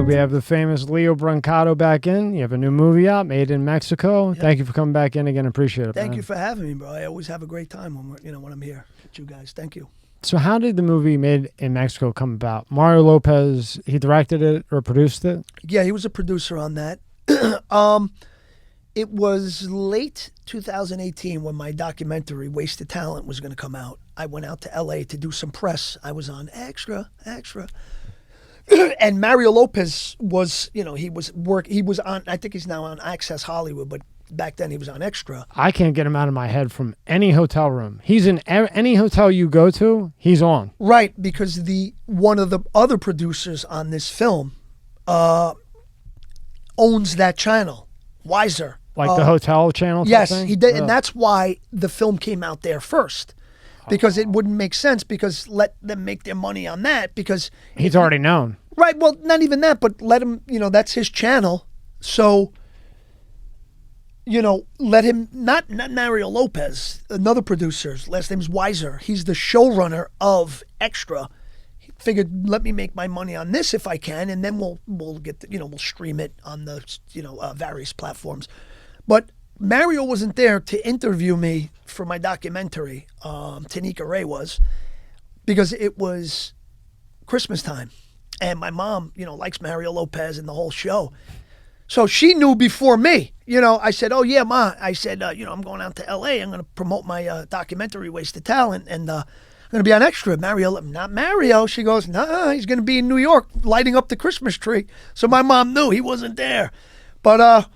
We have the famous Lillo Brancato back in. You have a new movie out, Made in Mexico. Yep. Thank you for coming back in again. Appreciate it. Thank you for having me, bro. I always have a great time when I'm here with you guys. Thank you. So how did the movie Made in Mexico come about? Mario Lopez, he directed it or produced it? Yeah, he was a producer on that. It was late 2018 when my documentary, Wasted Talent, was going to come out. I went out to LA to do some press. I was on Extra. And Mario Lopez was, he was on, I think he's now on Access Hollywood, but back then he was on Extra. I can't get him out of my head from any hotel room. He's in any hotel you go to, he's on. Right, because one of the other producers on this film owns that channel, Wiser. Like the hotel channel? Yes, he did, and that's why the film came out there first. Because it wouldn't make sense, because let them make their money on that, because he's already known. Right, well, not even that, but let him, that's his channel. So, let him, not Mario Lopez, another producer's last name's Wiser. He's the showrunner of Extra. He figured, let me make my money on this if I can, and then we'll get, we'll stream it on the, various platforms. But Mario wasn't there to interview me for my documentary. Tanika Ray was, because it was Christmas time, and my mom, likes Mario Lopez and the whole show, so she knew before me. I said, "Oh yeah, Ma," I said, "I'm going out to L.A. I'm going to promote my documentary, Wasted Talent, and I'm going to be on Extra." Mario, not Mario. She goes, "Nah, he's going to be in New York lighting up the Christmas tree." So my mom knew he wasn't there, but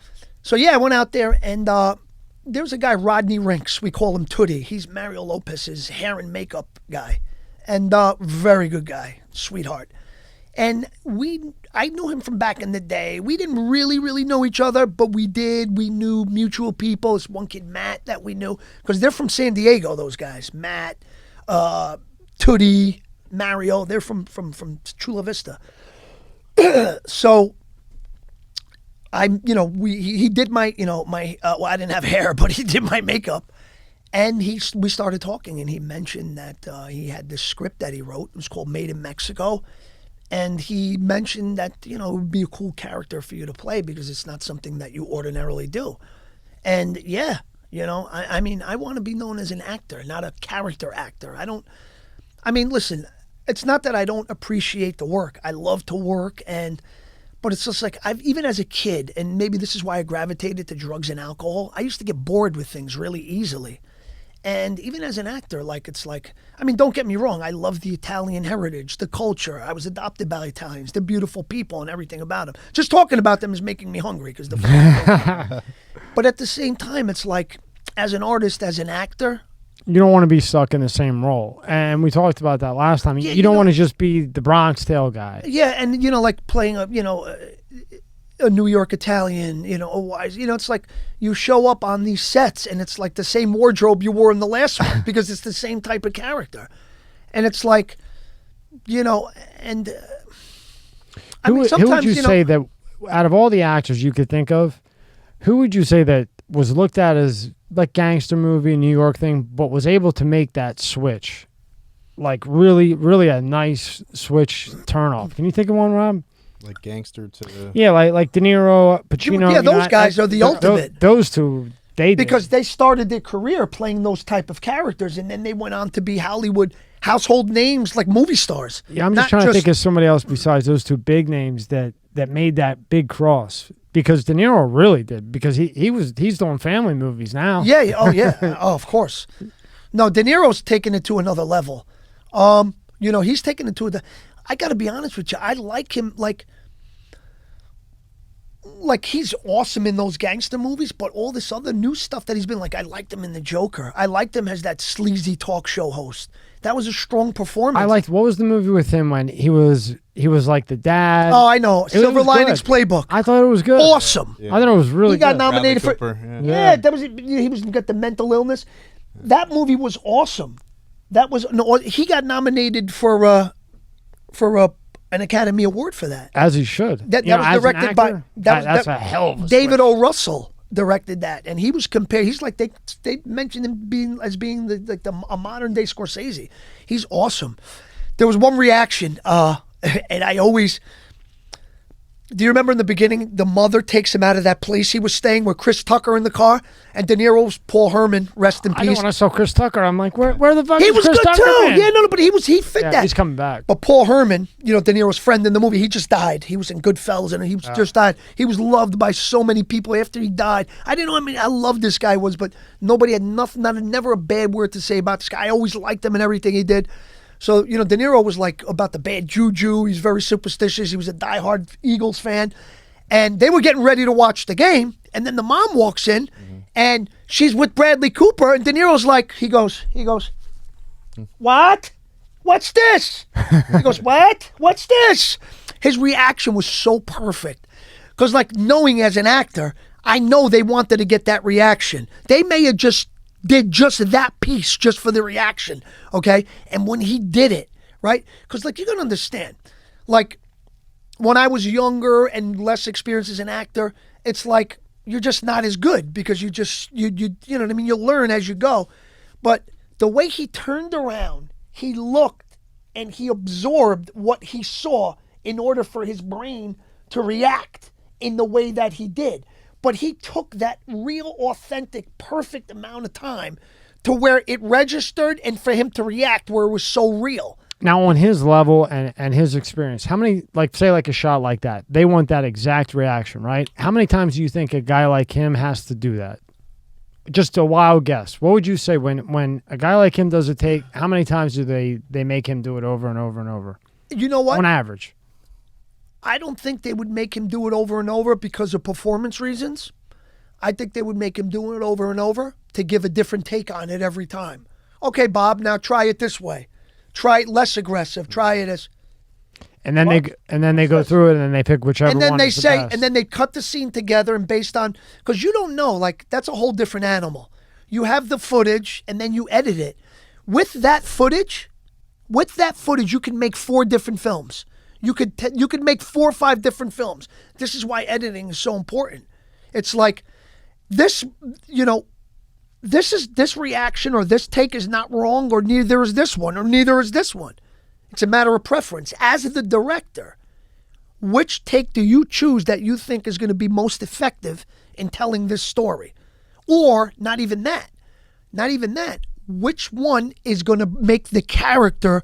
so yeah, I went out there, and there was a guy, Rodney Rinks. We call him Tootie. He's Mario Lopez's hair and makeup guy, and very good guy, sweetheart. And I knew him from back in the day. We didn't really know each other, but we did. We knew mutual people. This one kid, Matt, that we knew, because they're from San Diego, those guys. Matt, Tootie, Mario, they're from Chula Vista. So he did my, well, I didn't have hair, but he did my makeup. And we started talking, and he mentioned that he had this script that he wrote. It was called Made in Mexico. And he mentioned that, it would be a cool character for you to play, because it's not something that you ordinarily do. And yeah, I want to be known as an actor, not a character actor. Listen, it's not that I don't appreciate the work. I love to work, but it's just like, even as a kid, and maybe this is why I gravitated to drugs and alcohol, I used to get bored with things really easily. And even as an actor, don't get me wrong, I love the Italian heritage, the culture. I was adopted by Italians. They're beautiful people and everything about them. Just talking about them is making me hungry, because the food. But at the same time, it's like, as an artist, as an actor, you don't want to be stuck in the same role. And we talked about that last time. Yeah, you don't want to just be the Bronx Tale guy. Yeah, and, like playing a New York Italian, a wise, it's like you show up on these sets and it's like the same wardrobe you wore in the last one, because it's the same type of character. And it's like, and who would you say that, out of all the actors you could think of, who would you say that was looked at as like gangster movie, New York thing, but was able to make that switch? Like really, really a nice switch turn off. Can you think of one, Rob? Like gangster to... Yeah, like De Niro, Pacino. Yeah, those guys are the ultimate. Those two, because they started their career playing those type of characters, and then they went on to be Hollywood household names, like movie stars. Yeah, I'm just trying to think of somebody else besides those two big names that made that big cross. Because De Niro really did, because he's doing family movies now. Yeah, oh yeah, oh, of course. No, De Niro's taking it to another level. He's taking it to I got to be honest with you. I like him, like he's awesome in those gangster movies, but all this other new stuff that he's been like, I liked him in The Joker. I liked him as that sleazy talk show host. That was a strong performance. What was the movie with him when he was like the dad? Oh, I know. Silver Linings Playbook. I thought it was good. Awesome. Yeah. I thought it was really good. He got nominated for... Yeah, that was... He got the mental illness. That movie was awesome. He got nominated for an Academy Award for that. As he should. That was directed by... That's a hell of a David switch. O. Russell. directed that, and he was compared. He's like they mentioned him being a modern day Scorsese. He's awesome. There was one reaction, and I always. Do you remember in the beginning, the mother takes him out of that place he was staying with Chris Tucker in the car, and De Niro's Paul Herman, rest in peace. I know when I saw Chris Tucker, I'm like, where the fuck he is was Chris good Tucker? too. Man? Yeah, no, but he fit that. He's coming back. But Paul Herman, De Niro's friend in the movie, he just died. He was in Goodfellas, and he just died. He was loved by so many people after he died. I didn't know how loved this guy was, but nobody had never a bad word to say about this guy. I always liked him and everything he did. So, De Niro was like about the bad juju. He's very superstitious. He was a diehard Eagles fan. And they were getting ready to watch the game. And then the mom walks in and she's with Bradley Cooper. And De Niro's like, he goes, what? What's this? He goes, what? What's this? His reaction was so perfect. Because like knowing as an actor, I know they wanted to get that reaction. They may have did just that piece just for the reaction. Okay. And when he did it, right? Because like, you're going to understand, like, when I was younger and less experienced as an actor, it's like you're just not as good because you know what I mean? You'll learn as you go. But the way he turned around, he looked and he absorbed what he saw in order for his brain to react in the way that he did. But he took that real, authentic, perfect amount of time to where it registered and for him to react where it was so real. Now, on his level and his experience, how many, like, say, like a shot like that, they want that exact reaction, right? How many times do you think a guy like him has to do that? Just a wild guess. What would you say when a guy like him does a take, how many times do they make him do it over and over and over? You know what? On average. I don't think they would make him do it over and over because of performance reasons. I think they would make him do it over and over to give a different take on it every time. Okay, Bob, now try it this way. Try it less aggressive. Try it as, and then they go through it and then they pick whichever one. And then is they the say, best. and then they cut the scene together and based on, because you don't know, like that's a whole different animal. You have the footage and then you edit it. With that footage, you can make 4 different films. You could make 4 or 5 different films. This is why editing is so important. It's like this, this reaction or this take is not wrong, or neither is this one, or neither is this one. It's a matter of preference. As the director, which take do you choose that you think is going to be most effective in telling this story? Or not even that. Which one is going to make the character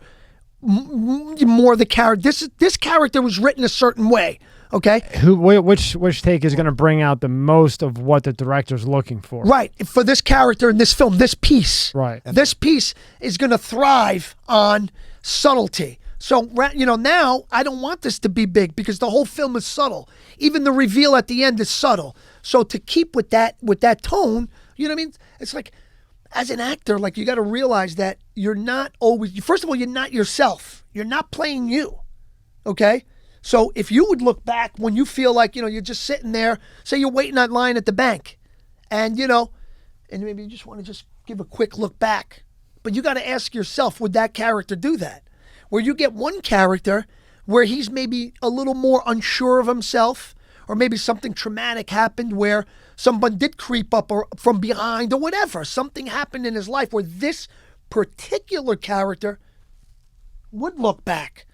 more the character? This character was written a certain way. Okay. Which take is going to bring out the most of what the director's looking for? Right. For this character in this film, this piece. Right. This piece is going to thrive on subtlety. So, now I don't want this to be big because the whole film is subtle. Even the reveal at the end is subtle. So to keep with that tone, you know what I mean? It's like, as an actor, like you got to realize that you're not always, first of all, you're not yourself. You're not playing you. Okay. So if you would look back when you feel like, you're just sitting there, say you're waiting on line at the bank and, and maybe you just want to just give a quick look back, but you got to ask yourself, would that character do that? Where you get one character where he's maybe a little more unsure of himself, or maybe something traumatic happened where someone did creep up or from behind or whatever. Something happened in his life where this particular character would look back.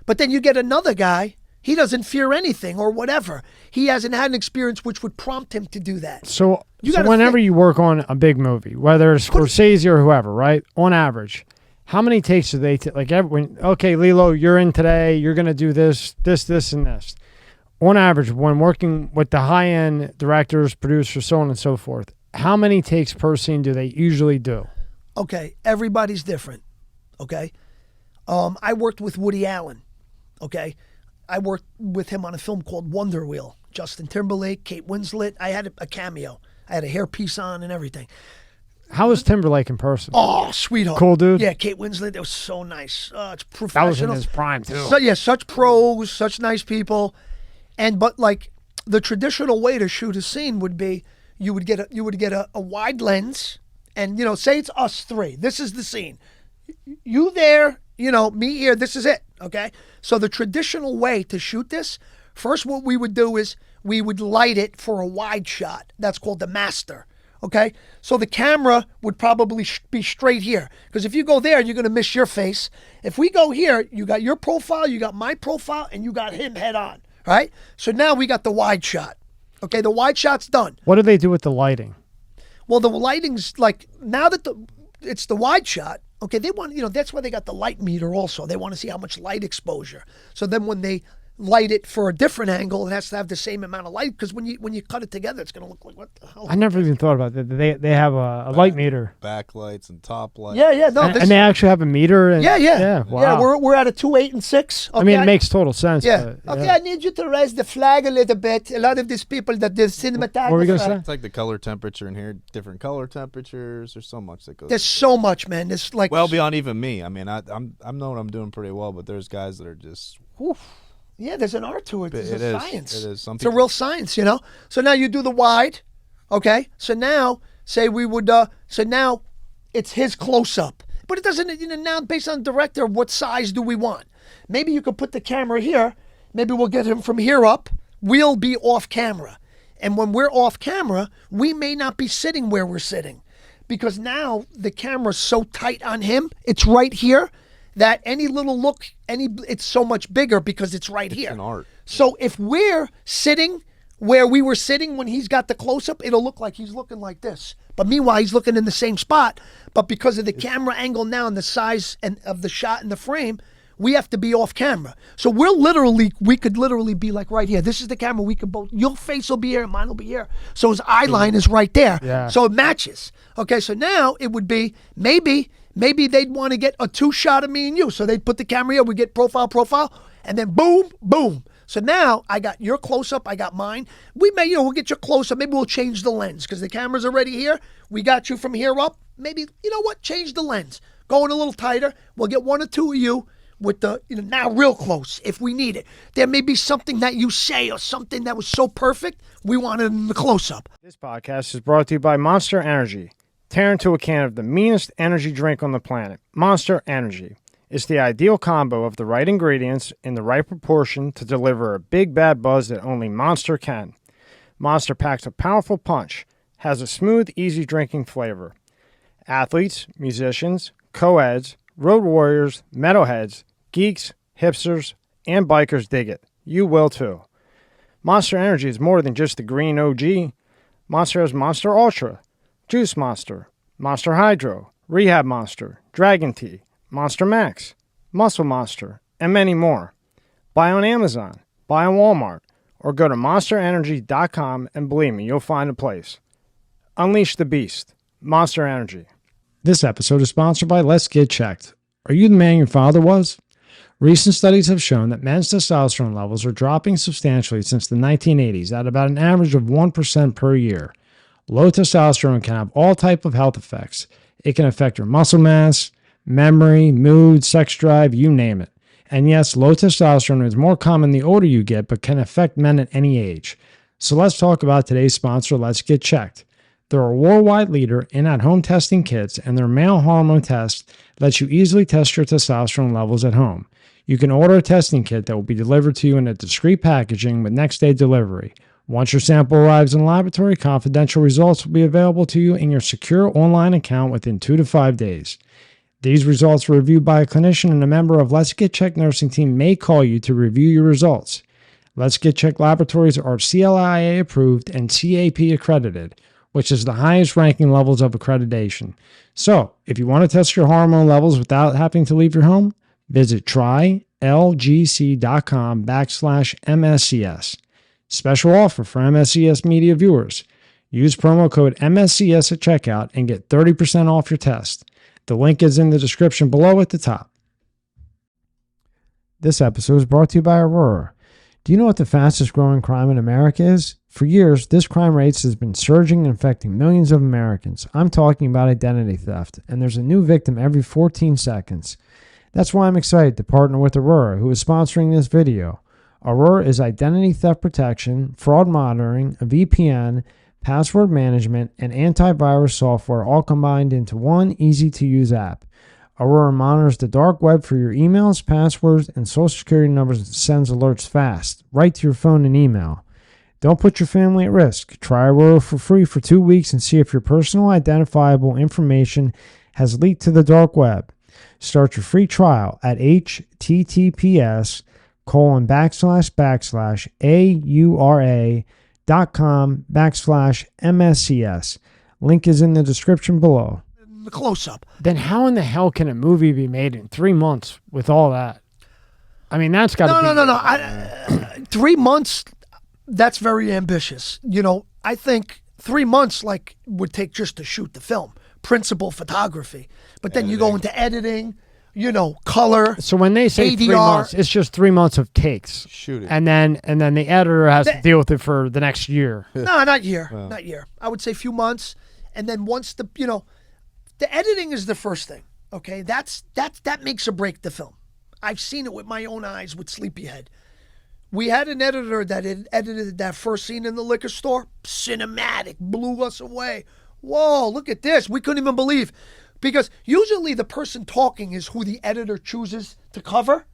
But then you get another guy, he doesn't fear anything or whatever. He hasn't had an experience which would prompt him to do that. So whenever you work on a big movie, whether it's Scorsese or whoever, right? On average, how many takes do they take? Like okay, Lillo, you're in today. You're going to do this, and this. On average, when working with the high-end directors, producers, so on and so forth, how many takes per scene do they usually do? Okay, everybody's different. Okay, I worked with Woody Allen. Okay, I worked with him on a film called Wonder Wheel. Justin Timberlake, Kate Winslet. I had a cameo. I had a hairpiece on and everything. How was Timberlake in person? Oh, sweetheart. Cool dude? Yeah, Kate Winslet. That was so nice. It's professional. That was in his prime, too. So, such pros, such nice people. But like the traditional way to shoot a scene would be you would get a wide lens and, say it's us 3. This is the scene. You there, me here, this is it. Okay. So the traditional way to shoot this, first what we would do is we would light it for a wide shot. That's called the master. Okay, so the camera would probably be straight here, because if you go there, you're going to miss your face. If we go here, you got your profile, you got my profile, and you got him head on, right? So now we got the wide shot. Okay, the wide shot's done. What do they do with the lighting? Well, the lighting's like, now that it's the wide shot, okay, they want, that's why they got the light meter also. They want to see how much light exposure. So then when they light it for a different angle, it has to have the same amount of light, because when you cut it together, it's going to look like, what the hell? I never even thought about that. They have a light meter. Backlights and top lights. Yeah, no. And they actually have a meter. And, Yeah. Wow. Yeah, we're at a 2, 8, and 6. Okay, I mean, it makes total sense. Yeah. But, okay, I need you to raise the flag a little bit. A lot of these people that do cinematography. What were we going to say? It's like the color temperature in here, different color temperatures. There's so much that goes. There's so much, man. There's like well beyond even me. I mean, I know what I'm doing pretty well, but there's guys that are just. Oof. Yeah, there's an art to it. There's a science. It is. It's a real science, So now you do the wide, okay? So now, say we would, so now it's his close-up. But it doesn't, now based on the director, what size do we want? Maybe you could put the camera here. Maybe we'll get him from here up. We'll be off camera. And when we're off camera, we may not be sitting where we're sitting. Because now the camera's so tight on him, it's right here, that any little look, it's so much bigger because it's right here. It's an art. So if we're sitting where we were sitting when he's got the close-up, it'll look like he's looking like this. But meanwhile, he's looking in the same spot. But because of the camera angle now and the size of the shot and the frame, we have to be off camera. So we could literally be like right here. This is the camera. We could both, your face will be here and mine will be here. So his eye line is right there. Yeah. So it matches. Okay, so now it would be maybe they'd want to get a 2-shot of me and you. So they'd put the camera here, we get profile, and then boom, boom. So now I got your close-up, I got mine. We may, we'll get your close-up. Maybe we'll change the lens because the camera's already here. We got you from here up. Maybe, change the lens. Going a little tighter. We'll get 1 or 2 of you with the, now real close if we need it. There may be something that you say or something that was so perfect, we want it in the close-up. This podcast is brought to you by Monster Energy. Tear into a can of the meanest energy drink on the planet, Monster Energy. It's the ideal combo of the right ingredients in the right proportion to deliver a big bad buzz that only Monster can. Monster packs a powerful punch, has a smooth, easy drinking flavor. Athletes, musicians, co-eds, road warriors, metalheads, geeks, hipsters, and bikers dig it. You will too. Monster Energy is more than just the green OG. Monster has Monster Ultra, Juice Monster, Monster Hydro, Rehab Monster, Dragon Tea, Monster Max, Muscle Monster, and many more. Buy on Amazon, buy on Walmart, or go to monsterenergy.com and believe me, you'll find a place. Unleash the beast. Monster Energy. This episode is sponsored by Let's Get Checked. Are you the man your father was? Recent studies have shown that men's testosterone levels are dropping substantially since the 1980s at about an average of 1% per year. Low testosterone can have all types of health effects. It can affect your muscle mass, memory, mood, sex drive, you name it. And yes, low testosterone is more common the older you get, but can affect men at any age. So let's talk about today's sponsor, Let's Get Checked. They're a worldwide leader in at-home testing kits, and their male hormone test lets you easily test your testosterone levels at home. You can order a testing kit that will be delivered to you in a discreet packaging with next-day delivery. Once your sample arrives in the laboratory, confidential results will be available to you in your secure online account within 2 to 5 days. These results are reviewed by a clinician, and a member of Let's Get Checked nursing team may call you to review your results. Let's Get Checked laboratories are CLIA approved and CAP accredited, which is the highest ranking levels of accreditation. So, if you want to test your hormone levels without having to leave your home, visit trylgc.com/MSCS. Special offer for MSCS media viewers. Use promo code MSCS at checkout and get 30% off your test. The link is in the description below at the top. This episode is brought to you by Aurora. Do you know what the fastest growing crime in America is? For years, this crime rate has been surging and affecting millions of Americans. I'm talking about identity theft, and there's a new victim every 14 seconds. That's why I'm excited to partner with Aurora, who is sponsoring this video. Aurora is identity theft protection, fraud monitoring, a VPN, password management, and antivirus software all combined into one easy-to-use app. Aurora monitors the dark web for your emails, passwords, and social security numbers and sends alerts fast, right to your phone and email. Don't put your family at risk. Try Aurora for free for 2 weeks and see if your personal identifiable information has leaked to the dark web. Start your free trial at https://aura.com/MSCS. Link is in the description below. The close-up. Then how in the hell can a movie be made in 3 months with all that? I mean, that's got to be... No. 3 months, that's very ambitious. You know, I think 3 months would take just to shoot the film. Principal photography. But then you go into editing, color. So when they say ADR, 3 months, it's just 3 months of takes. Shooting. And then the editor has to deal with it for the next year. No, not year. Not year. I would say few months. And then once the editing is the first thing. Okay? That makes or break the film. I've seen it with my own eyes with Sleepyhead. We had an editor that had edited that first scene in the liquor store. Cinematic. Blew us away. Whoa, look at this. We couldn't even believe. Because usually the person talking is who the editor chooses to cover.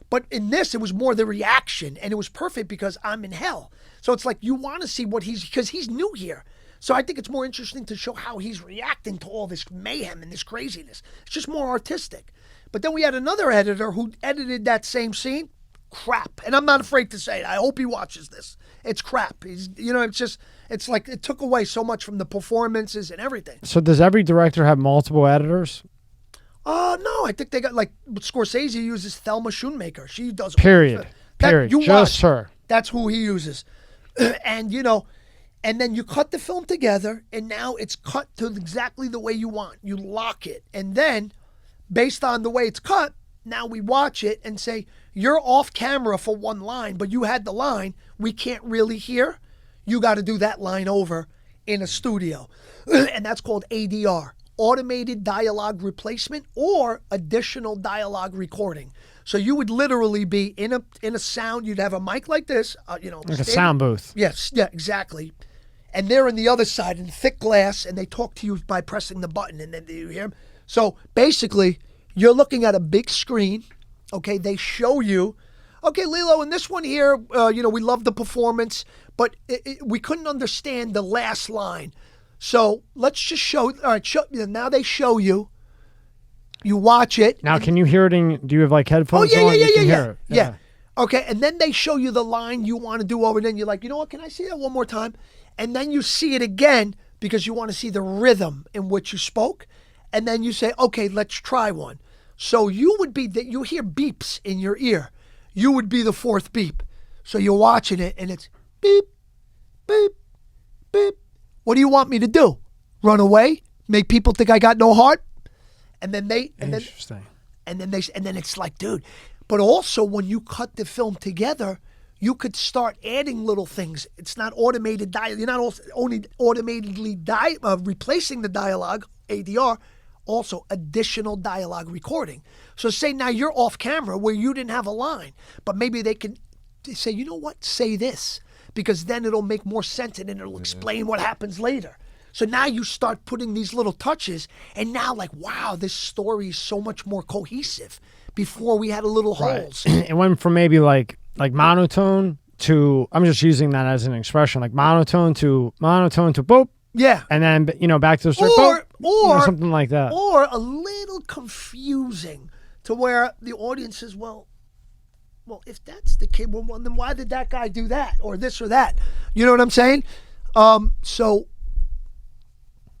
But in this, it was more the reaction. And it was perfect because I'm in hell. So it's like you want to see because he's new here. So I think it's more interesting to show how he's reacting to all this mayhem and this craziness. It's just more artistic. But then we had another editor who edited that same scene. Crap. And I'm not afraid to say it. I hope he watches this. It's crap. It's like it took away so much from the performances and everything. So does every director have multiple editors? No. I think they got Scorsese uses Thelma Schoonmaker. She does. Period. You just watch. her. That's who he uses. And then you cut the film together, and now it's cut to exactly the way you want. You lock it. And then, based on the way it's cut, now we watch it and say, you're off camera for one line, but you had the line we can't really hear. You got to do that line over in a studio. And that's called ADR, automated dialogue replacement or additional dialogue recording. So you would literally be in a sound. You'd have a mic like this, like a sound booth. Yes, yeah, exactly. And they're on the other side in thick glass, and they talk to you by pressing the button, and then you hear them. So basically, you're looking at a big screen. Okay, they show you. Okay, Lillo, in this one here, we love the performance, but we couldn't understand the last line. So let's just show. All right, now they show you. You watch it. Now, can you hear it? Do you have headphones on? Yeah. Okay, and then they show you the line you want to do over. Then you're like, you know what? Can I see that one more time? And then you see it again because you want to see the rhythm in which you spoke. And then you say, okay, let's try one. So you would be that you hear beeps in your ear. You would be the fourth beep. So you're watching it and it's beep, beep, beep. What do you want me to do? Run away? Make people think I got no heart? And then Interesting. And then it's like, dude. But also when you cut the film together, you could start adding little things. It's not automated dialogue. You're not only automatically replacing the dialogue, ADR, also additional dialogue recording. So say now you're off camera where you didn't have a line, but maybe they can say, you know what, say this, because then it'll make more sense and then it'll explain what happens later. So now you start putting these little touches, and now wow, this story is so much more cohesive. Before we had a little holes. It went from maybe like monotone to, I'm just using that as an expression, like monotone to boop. Yeah. And then, back to the story, or something like that. Or a little confusing to where the audience says, well, if that's the kid, well, then why did that guy do that or this or that? You know what I'm saying?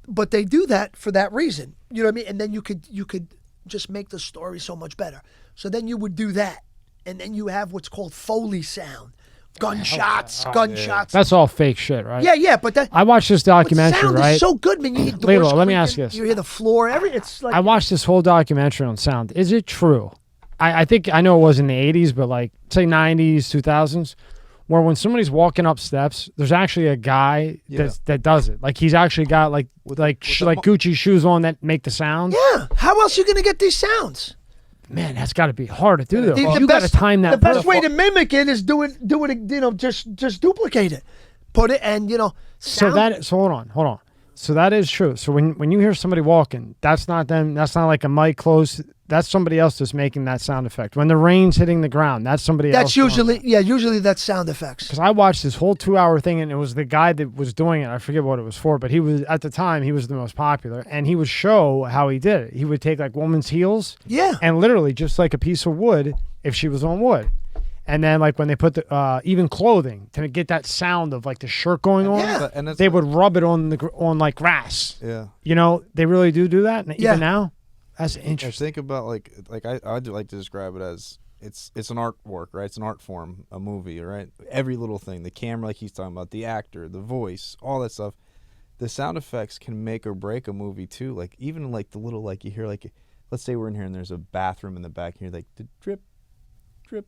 But they do that for that reason. You know what I mean? And then you could just make the story so much better. So then you would do that. And then you have what's called Foley sound. Gunshots. That's all fake shit, right? Yeah, but that... I watched this documentary, sound right? is so good, man. You hear doors Lillo, let me creaking, ask you this. You hear the floor, it's like... I watched this whole documentary on sound. Is it true? I think, I know it was in the 80s, but say 90s, 2000s, where when somebody's walking up steps, there's actually a guy that does it. Like he's actually got like Gucci shoes on that make the sound. Yeah. How else are you going to get these sounds? Man, that's got to be hard to do though. You got to time that. The best way to mimic it is do it. Just duplicate it, put it, and sound. So hold on. So that is true. So when you hear somebody walking, that's not them. That's not like a mic close that's somebody else that's making that sound effect. When the rain's hitting the ground, that's somebody else. That's usually that's sound effects. Because I watched this whole 2-hour thing, and it was the guy that was doing it. I forget what it was for, but he was, at the time, he was the most popular, and he would show how he did it. He would take like woman's heels, and literally just like a piece of wood, if she was on wood. And then, like, when they put the even clothing to get that sound of like the shirt going on, and they would rub it on like grass. Yeah, you know, they really do that. Even now, that's interesting. Think about like I do like to describe it as it's an artwork, right? It's an art form, a movie, right? Every little thing, the camera, like he's talking about, the actor, the voice, all that stuff. The sound effects can make or break a movie too. Like even like the little, like you hear, like let's say we're in here and there's a bathroom in the back, and you're like the drip, drip.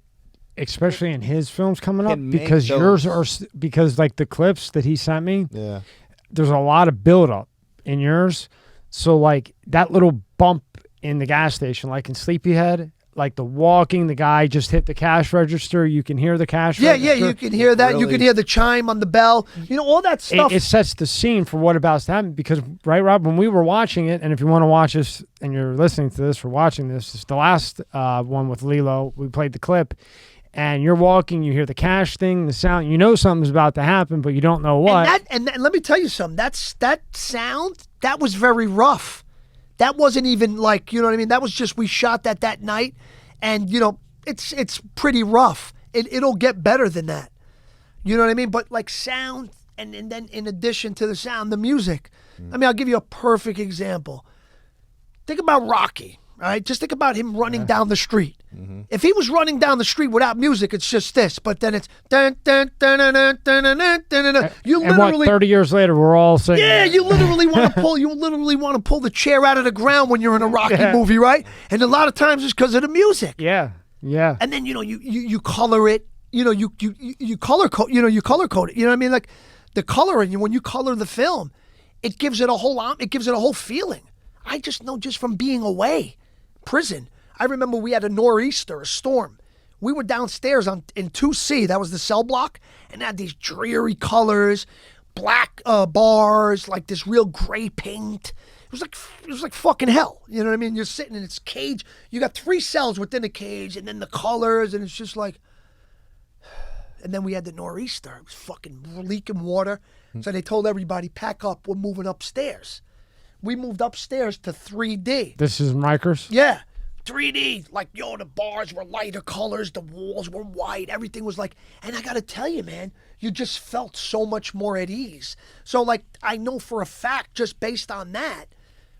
Especially in his films coming up, because yours are, because like the clips that he sent me, there's a lot of buildup in yours. So like that little bump in the gas station, like in Sleepyhead, like the walking, the guy just hit the cash register. You can hear the cash register. Yeah, you can hear that. Really? You can hear the chime on the bell. You know, all that stuff. It sets the scene for what about to happen. Because, right, Rob, when we were watching it, and if you want to watch this and you're listening to this or watching this, it's the last one with Lillo. We played the clip. And you're walking, you hear the cash thing, the sound, you know something's about to happen, but you don't know what. And let me tell you something. That sound, that was very rough. That wasn't even like, you know what I mean? That was just, we shot that night, and, you know, it's pretty rough. It'll get better than that. You know what I mean? But like sound, and then in addition to the sound, the music. I mean, I'll give you a perfect example. Think about Rocky. All right, just think about him running down the street. Mm-hmm. If he was running down the street without music, it's just this. But then it's dun dun dun dun dun dun dun dun dun dun. You and literally, what, 30 years later, we're all singing. Yeah, you literally want to pull. You literally want to pull the chair out of the ground when you're in a Rocky movie, right? And a lot of times it's because of the music. Yeah. And then you color it. You know you color code. You color code it. You know what I mean? Like the coloring. When you color the film, it gives it a whole feeling. I just know just from being away. Prison. I remember we had a nor'easter, a storm. We were downstairs in 2C, that was the cell block, and had these dreary colors, black bars, like this real gray paint. It was like fucking hell. You know what I mean? You're sitting in this cage. You got 3 cells within a cage, and then the colors, and it's just like. And then we had the nor'easter. It was fucking leaking water. So they told everybody, pack up. We're moving upstairs. We moved upstairs to 3D. This is Rikers? Yeah. 3D. Like, the bars were lighter colors. The walls were white. Everything was like, and I got to tell you, man, you just felt so much more at ease. So, like, I know for a fact, just based on that,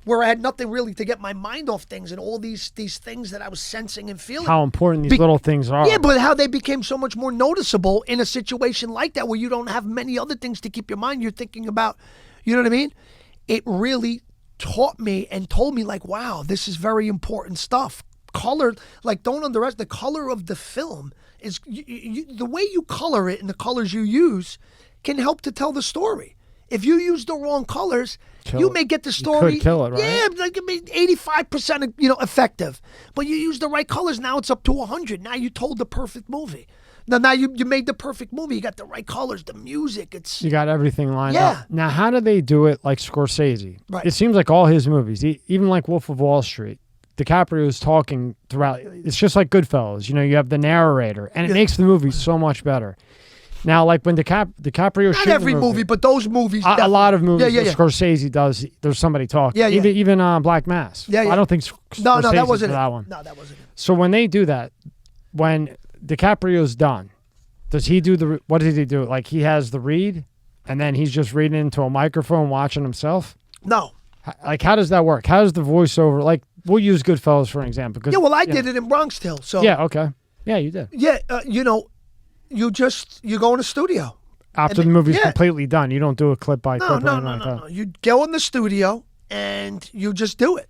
where I had nothing really to get my mind off things and all these things that I was sensing and feeling. How important these little things are. Yeah, but how they became so much more noticeable in a situation like that where you don't have many other things to keep your mind. You're thinking about, you know what I mean? It really taught me and told me, like, wow, this is very important stuff. Color, like, don't underestimate the color of the film. Is the way you color it and the colors you use can help to tell the story. If you use the wrong colors, you may get the story. You could kill it, right? Yeah, like 85%, effective. But you use the right colors, now it's up to 100. Now you told the perfect movie. Now you made the perfect movie. You got the right colors, the music. You got everything lined up. Now, how do they do it like Scorsese? Right. It seems like all his movies, even like Wolf of Wall Street, DiCaprio is talking throughout. It's just like Goodfellas. You have the narrator, and it makes the movie so much better. Now, like when DiCaprio not every movie, but those movies. A lot of movies that Scorsese does, there's somebody talking. Even Black Mass. I don't think Scorsese No, that wasn't that one. No, that wasn't it. So when they do that, when DiCaprio's done, does he do what does he do? Like he has the read, and then he's just reading into a microphone, watching himself? No. Like, how does that work? How does the voiceover, like, we'll use Goodfellas for an example. I did it in Bronx Tale. So. Yeah, okay. Yeah, you did. Yeah, you go in the studio. After the movie's completely done, you don't do a clip by clip. No. You go in the studio, and you just do it.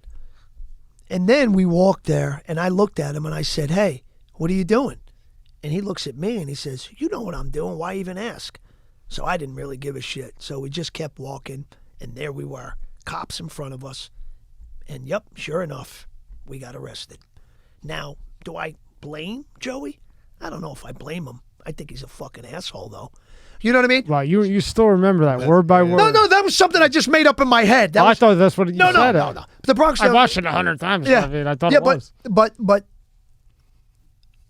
And then we walked there, and I looked at him, and I said, hey, what are you doing? And he looks at me, and he says, you know what I'm doing. Why even ask? So I didn't really give a shit. So we just kept walking, and there we were. Cops in front of us. And, yep, sure enough, we got arrested. Now, do I blame Joey? I don't know if I blame him. I think he's a fucking asshole, though. You know what I mean? Well, you still remember that word by word. No, that was something I just made up in my head. I thought that's what you said. No. The Bronx Tale. I watched it 100 times. Yeah. I mean, I thought it was. But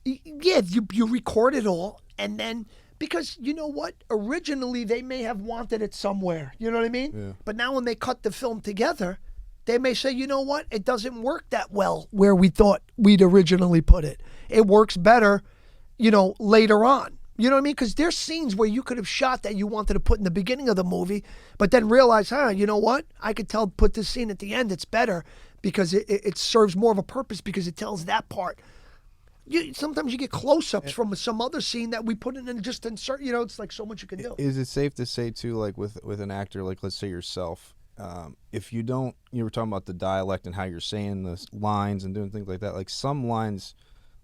yeah, you record it all, and then because you know what? Originally, they may have wanted it somewhere. You know what I mean? Yeah. But now when they cut the film together, they may say, you know what? It doesn't work that well where we thought we'd originally put it. It works better, later on. You know what I mean? Because there's scenes where you could have shot that you wanted to put in the beginning of the movie, but then realize, you know what? I could put this scene at the end. It's better because it serves more of a purpose because it tells that part. Sometimes you get close-ups from some other scene that we put in and just insert. It's like so much you can do. Is it safe to say too, like with an actor, like let's say yourself, if you don't, you were talking about the dialect and how you're saying the lines and doing things like that. Like some lines,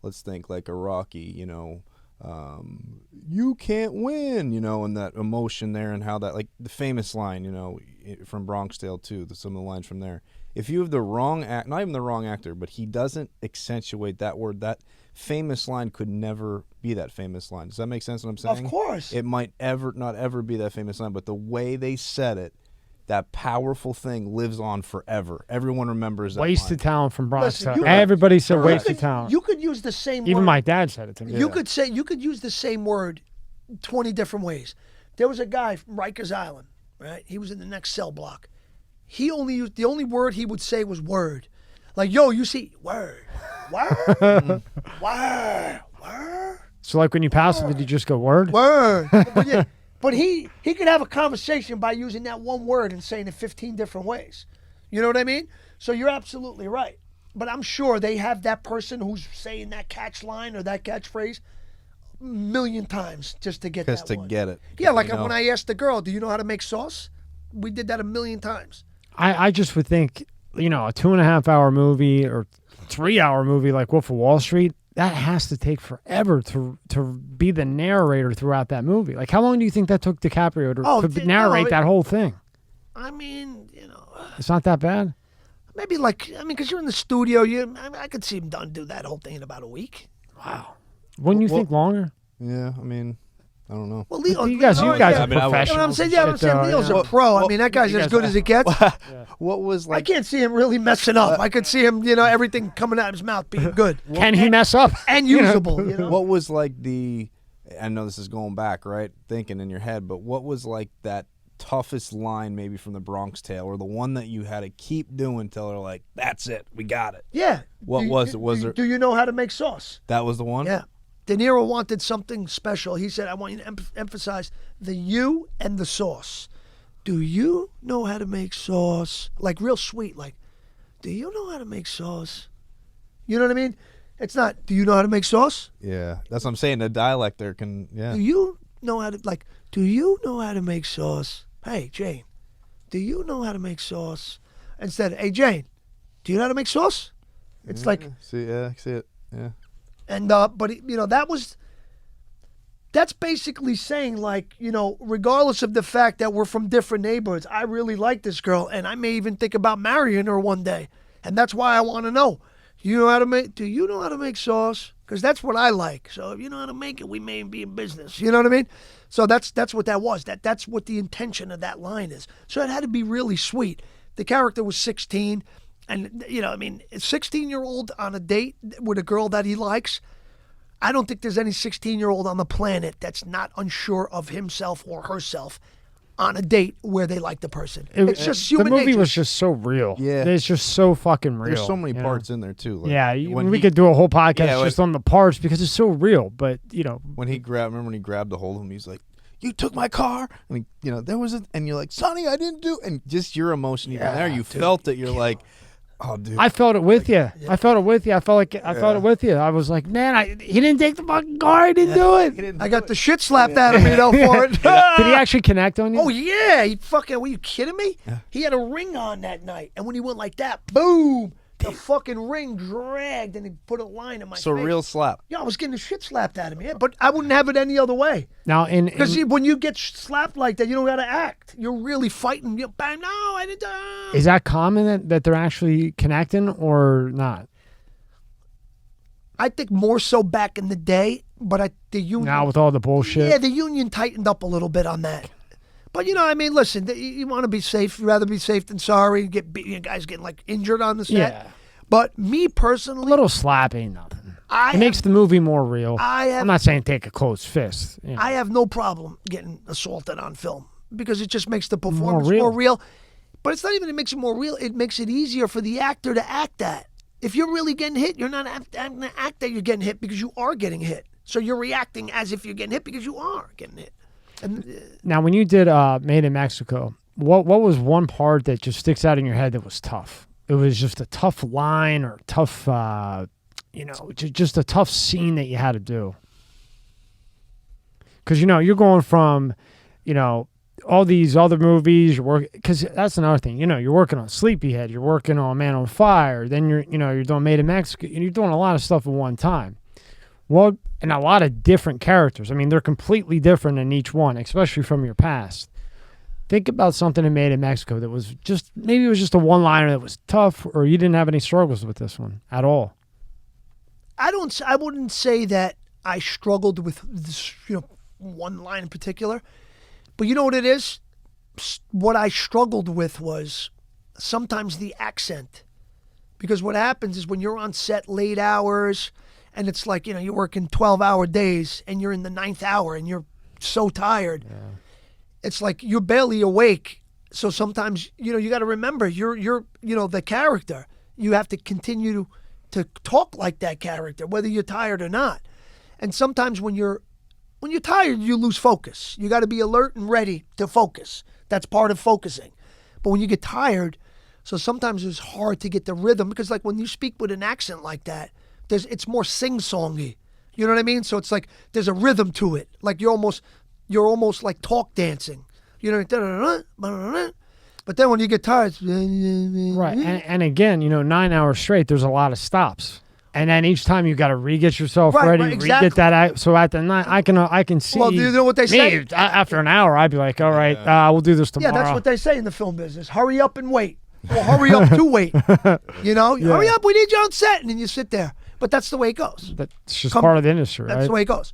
let's think like a Rocky, you can't win, and that emotion there and how that, like the famous line, from Bronx Tale too, some of the lines from there. If you have the wrong not even the wrong actor, but he doesn't accentuate that word, that famous line could never be that famous line. Does that make sense what I'm saying? Of course. It might not ever be that famous line, but the way they said it, that powerful thing lives on forever. Everyone remembers that Wasted line. talent from Bronx Listen, Tale. Everybody said wasted talent. You could use the same word. Even my dad said it to me. You could use the same word 20 different ways. There was a guy from Rikers Island, right? He was in the next cell block. He only used, the only word he would say was word. Like, yo, you see, word, word, word. So like when you pass it, did you just go word? Word. But he could have a conversation by using that one word and saying it 15 different ways. You know what I mean? So you're absolutely right. But I'm sure they have that person who's saying that catch line or that catchphrase a million times just to get that Just to one. get it. Yeah, like when I asked the girl, do you know how to make sauce? We did that a million times. I just would think, a 2.5 hour movie or 3 hour movie like Wolf of Wall Street, that has to take forever to be the narrator throughout that movie. Like, how long do you think that took DiCaprio to narrate that whole thing? I mean, It's not that bad? maybe because you're in the studio, I could see him do that whole thing in about a week. Wow. Wouldn't you think longer? Yeah, I mean, I don't know. Well, Leo, You guys are professionals. I'm saying Leo's a pro. I mean, that guy's as good as it gets. What was I can't see him really messing up. I could see him, everything coming out of his mouth being good. Can he mess up? And usable, What was like I know this is going back, right? Thinking in your head, but what was like that toughest line maybe from the Bronx Tale, or the one that you had to keep doing till they're like, that's it, we got it? Yeah. What was it? Was there? Do you know how to make sauce? That was the one? Yeah. De Niro wanted something special. He said, I want you to emphasize the you and the sauce. Do you know how to make sauce? Like real sweet, like, do you know how to make sauce? You know what I mean? It's not, do you know how to make sauce? Yeah, that's what I'm saying. The dialect there can, yeah. Do you know how to, do you know how to make sauce? Hey, Jane, do you know how to make sauce? Instead of, hey, Jane, do you know how to make sauce? It's like. See, yeah, I see it, yeah. And, but, that's basically saying, regardless of the fact that we're from different neighborhoods, I really like this girl, and I may even think about marrying her one day. And that's why I want to know. Do you know how to make sauce? Because that's what I like. So if you know how to make it, we may be in business. You know what I mean? So that's what that was. That's what the intention of that line is. So it had to be really sweet. The character was 16. And, a 16-year-old on a date with a girl that he likes, I don't think there's any 16-year-old on the planet that's not unsure of himself or herself on a date where they like the person. It's just human nature. The movie was just so real. Yeah. It's just so fucking real. There's so many parts in there, too. Like we could do a whole podcast just on the parts because it's so real. But, when he grabbed a hold of him, he's like, you took my car, and there was and you're like, Sonny, I didn't do, and just your emotion even there, you felt it. You're like, oh, dude. I felt it with you. I felt it with you. I felt it with you. I was like, man, he didn't take the fucking car. He didn't do it. I got the shit slapped out of me for it. Did he actually connect on you? Oh yeah, he fucking. Were you kidding me? Yeah. He had a ring on that night, and when he went like that, boom. The fucking ring dragged, and he put a line in my face. So real slap. Yeah, I was getting the shit slapped out of me. Yeah, but I wouldn't have it any other way. Now, because when you get slapped like that, you don't got to act. You're really fighting. Bang! No, I didn't. Is that common that they're actually connecting or not? I think more so back in the day, but the union now with all the bullshit. Yeah, the union tightened up a little bit on that. But I mean, listen, you want to be safe. You'd rather be safe than sorry. Guys getting like injured on the set. Yeah. But me personally, a little slap ain't nothing. It makes the movie more real. I'm not saying take a closed fist. I have no problem getting assaulted on film because it just makes the performance more real. But it's not even it makes it more real. It makes it easier for the actor to act that. If you're really getting hit, you're not having to act that you're getting hit because you are getting hit. So you're reacting as if you're getting hit because you are getting hit. Now, when you did Made in Mexico, what was one part that just sticks out in your head that was tough? It was just a tough line or tough, just a tough scene that you had to do. Because, you're going from, all these other movies, because that's another thing, you're working on Sleepyhead, you're working on Man on Fire, then you're doing Made in Mexico, and you're doing a lot of stuff at one time. Well, and a lot of different characters. I mean, they're completely different in each one, especially from your past. Think about something that Made in Mexico that was maybe it was just a one-liner that was tough, or you didn't have any struggles with this one at all. I wouldn't say that I struggled with this, one line in particular. But you know what it is? What I struggled with was sometimes the accent. Because what happens is when you're on set late hours and it's like, you're working 12-hour days and you're in the 9th hour and you're so tired. Yeah. It's like you're barely awake. So sometimes, you got to remember you're the character. You have to continue to talk like that character, whether you're tired or not. And sometimes when you're tired, you lose focus. You got to be alert and ready to focus. That's part of focusing. But when you get tired, so sometimes it's hard to get the rhythm because like when you speak with an accent like that, it's more sing-songy. You know what I mean? So it's like there's a rhythm to it. Like you're almost like talk dancing. But then when you get tired, right. And again, 9 hours straight, there's a lot of stops. And then each time you got to re-get yourself ready, exactly. re-get that out. So at the night, I can see. Well, do you know what they say? After an hour, I'd be like, all right, we'll do this tomorrow. Yeah, that's what they say in the film business. Hurry up and wait. Well, hurry up to wait. Hurry up, we need you on set. And then you sit there. But that's the way it goes. That's just part of the industry, right? That's the way it goes.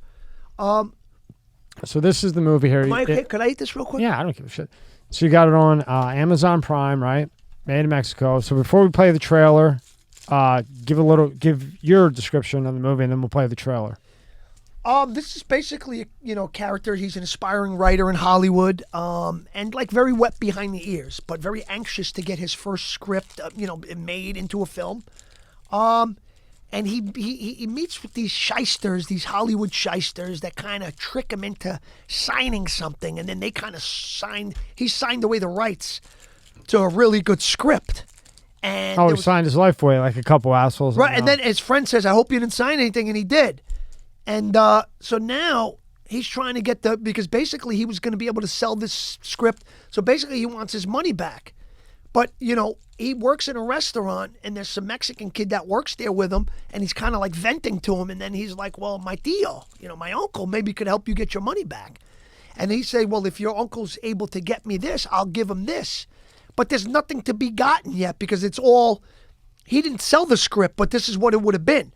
So this is the movie here. Am I okay? Could I eat this real quick? Yeah, I don't give a shit. So you got it on Amazon Prime, right? Made in Mexico. So before we play the trailer, give your description of the movie, and then we'll play the trailer. This is basically a character. He's an aspiring writer in Hollywood, and like very wet behind the ears, but very anxious to get his first script, made into a film. And he meets with these shysters, these Hollywood shysters that kind of trick him into signing something, and then they kind of he signed away the rights to a really good script. And he signed his life away like a couple assholes. Right, and then his friend says, I hope you didn't sign anything, and he did. And so now he's trying to get because basically he was going to be able to sell this script, so basically he wants his money back. But, he works in a restaurant, and there's some Mexican kid that works there with him, and he's kind of like venting to him, and then he's like, well, my tío, my uncle, maybe could help you get your money back. And he said, well, if your uncle's able to get me this, I'll give him this. But there's nothing to be gotten yet because it's all, he didn't sell the script, but this is what it would have been.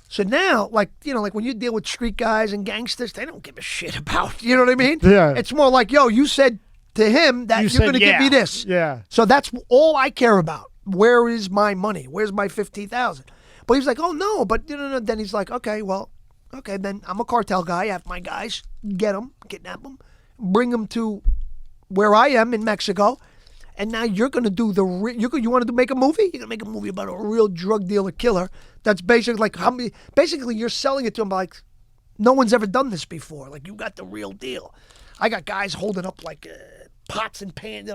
So now, like when you deal with street guys and gangsters, they don't give a shit about, you know what I mean? Yeah. It's more like, yo, you said to him that you're going to give me this. Yeah. So that's all I care about. Where is my money? Where's my $15,000? But he's like, oh no, but then he's like, okay, then I'm a cartel guy. I have my guys, get them, kidnap them, bring them to where I am in Mexico. And now you're going to do you want to make a movie? You're going to make a movie about a real drug dealer killer. That's basically like basically you're selling it to him like no one's ever done this before. Like you got the real deal. I got guys holding up like pots and pans,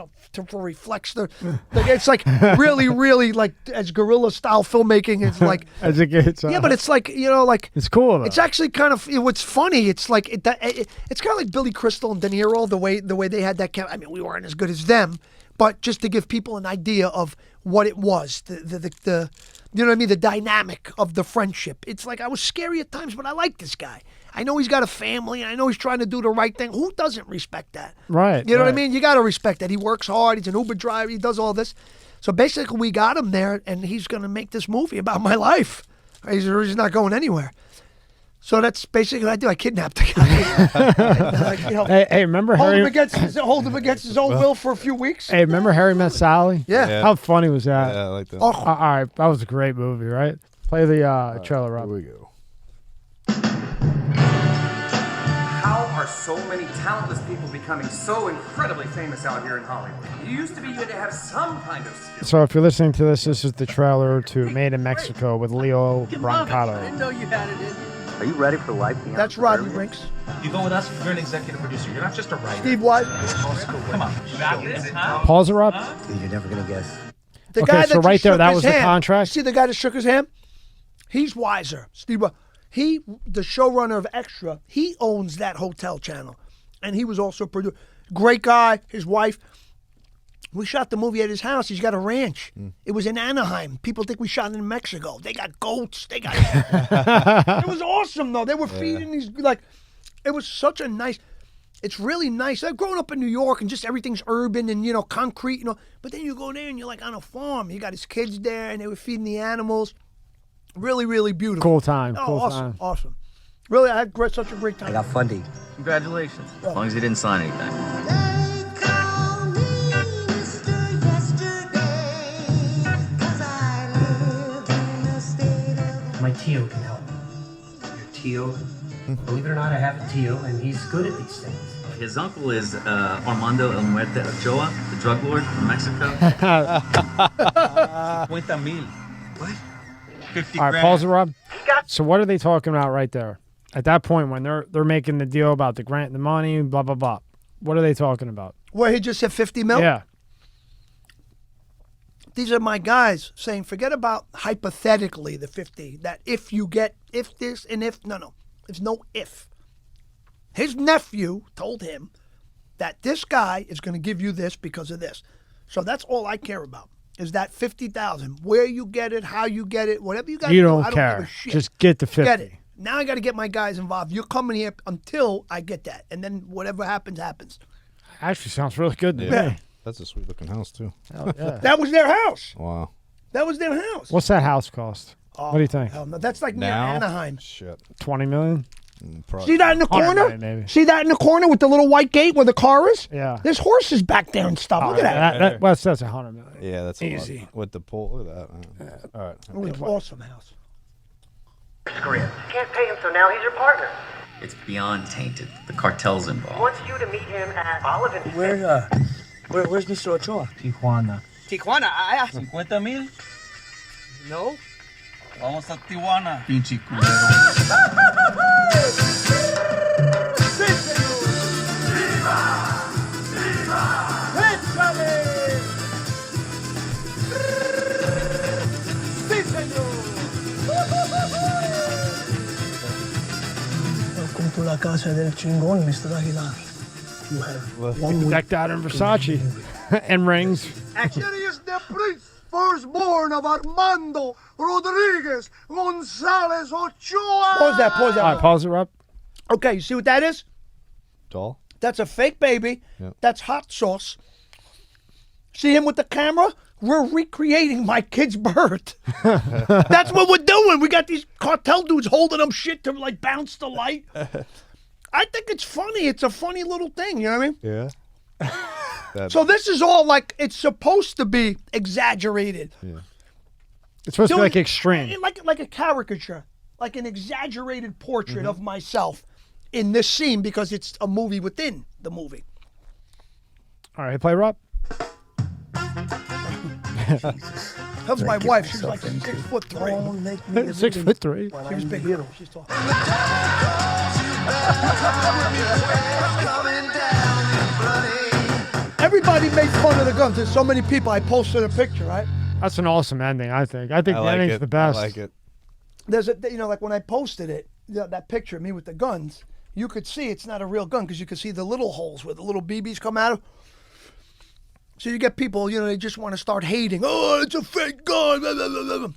for reflex. It's like really, really like as guerrilla style filmmaking. It's like as it gets. Yeah, but it's like like it's cool. Though. It's actually kind of what's funny. It's like it's kind of like Billy Crystal and De Niro. The way they had that. I mean, we weren't as good as them, but just to give people an idea of what it was, the you know what I mean, the dynamic of the friendship. It's like I was scary at times, but I like this guy. I know he's got a family. I know he's trying to do the right thing. Who doesn't respect that? Right. You know what I mean? You got to respect that. He works hard. He's an Uber driver. He does all this. So basically, we got him there, and he's going to make this movie about my life. He's not going anywhere. So that's basically what I do. I kidnap the guy. And, hey, remember hold Harry? Hold him against his own will for a few weeks. Hey, remember Harry Met Sally? Yeah. How funny was that? Yeah, I like that. Oh, All right, that was a great movie, right? Play the trailer up. Here we go. How are so many talentless people becoming so incredibly famous out here in Hollywood? You used to be you had to have some kind of skill. So if you're listening to this, this is the trailer to Made in Mexico with Lillo Brancato. I didn't know you had it in you. Are you ready for life beyond that's Rodney suburbia? Rinks. You go with us, you're an executive producer. You're not just a writer. Steve White. Come on. You got this, huh? Pause her up. Dude, you're never gonna guess. The Okay, guy so that right just there, shook that his was the hand. contract? See the guy that shook his hand? He's wiser. Steve White. He, the showrunner of Extra, he owns that hotel channel. And he was also a producer. Great guy, his wife. We shot the movie at his house. He's got a ranch. It was in Anaheim. People think we shot it in Mexico. They got goats. They got. It was awesome though. They were feeding these it was such a nice. It's really nice. I've grown up in New York and just everything's urban and concrete, But then you go there and you're like on a farm. You got his kids there and they were feeding the animals. Really, really beautiful. Cool time. Oh, Cool awesome, time. awesome. Really, I had such a great time. I got funding. Congratulations. As long as you didn't sign anything. My Tio can help. Your Tio? Believe it or not, I have a Tio, and he's good at these things. His uncle is Armando El Muerte Ochoa, the drug lord from Mexico. 50,000. What? 50 All right, grand. pause it, Rob. So what are they talking about right there? At that point when they're making the deal about the grant, the money, blah, blah, blah. What are they talking about? Where he just said 50 mil? Yeah. These are my guys saying, forget about hypothetically the 50, that if this and if, no. There's no if. His nephew told him that this guy is going to give you this because of this. So that's all I care about is that 50,000. Where you get it, how you get it, whatever you got to do. You don't I don't care. give a shit. Just get the 50. Get it. Now I got to get my guys involved. You're coming here until I get that. And then whatever happens, happens. Actually sounds really good to Yeah. me. That's a sweet looking house too. Hell, yeah. That was their house. Wow. That was their house. What's that house cost? Oh, What do you think? Hell no. That's like near Now? Anaheim. Shit. 20 million? Probably. See that in the 100 corner? million, maybe. See that in the corner with the little white gate where the car is? Yeah. There's horses back there and stuff. Look at that. Well, that's 100 million. Yeah, that's a Easy. lot. With the pool. Look at that. Man. All right. It was an awesome house. You can't pay him, so now he's your partner. It's beyond tainted. The cartel's He involved. wants you to meet him at Olive and Where's Mr. Ochoa? Tijuana. Tijuana, I asked. 50,000. No. Vamos a Tijuana. Pinche culero. Welcome to la casa del chingón, Mr. Aguilar. You have one week. Decked out in Versace and rings. Here is the prince, firstborn of Armando Rodriguez Gonzalez Ochoa. Pause that. All right, pause it, Rob. Okay, you see what that is? Doll. That's a fake baby. Yep. That's hot sauce. See him with the camera? We're recreating my kid's birth. That's what we're doing. We got these cartel dudes holding them shit to like bounce the light. I think it's funny. It's a funny little thing. You know what I mean? Yeah. So this is all like, it's supposed to be exaggerated. Yeah. It's supposed to be like extreme. Like a caricature. Like an exaggerated portrait of myself in this scene because it's a movie within the movie. All right, play, Rob. That was my wife. She was like 6'3". 6'3". She was big. She's tall. Everybody made fun of the guns. There's so many people. I posted a picture, right? That's an awesome ending, I think. I think I the like ending's it. the best. I like it. There's a, like when I posted it, that picture of me with the guns, you could see it's not a real gun because you could see the little holes where the little BBs come out of. So you get people, they just want to start hating. Oh, it's a fake gun. Blah, blah, blah, blah.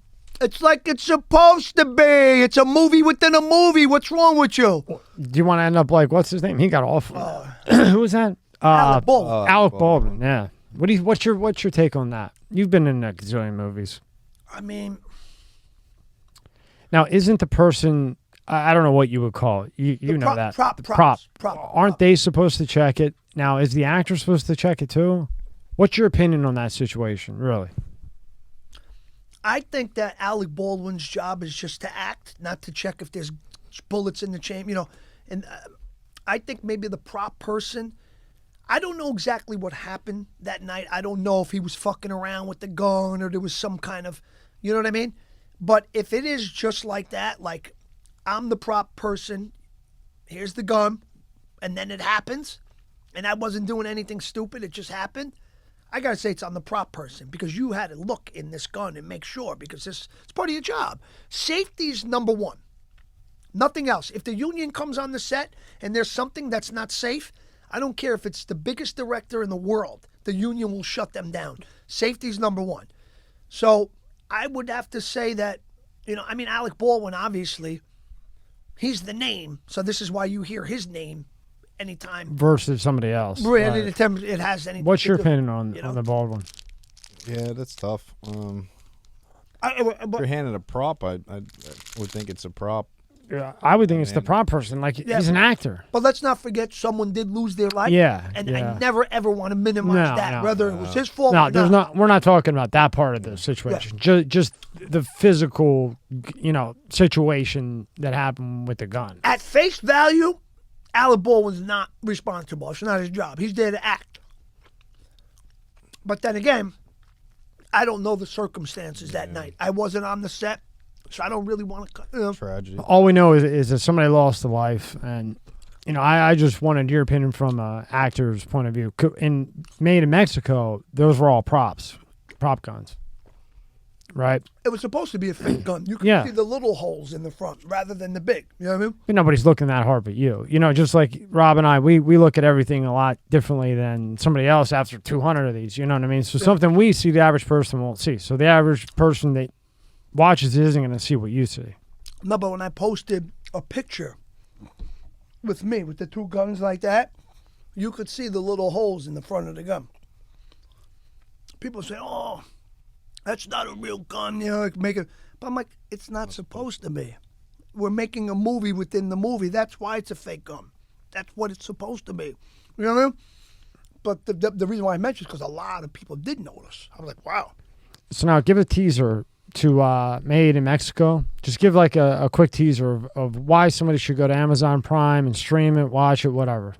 It's like it's supposed to be. It's a movie within a movie. What's wrong with you? Do you want to end up like, what's his name? He got off. Who was that? Alec Baldwin. Alec Baldwin, yeah. What's your take on that? You've been in a gazillion movies. I mean, Now, isn't the person I don't know what you would call it. You know that. Prop. Aren't they supposed to check it? Now, is the actor supposed to check it too? What's your opinion on that situation, really? I think that Alec Baldwin's job is just to act, not to check if there's bullets in the chamber, And I think maybe the prop person, I don't know exactly what happened that night. I don't know if he was fucking around with the gun or there was some kind of, you know what I mean? But if it is just like that, like I'm the prop person, here's the gun, and then it happens, and I wasn't doing anything stupid, it just happened, I got to say it's on the prop person because you had to look in this gun and make sure because it's part of your job. Safety's number one. Nothing else. If the union comes on the set and there's something that's not safe, I don't care if it's the biggest director in the world, the union will shut them down. Safety's number one. So I would have to say that, Alec Baldwin, obviously, he's the name. So this is why you hear his name anytime. Versus somebody else. Right. It has anything. What's your opinion on the Baldwin? Yeah, that's tough. But, if you're handing a prop, I would think it's a prop. Yeah, I would think it's the prop person. Like, he's an actor. But let's not forget someone did lose their life. Yeah. And I never, ever want to minimize that, whether it was his fault or there's not. We're not talking about that part of the situation. Yeah. Just the physical, situation that happened with the gun. At face value, Alec Baldwin's not responsible. It's not his job. He's there to act. But then again, I don't know the circumstances that night. I wasn't on the set. So I don't really want to. Tragedy. All we know is that somebody lost a life, and I just wanted your opinion from an actor's point of view. Made in Mexico, those were all prop guns, right? It was supposed to be a fake gun. You could see the little holes in the front rather than the big. You know what I mean? But nobody's looking that hard but you. Just like Rob and I, we look at everything a lot differently than somebody else after 200 of these. You know what I mean? So something we see, the average person won't see. So the average person that watches it isn't going to see what you see. No, but when I posted a picture with me, with the two guns like that, you could see the little holes in the front of the gun. People say, oh, that's not a real gun. Make it. But I'm like, it's not supposed to be. We're making a movie within the movie. That's why it's a fake gun. That's what it's supposed to be. You know what I mean? But the reason why I mentioned it is because a lot of people did notice. I was like, wow. So now give a teaser to Made in Mexico. Just give like a quick teaser of why somebody should go to Amazon Prime and stream it, watch it, whatever.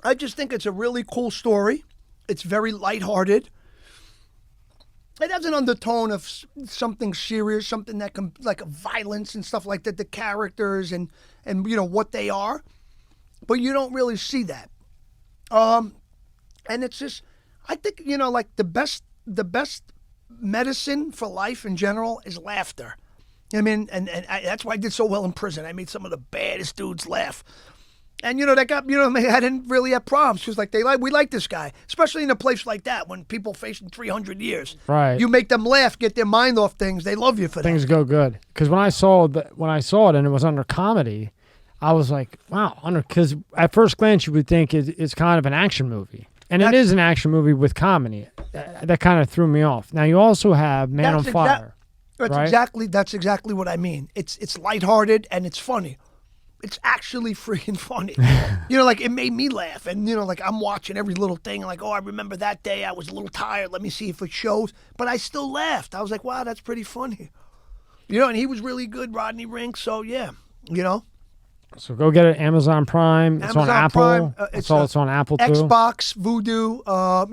I just think it's a really cool story. It's very lighthearted. It has an undertone of something serious, something that can, like violence and stuff like that, the characters and what they are. But you don't really see that. And it's just, I think, like the best medicine for life in general is laughter. I mean, and that's why I did so well in prison. I made some of the baddest dudes laugh. And, that got, I didn't really have problems. Because, we like this guy. Especially in a place like that when people facing 300 years. Right. You make them laugh, get their mind off things. They love you for that. Things go good. Because when I saw it and it was under comedy, I was like, wow. Because at first glance, you would think it's kind of an action movie. And it is an action movie with comedy. That kind of threw me off. Now, you also have Man on Fire. That's exactly what I mean. It's lighthearted and it's funny. It's actually freaking funny. It made me laugh. And, I'm watching every little thing. Like, oh, I remember that day I was a little tired. Let me see if it shows. But I still laughed. I was like, wow, that's pretty funny. And he was really good, Rodney Rink. So, yeah, So go get it, Amazon Prime. It's on Apple. Prime, it's on Apple too. Xbox, Vudu.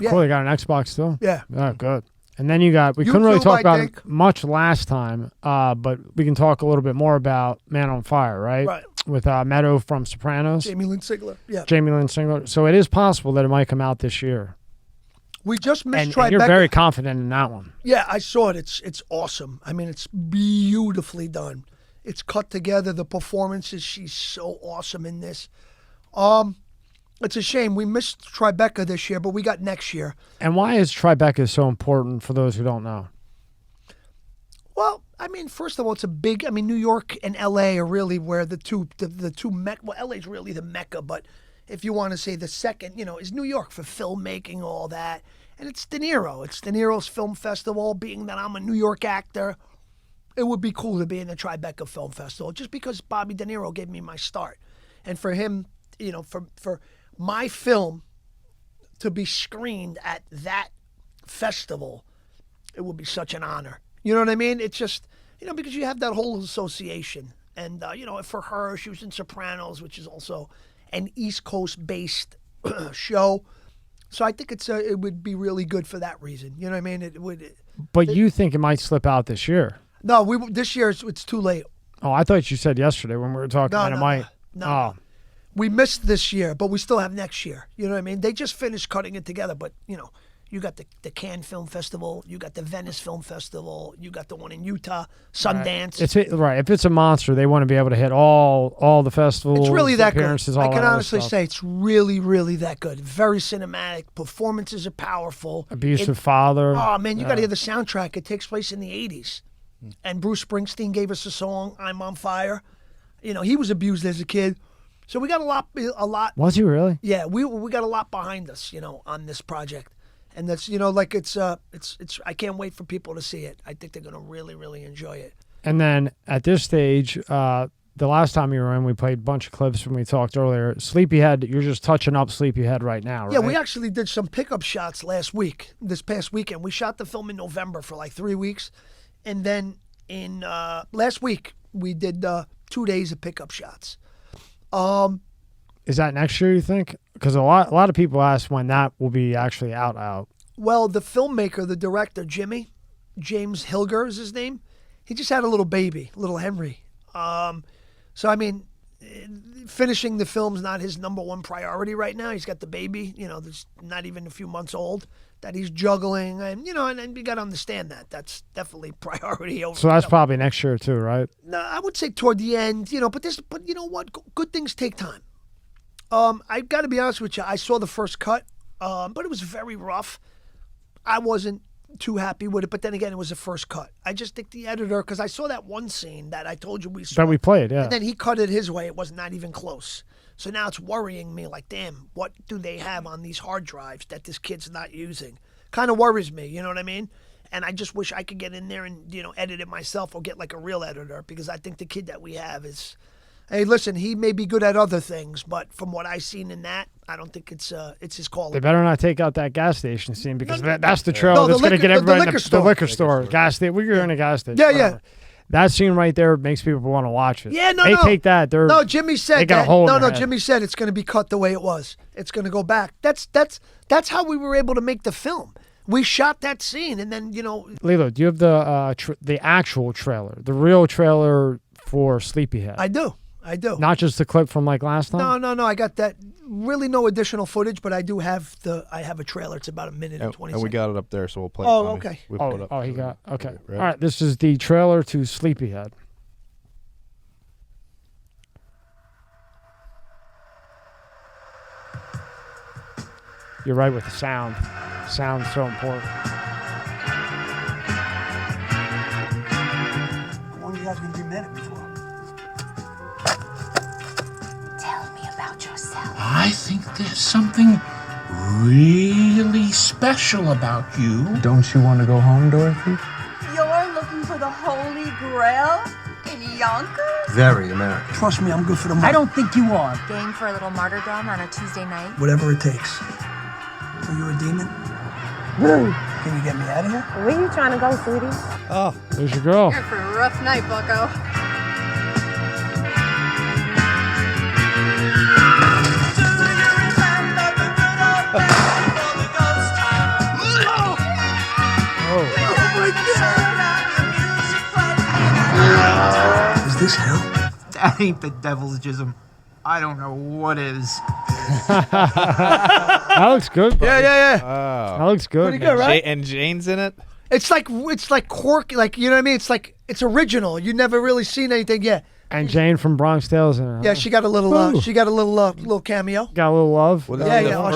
Yeah. Cool, you got an Xbox too? Yeah. Oh, good. And then we couldn't really talk about it much last time, but we can talk a little bit more about Man on Fire, right? Right. With Meadow from Sopranos. Jamie Lynn Sigler. Yeah. Jamie Lynn Sigler. So it is possible that it might come out this year. We just missed Tribeca. And you're very confident in that one. Yeah, I saw it. It's awesome. I mean, it's beautifully done. It's cut together. The performances, she's so awesome in this. It's a shame we missed Tribeca this year, but we got next year. And why is Tribeca so important for those who don't know? Well, I mean, first of all, it's a big. I mean, New York and L.A. are really where the two Mecca. Well, L.A.'s really the Mecca, but if you want to say the second, is New York for filmmaking, all that. And it's De Niro. It's De Niro's film festival. Being that I'm a New York actor, it would be cool to be in the Tribeca Film Festival just because Bobby De Niro gave me my start. And for him, you know, for my film to be screened at that festival, it would be such an honor. You know what I mean? It's just, you know, because you have that whole association. And, you know, for her, she was in Sopranos, which is also an East Coast-based show. So I think it would be really good for that reason. You know what I mean? It would. But you think it might slip out this year? No, this year it's too late. Oh, I thought you said yesterday when we were talking that it might. No. Oh. We missed this year, but we still have next year. You know what I mean? They just finished cutting it together, but, you know, you got the Cannes Film Festival, you got the Venice Film Festival, you got the one in Utah, Sundance. Right. If it's a monster, they want to be able to hit all the festivals. It's really that good. I can honestly say it's really, really that good. Very cinematic. Performances are powerful. Abusive father. Oh, man, you got to hear the soundtrack. It takes place in the 80s. And Bruce Springsteen gave us a song, I'm on Fire. You know, he was abused as a kid. So we got a lot. Was he really? Yeah, we got a lot behind us, you know, on this project. And that's, you know, like it's I can't wait for people to see it. I think they're going to really, really enjoy it. And then at this stage, the last time you were in, we played a bunch of clips when we talked earlier. Sleepyhead, you're just touching up Sleepyhead right now, right? Yeah, we actually did some pickup shots this past weekend. We shot the film in November for like 3 weeks. And then in last week, we did 2 days of pickup shots. Is that next year, you think? Because a lot of people ask when that will be actually out. Well, the filmmaker, the director, James Hilger is his name. He just had a little baby, little Henry. So, I mean, finishing the film's not his number one priority right now. He's got the baby, you know, that's not even a few months old, that he's juggling. And, you know, and you got to understand that. That's definitely priority over. So that's probably next year too, right? No, I would say toward the end, you know, but you know what? Good things take time. I've got to be honest with you. I saw the first cut, but it was very rough. I wasn't too happy with it, but then again, it was the first cut. I just think the editor, because I saw that one scene that I told you we saw. That we played, yeah. And then he cut it his way. It was not even close. So now it's worrying me like, damn, what do they have on these hard drives that this kid's not using? Kind of worries me, you know what I mean? And I just wish I could get in there and, you know, edit it myself or get like a real editor, because I think the kid that we have is... Hey, listen, he may be good at other things, but from what I've seen in that, I don't think it's his calling. They better not take out that gas station scene, because that's the trail that's going to get everybody in the liquor store. Gas station. We're in a gas station. Yeah. That scene right there makes people want to watch it. Yeah, they take that. No, Jimmy said they got that. A hole in their head. Jimmy said it's going to be cut the way it was. It's going to go back. That's how we were able to make the film. We shot that scene, and then, you know. Lillo, do you have the actual trailer, the real trailer for Sleepyhead? I do. Not just the clip from like last time? No. I got that. Really no additional footage, but I do have a trailer. It's about a minute and 20 seconds. And we got it up there, so we'll play it. Oh, okay. He got okay. Right. All right, this is the trailer to Sleepyhead. You're right with the sound. Sound's so important. How long you guys gonna be mad at me for? Tell me about yourself. I think there's something really special about you. Don't you want to go home, Dorothy? You're looking for the Holy Grail in Yonkers? Very American. Trust me, I'm good for the money. I don't think you are. Game for a little martyrdom on a Tuesday night? Whatever it takes. Are you a demon? Can you get me out of here? Where are you trying to go, sweetie? Oh, there's your girl. You're for a rough night, bucko. Is this hell? That ain't the devil's jism. I don't know what is. That looks good, buddy. Yeah. Oh. That looks good. Pretty good, right? And Jane's in it? It's like quirky, like, you know what I mean? It's like, it's original. You never really seen anything yet. And Jane from Bronx Tale's in it. Yeah, she got a little little cameo. Got a little love.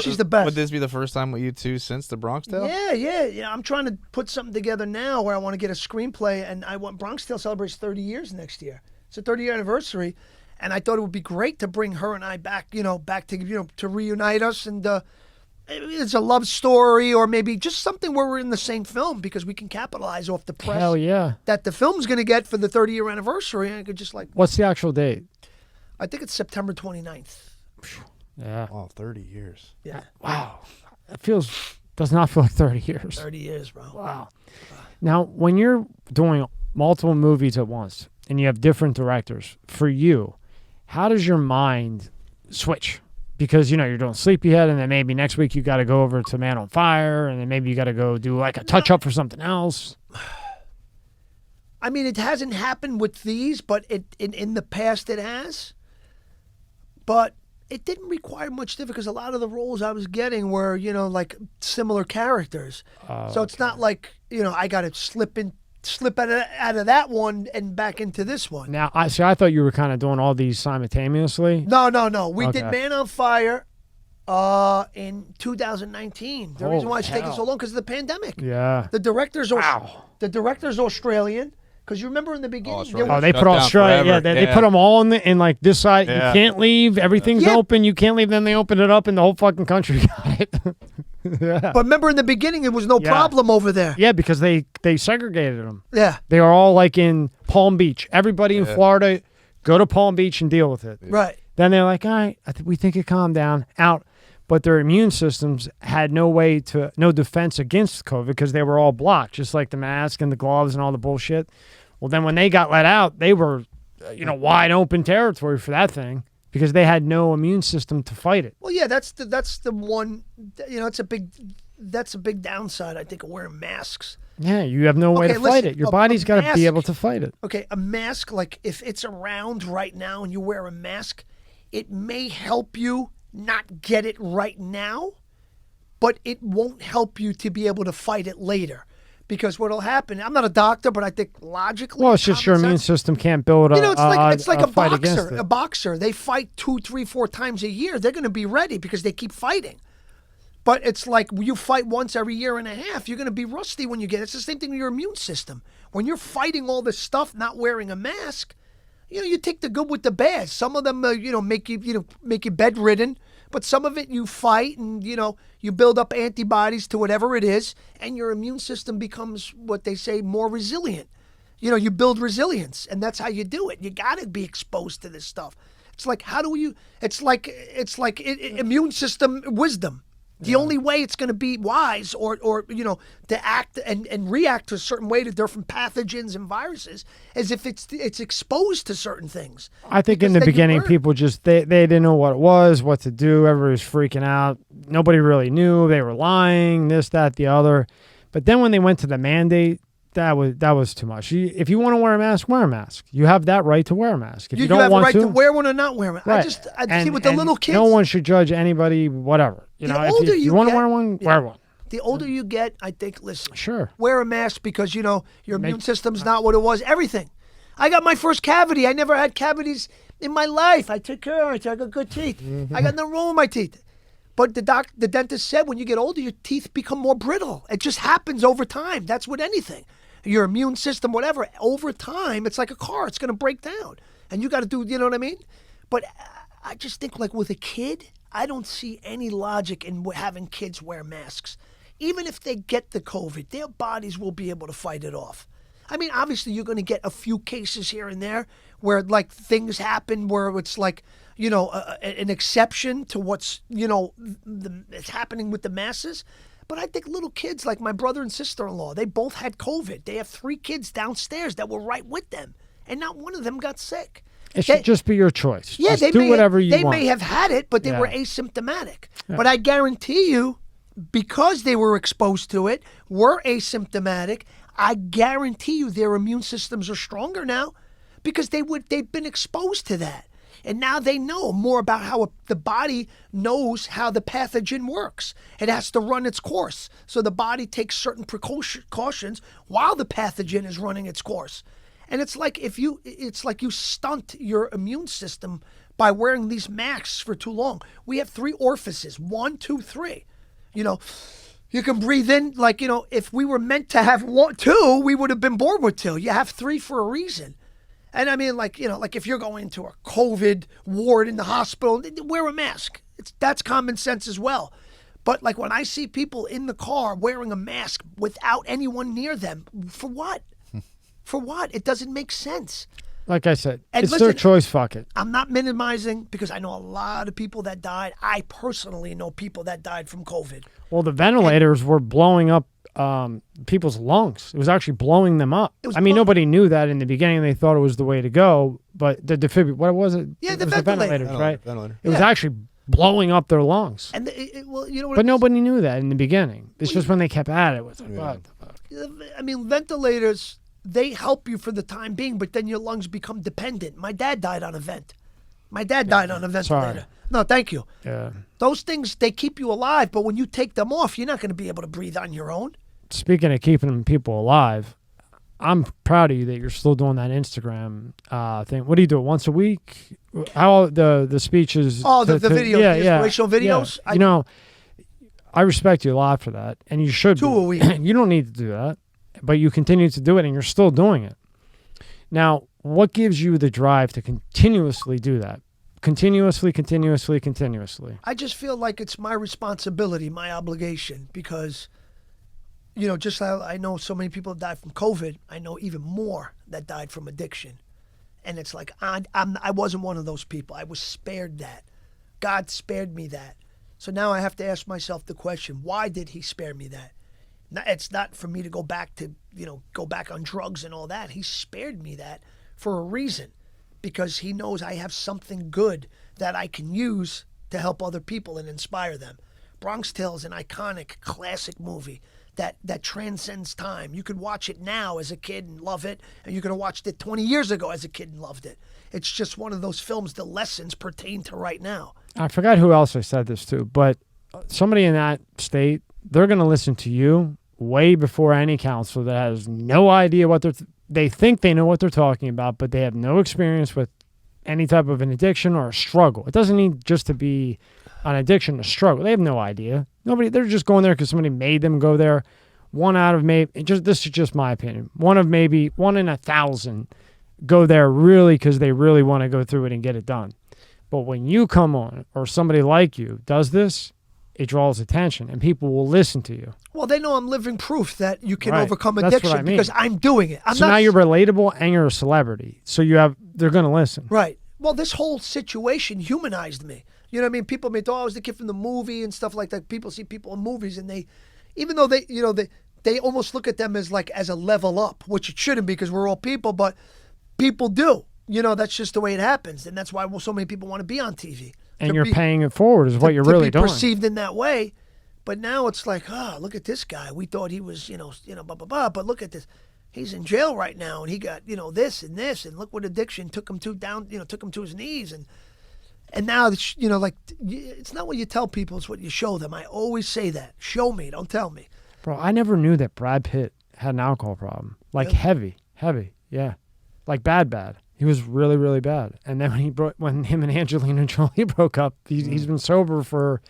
She's the best. Would this be the first time with you two since the Bronx Tale? Yeah. I'm trying to put something together now where I want to get a screenplay, and I want Bronx Tale celebrates 30 years next year. It's a 30-year anniversary, and I thought it would be great to bring her and I back to reunite us and it's a love story or maybe just something where we're in the same film because we can capitalize off the press Hell yeah. that the film's going to get for the 30-year anniversary. And I could just like... What's the actual date? I think it's September 29th. Yeah. Oh, 30 years. Yeah. Wow. It does not feel like 30 years. 30 years, bro. Wow. Now, when you're doing multiple movies at once and you have different directors, for you, how does your mind switch? Because, you're doing Sleepyhead, and then maybe next week you got to go over to Man on Fire, and then maybe you got to go do like a touch-up for something else. I mean, it hasn't happened with these, but in the past it has. But it didn't require much different because a lot of the roles I was getting were, like similar characters. So it's not like, I got to slip out of that one and back into this one. Now, I thought you were kind of doing all these simultaneously. No. We did Man on Fire in 2019. The reason why it's taking so long because of the pandemic. Yeah. The director's Australian. Because you remember in the beginning, they put Australia. Yeah, they put them all in like this side. Yeah. You can't leave. Everything's open. You can't leave. Then they open it up, and the whole fucking country got it. Yeah. But remember in the beginning, it was no problem over there. Yeah, because they segregated them. Yeah, they are all like in Palm Beach. Everybody in Florida, go to Palm Beach and deal with it. Right. Then they're like, all right, we think it calmed down out. But their immune systems had no defense against COVID because they were all blocked, just like the mask and the gloves and all the bullshit. Well, then when they got let out, they were, wide open territory for that thing because they had no immune system to fight it. Well, yeah, that's the one. That's a big downside, I think, of wearing masks. Yeah, you have no way to fight it. Your body's got to be able to fight it. Okay, a mask, like if it's around right now and you wear a mask, it may help you not get it right now, but it won't help you to be able to fight it later. Because what'll happen, I'm not a doctor, but I think logically... Well, it's just your immune system can't build it's like a fight boxer. A boxer, they fight 2, 3, 4 times a year. They're going to be ready because they keep fighting. But it's like you fight once every year and a half, you're going to be rusty when you get it. It's the same thing with your immune system. When you're fighting all this stuff, not wearing a mask, you take the good with the bad. Some of them, make you bedridden. But some of it you fight and, you build up antibodies to whatever it is, and your immune system becomes, what they say, more resilient. You build resilience, and that's how you do it. You got to be exposed to this stuff. It's like, it's like immune system wisdom. The only way it's going to be wise or to act and react to a certain way to different pathogens and viruses is if it's exposed to certain things. I think in the beginning, people just, they didn't know what it was, what to do. Everybody was freaking out. Nobody really knew. They were lying, this, that, the other. But then when they went to the mandate, that was too much. If you want to wear a mask, wear a mask. You have that right to wear a mask. If you don't have want a right to wear one or not wear one. Right. I see with the little kids. No one should judge anybody, whatever. If you want to wear one, wear one. The older you get, I think, listen. Sure. Wear a mask because, your immune system's not what it was. Everything. I got my first cavity. I never had cavities in my life. I took care of it. I got good teeth. Mm-hmm. I got nothing wrong with my teeth. But the dentist said when you get older, your teeth become more brittle. It just happens over time. That's with anything. Your immune system, whatever, over time, it's like a car. It's going to break down. And you got to do, you know what I mean? But I just think like with a kid, I don't see any logic in having kids wear masks. Even if they get the COVID, their bodies will be able to fight it off. I mean, obviously, you're going to get a few cases here and there where like things happen where it's like, an exception to what's, it's happening with the masses. But I think little kids like my brother and sister-in-law, they both had COVID. They have 3 kids downstairs that were right with them, and not one of them got sick. It should just be your choice. Yeah, just do whatever you want. They may have had it, but they were asymptomatic. Yeah. But I guarantee you, because they were exposed to it, were asymptomatic, I guarantee you their immune systems are stronger now because they've been exposed to that. And now they know more about how the body knows how the pathogen works. It has to run its course. So the body takes certain precautions while the pathogen is running its course. And it's like you stunt your immune system by wearing these masks for too long. We have 3 orifices, 1, 2, 3. You can breathe in if we were meant to have 2, we would have been born with 2. You have 3 for a reason. And I mean, like if you're going into a COVID ward in the hospital, wear a mask. That's common sense as well. But like when I see people in the car wearing a mask without anyone near them, for what? For what? It doesn't make sense. Like I said, And it's listen, their choice. Fuck it. I'm not minimizing because I know a lot of people that died. I personally know people that died from COVID. Well, the ventilators were blowing up people's lungs. It was actually blowing them up. I mean, nobody knew that in the beginning. They thought it was the way to go, but the defibrillator, what was it? Yeah, It was the ventilators, right? Ventilator. It was actually blowing up their lungs. And well, you know what? But nobody knew that in the beginning. It's just when they kept at it. It was like, what the fuck? I mean, ventilators, they help you for the time being, but then your lungs become dependent. My dad died on a vent. My dad died on a ventilator. Sorry. No, thank you. Yeah. Those things, they keep you alive, but when you take them off, you're not going to be able to breathe on your own. Speaking of keeping people alive, I'm proud of you that you're still doing that Instagram thing. What do you do? Once a week? How the speeches? Oh, the videos, yeah, the yeah, inspirational videos? Yeah. You know, I respect you a lot for that, and you should. 2 a week. You don't need to do that, but you continue to do it, and you're still doing it. Now, what gives you the drive to continuously do that? Continuously. I just feel like it's my responsibility, my obligation, because, you know, just how I know so many people died from COVID, I know even more that died from addiction. And it's like, I wasn't one of those people. I was spared that. God spared me that. So now I have to ask myself the question, why did he spare me that? It's not for me to go back to, go back on drugs and all that. He spared me that for a reason, because he knows I have something good that I can use to help other people and inspire them. Bronx Tale is an iconic, classic movie that transcends time. You could watch it now as a kid and love it, and you could have watched it 20 years ago as a kid and loved it. It's just one of those films, the lessons pertain to right now. I forgot who else I said this to, but somebody in that state, they're going to listen to you way before any counselor that has no idea what they think they know what they're talking about, but they have no experience with any type of an addiction or a struggle. It doesn't need just to be an addiction, a struggle. They have no idea. They're just going there because somebody made them go there. This is just my opinion. One in 1,000 go there really because they really want to go through it and get it done. But when you come on, or somebody like you does this, it draws attention and people will listen to you. Well, they know I'm living proof that you can Right. overcome That's addiction what I mean. because I'm doing it. Now you're relatable and you're a celebrity. So they're going to listen. Right. Well, this whole situation humanized me. You know what I mean? People may thought I was the kid from the movie and stuff like that. People see people in movies and even though they almost look at them as a level up, which it shouldn't be because we're all people, but people do. That's just the way it happens. And that's why so many people want to be on TV. And you're paying it forward is what you're really doing. Perceived in that way. But now it's like, look at this guy. We thought he was, blah, blah, blah. But look at this. He's in jail right now, and he got, this and this, and look what addiction took him to his knees, and now, it's not what you tell people; it's what you show them. I always say that. Show me, don't tell me. Bro, I never knew that Brad Pitt had an alcohol problem. Like heavy, yeah, like bad. He was really, really bad. And then when him and Angelina Jolie broke up, he's been sober for.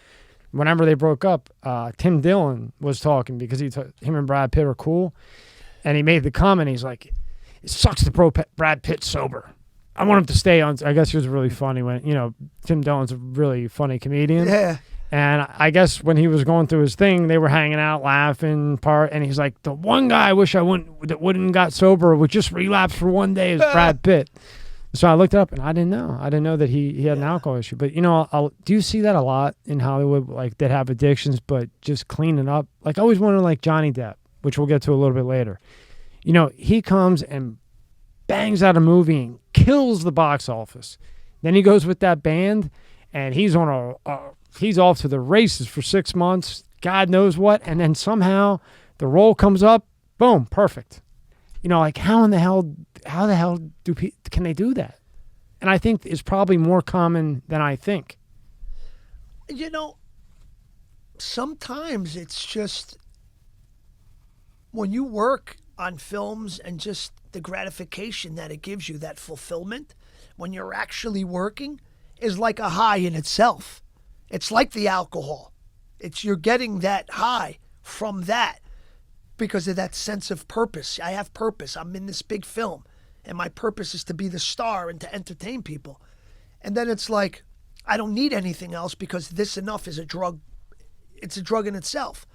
Whenever they broke up, Tim Dillon was talking because him and Brad Pitt are cool. And he made the comment, he's like, it sucks to Brad Pitt sober. I want him to stay on. I guess he was really funny when, Tim Dillon's a really funny comedian. Yeah. And I guess when he was going through his thing, they were hanging out, laughing, and he's like, the one guy I wish that wouldn't got sober would just relapse for one day is Brad Pitt. So I looked it up, and I didn't know. I didn't know that he had an alcohol issue. But, do you see that a lot in Hollywood, like, that have addictions, but just clean it up? Like, I always wonder, like, Johnny Depp, which we'll get to a little bit later. He comes and bangs out a movie and kills the box office. Then he goes with that band, and he's on he's off to the races for 6 months, God knows what, and then somehow the role comes up, boom, perfect. Like, how the hell can they do that? And I think it's probably more common than I think. Sometimes it's just when you work on films and just the gratification that it gives you, that fulfillment, when you're actually working, is like a high in itself. It's like the alcohol. You're getting that high from that. Because of that sense of purpose. I have purpose. I'm in this big film, and my purpose is to be the star and to entertain people. And then it's like, I don't need anything else because this enough is a drug it's a drug in itself.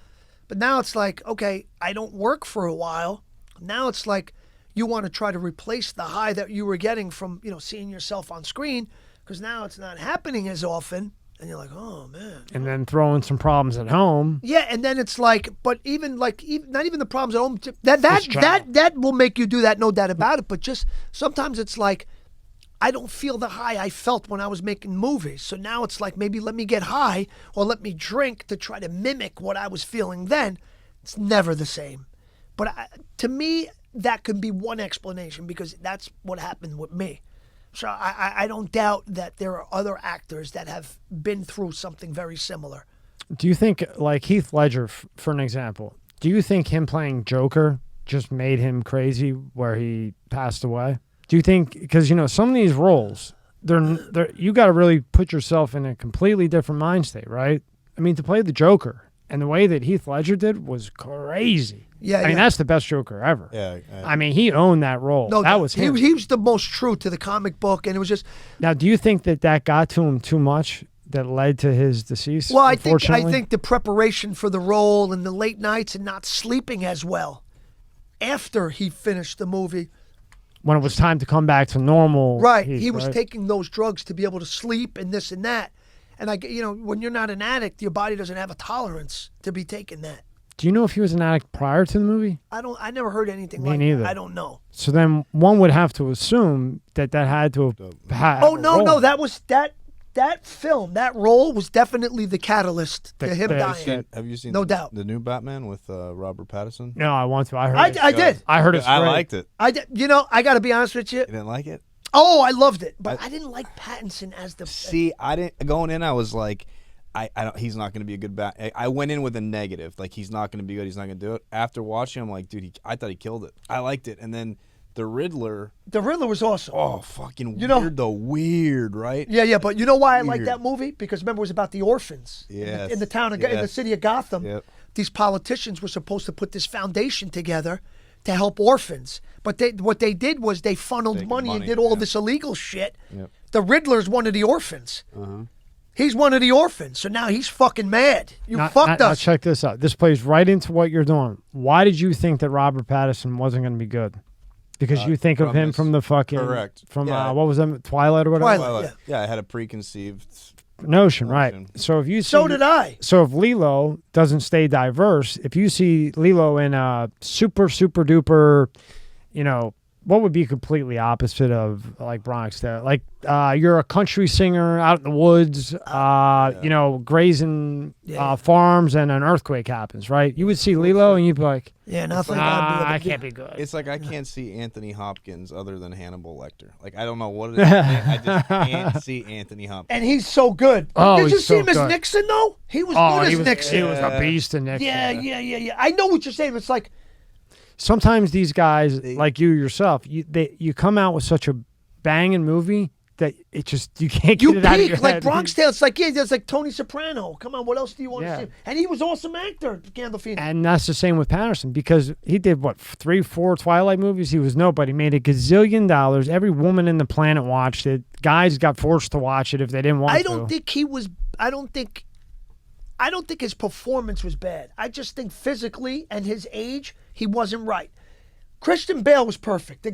But now it's like, okay, I don't work for a while. Now it's like you want to try to replace the high that you were getting from, seeing yourself on screen, because now it's not happening as often. And you're like, oh, man. And then throwing some problems at home. Yeah, and then it's like, but even not even the problems at home. That will make you do that, no doubt about it. But just sometimes it's like, I don't feel the high I felt when I was making movies. So now it's like, maybe let me get high or let me drink to try to mimic what I was feeling then. It's never the same. But to me, that could be one explanation, because that's what happened with me. So I don't doubt that there are other actors that have been through something very similar. Do you think, like Heath Ledger, for an example, do you think him playing Joker just made him crazy where he passed away? Do you think, because, some of these roles, you got to really put yourself in a completely different mind state, right? I mean, to play the Joker and the way that Heath Ledger did was crazy. Yeah, I mean, that's the best Joker ever. Yeah. I mean, he owned that role. No, that was him. He was the most true to the comic book, and it was just. Now, do you think that got to him too much, that led to his decease? Well, I think the preparation for the role and the late nights and not sleeping as well after he finished the movie. When it was time to come back to normal. Right. He was taking those drugs to be able to sleep and this and that. And when you're not an addict, your body doesn't have a tolerance to be taking that. Do you know if he was an addict prior to the movie? I never heard anything Me like neither. that. I don't know. So then one would have to assume that had to have Oh, no, that was that film, that role was definitely the catalyst to him dying. Have you seen No doubt. the new Batman with Robert Pattinson? No, I want to. I heard I did. I heard it's I great. liked it. I did. I got to be honest with you. You didn't like it? Oh, I loved it, but I didn't like Pattinson as the. See, I didn't going in. I was like, I don't. He's not going to be a good bat. I went in with a negative, like he's not going to be good. He's not going to do it. After watching, I'm like, dude, I thought he killed it. I liked it, and then the Riddler. The Riddler was awesome. Oh, fucking weird though. Weird, right? Yeah, but you know why I like that movie? Because remember, it was about the orphans. Yes. In the town of, in the city of Gotham. Yep. These politicians were supposed to put this foundation together to help orphans. But what they did was they funneled money and did all this illegal shit. Yep. The Riddler's one of the orphans. Uh-huh. He's one of the orphans. So now he's fucking mad. You fucked us. Check this out. This plays right into what you're doing. Why did you think that Robert Pattinson wasn't going to be good? Because you think of him from the fucking... Correct. From, what was that? Twilight or whatever? Twilight. Yeah, I had a preconceived... Notion, right. So if you see, so did I. So if Lillo doesn't stay diverse, if you see Lillo in a super duper, what would be completely opposite of like Bronx Tale? Like you're a country singer out in the woods, grazing farms, and an earthquake happens, right? You would see Lillo and you'd be like, nothing. I can't be good. It's like I can't see Anthony Hopkins other than Hannibal Lecter. Like I don't know what it is. I just can't see Anthony Hopkins. And he's so good. Oh, did you see him as Nixon though? He was good as Nixon. He was a beast in Nixon. Yeah. I know what you're saying. It's like. Sometimes these guys, like you yourself, you come out with such a banging movie that it just you can't get it out of your like head. Bronx Tale. It's like there's like Tony Soprano. Come on, what else do you want to see? And he was an awesome actor, Gandolfini. And that's the same with Patterson because he did 3-4 Twilight movies. He was nobody. Made $1 gazillion. Every woman in the planet watched it. Guys got forced to watch it if they didn't want to. I don't think he was. I don't think his performance was bad. I just think physically and his age, he wasn't right. Christian Bale was perfect.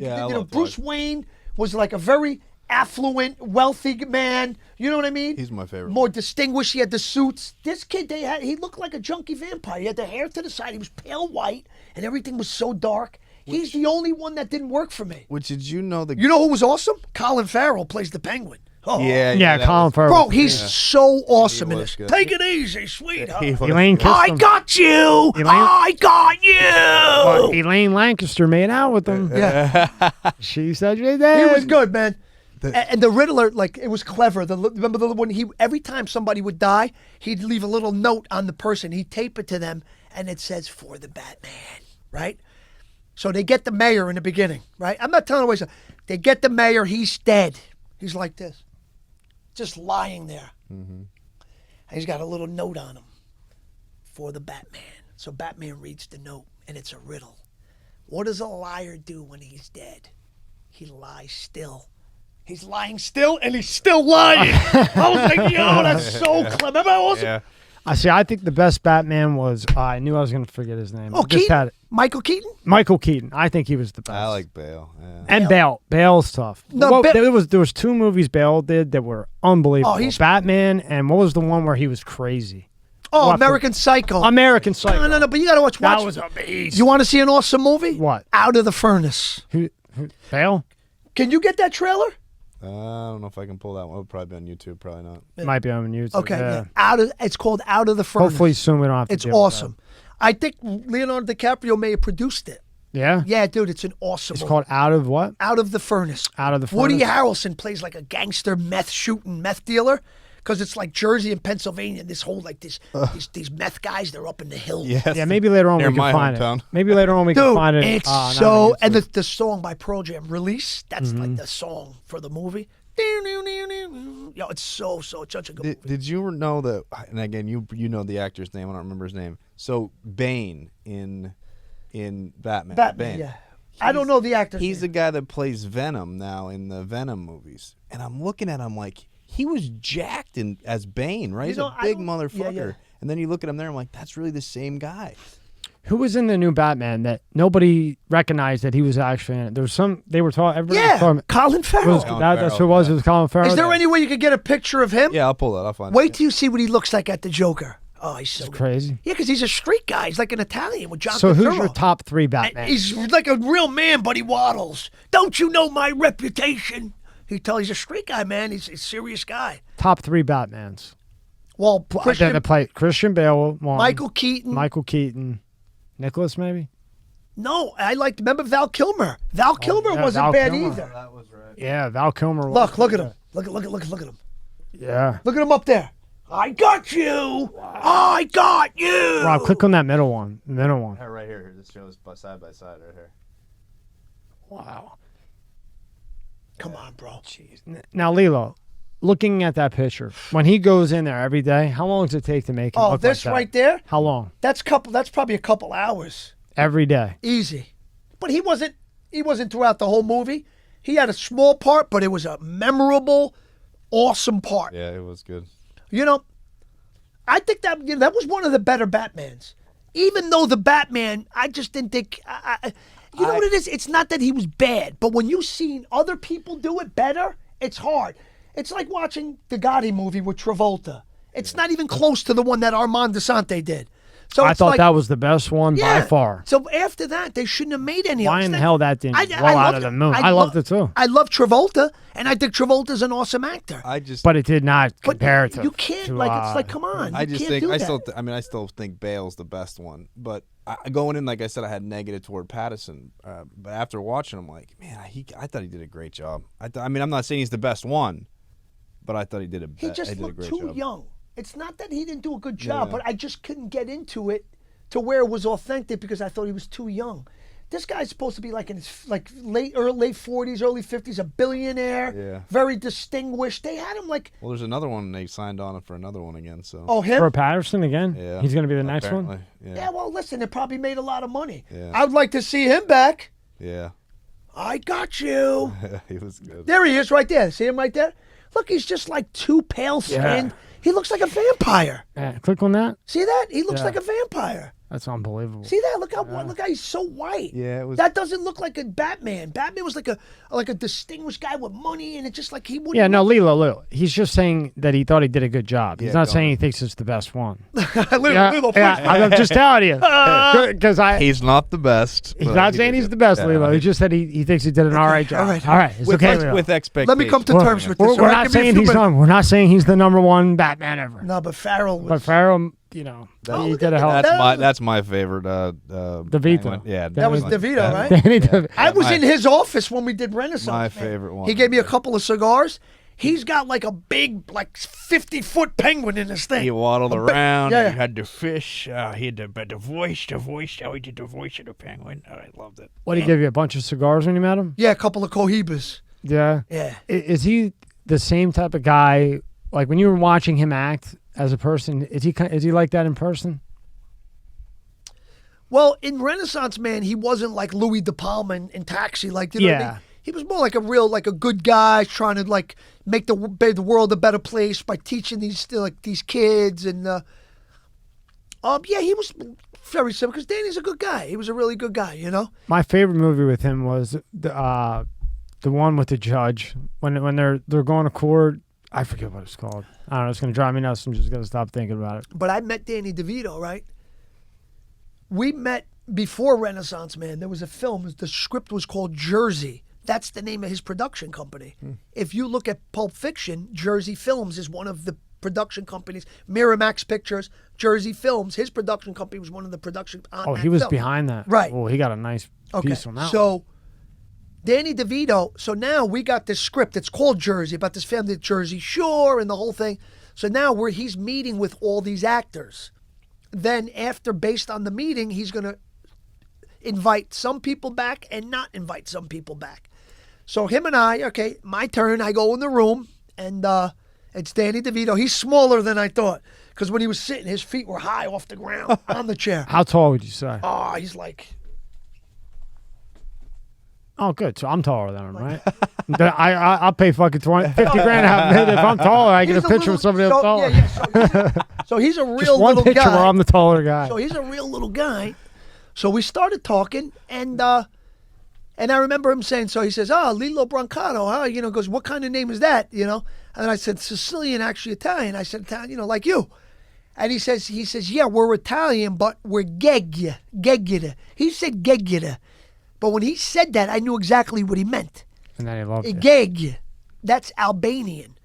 Bruce Wayne was like a very affluent, wealthy man. You know what I mean? He's my favorite. More distinguished. He had the suits. This kid, he looked like a junkie vampire. He had the hair to the side. He was pale white, and everything was so dark. He's the only one that didn't work for me. Which did you know You know who was awesome? Colin Farrell plays the Penguin. Oh. Yeah, Colin Farrell. Bro, he's so awesome in this. Good. Take it easy, sweetheart. Elaine kissed him. I got you. I got you. Well, Elaine Lancaster made out with him. Yeah. She said she did. He was good, man. And the Riddler, like, it was clever. Remember when every time somebody would die, he'd leave a little note on the person. He'd tape it to them, and it says, "For the Batman," right? So they get the mayor in the beginning, right? I'm not telling away. They get the mayor. He's dead. He's like this. Just lying there. Mm-hmm. And he's got a little note on him for the Batman. So Batman reads the note, and it's a riddle. What does a liar do when he's dead? He lies still. He's lying still, and he's still lying. I was like, yo, that's so clever. Remember also? Yeah. I see. I think the best Batman was. I knew I was going to forget his name. Oh, Keaton? Michael Keaton? Michael Keaton. I think he was the best. I like Bale. Yeah. And Bale. Bale's tough. No, there was 2 movies Bale did that were unbelievable. Batman and what was the one where he was crazy? Oh, American Psycho. American Psycho. No, but you got to watch. That was a beast. You want to see an awesome movie? What? Out of the Furnace. Who Bale? Can you get that trailer? I don't know if I can pull that one. It'll probably be on YouTube. Probably not. It might be on YouTube. Okay. Yeah. It's called Out of the Furnace. Hopefully soon we don't have to It's deal with awesome. I think Leonardo DiCaprio may have produced it. Yeah? Yeah, dude, it's an awesome It's movie. called Out of what? Out of the Furnace. Out of the Furnace. Woody Harrelson plays like a gangster meth dealer because it's like Jersey and Pennsylvania. This whole like these meth guys, they're up in the hills. Yes. Yeah, maybe later on we can find hometown. it. Maybe later on we can find it. It's so, and the song by Pearl Jam, Release, that's like the song for the movie. Yo, it's such a good movie. Did you know that? And again, you know the actor's name. I don't remember his name. So Bane in Batman. Bane. Yeah. I don't know the actor. He's the guy that plays Venom now in the Venom movies. And I'm looking at him like he was jacked as Bane, right? He's a big motherfucker. Yeah. And then you look at him there, I'm like, that's really the same guy. Who was in the new Batman that nobody recognized that he was actually in it? There was they were talking. Colin Farrell. That's who it was. It was Colin Farrell. Is there any way you could get a picture of him? Yeah, I'll pull that. I'll find it. Wait till you see what he looks like at the Joker. Oh, he's so crazy. Yeah, because he's a street guy. He's like an Italian with John So Turturro. who's your top 3 Batman? He's like a real man, but he waddles. Don't you know my reputation? He's a street guy, man. He's a serious guy. Top 3 Batmans. Well, Christian Bale, one. Michael Keaton. Nicholas, maybe? No, remember Val Kilmer. Val Kilmer wasn't bad either. That was right. Yeah, Val Kilmer. Look at him. Look at him. Yeah. Look at him up there. I got you. Wow. I got you. Rob, click on that middle one. The middle one. Right here. This shows side by side right here. Wow. Come on, bro. Jeez. Now, Lillo, looking at that picture, when he goes in there every day, how long does it take to make it look this like that? right there? How long? That's probably a couple hours. Every day. Easy. But he wasn't throughout the whole movie. He had a small part, but it was a memorable, awesome part. Yeah, it was good. You know, I think that was one of the better Batmans. Even though the Batman, I just didn't think. You know what it is? It's not that he was bad, but when you've seen other people do it better, it's hard. It's like watching the Gotti movie with Travolta. It's not even close to the one that Armand Desante did. So I thought that was the best one by far. So after that, they shouldn't have made any. Why in the hell that didn't blow out of the moon? I loved it too. I love Travolta, and I think Travolta's an awesome actor. But it did not compare to. You can't it's like, come on. I just think I still think Bale's the best one. But going in, like I said, I had negative toward Pattinson. But after watching him, like, man, I thought he did a great job. I'm not saying he's the best one, but I thought he did a great job. He just looked too young. It's not that he didn't do a good job, but I just couldn't get into it to where it was authentic because I thought he was too young. This guy's supposed to be like in his late 40s, early 50s, a billionaire, very distinguished. They had him like. Well, there's another one. They signed on for another one again. So. Oh, him? For Patterson again? Yeah. He's going to be the next one? Yeah, well, listen, it probably made a lot of money. Yeah. I would like to see him back. Yeah. I got you. He was good. There he is right there. See him right there? Look, he's just like too pale skinned. Yeah. He looks like a vampire. Yeah, click on that. See that? He looks like a vampire. That's unbelievable. See that? Look how he's so white. Yeah, it was. That doesn't look like a Batman. Batman was like a distinguished guy with money, and it's just like he wouldn't. Yeah, no, Lillo. He's just saying that he thought he did a good job. He's not saying he thinks it's the best one. Lillo, I'm just telling you because He's not the best. He's not saying he's the best, Lillo. He just said he thinks he did an all right job. All right. It's okay, Lillo. With expectations. Let me come to terms with this. We're not saying We're not saying he's the number one Batman ever. No, but Farrell. But Farrell. You know, he did a hell. That's my favorite. DeVito. Yeah, that was DeVito, right? Yeah. I was in his office when we did Renaissance. My favorite one. He gave me a couple of cigars. He's got like a big, 50-foot penguin in his thing. He waddled around. Yeah. He had the fish. He had the voice. How he did the voice of the penguin. Oh, I loved it. What, did he give you a bunch of cigars when you met him? Yeah, a couple of Cohibas. Yeah. Yeah. Is he the same type of guy? Like when you were watching him act as a person, is he like that in person? Well, in Renaissance Man, he wasn't like Louis De Palma in Taxi. Like, you know what I mean? He was more like a good guy trying to like make the world a better place by teaching these kids. And Yeah, he was very similar because Danny's a good guy. He was a really good guy, you know. My favorite movie with him was the one with the judge when they're going to court. I forget what it's called. I don't know. It's gonna drive me nuts. I'm just gonna stop thinking about it. But I met Danny DeVito, right? We met before Renaissance Man. There was a film. The script was called Jersey. That's the name of his production company. If you look at Pulp Fiction, Jersey Films is one of the production companies. Miramax Pictures, Jersey Films. His production company was one of the production. Oh, he was behind that. Right. Oh, he got a nice piece on that. So, Danny DeVito. So now we got this script. It's called Jersey, about this family at Jersey Shore and the whole thing. So now he's meeting with all these actors. Then after, based on the meeting, he's going to invite some people back and not invite some people back. So him and I, okay, my turn. I go in the room, and it's Danny DeVito. He's smaller than I thought because when he was sitting, his feet were high off the ground on the chair. How tall would you say? Oh, he's like... Oh, good. So I'm taller than him, right? I'll pay fucking 50 grand. If I'm taller, I get a picture of somebody else taller. So he's a real Just one little picture guy. where I'm the taller guy. So he's a real little guy. So we started talking, and I remember him saying, so he says, Lillo Brancato, huh? You know, goes, what kind of name is that? You know? And I said, Sicilian, actually Italian. I said, Italian, you know, like you. And he says, yeah, we're Italian, but we're Geggira. He said Geggira. But when he said that, I knew exactly what he meant. And then he loved it. Geg. That's Albanian.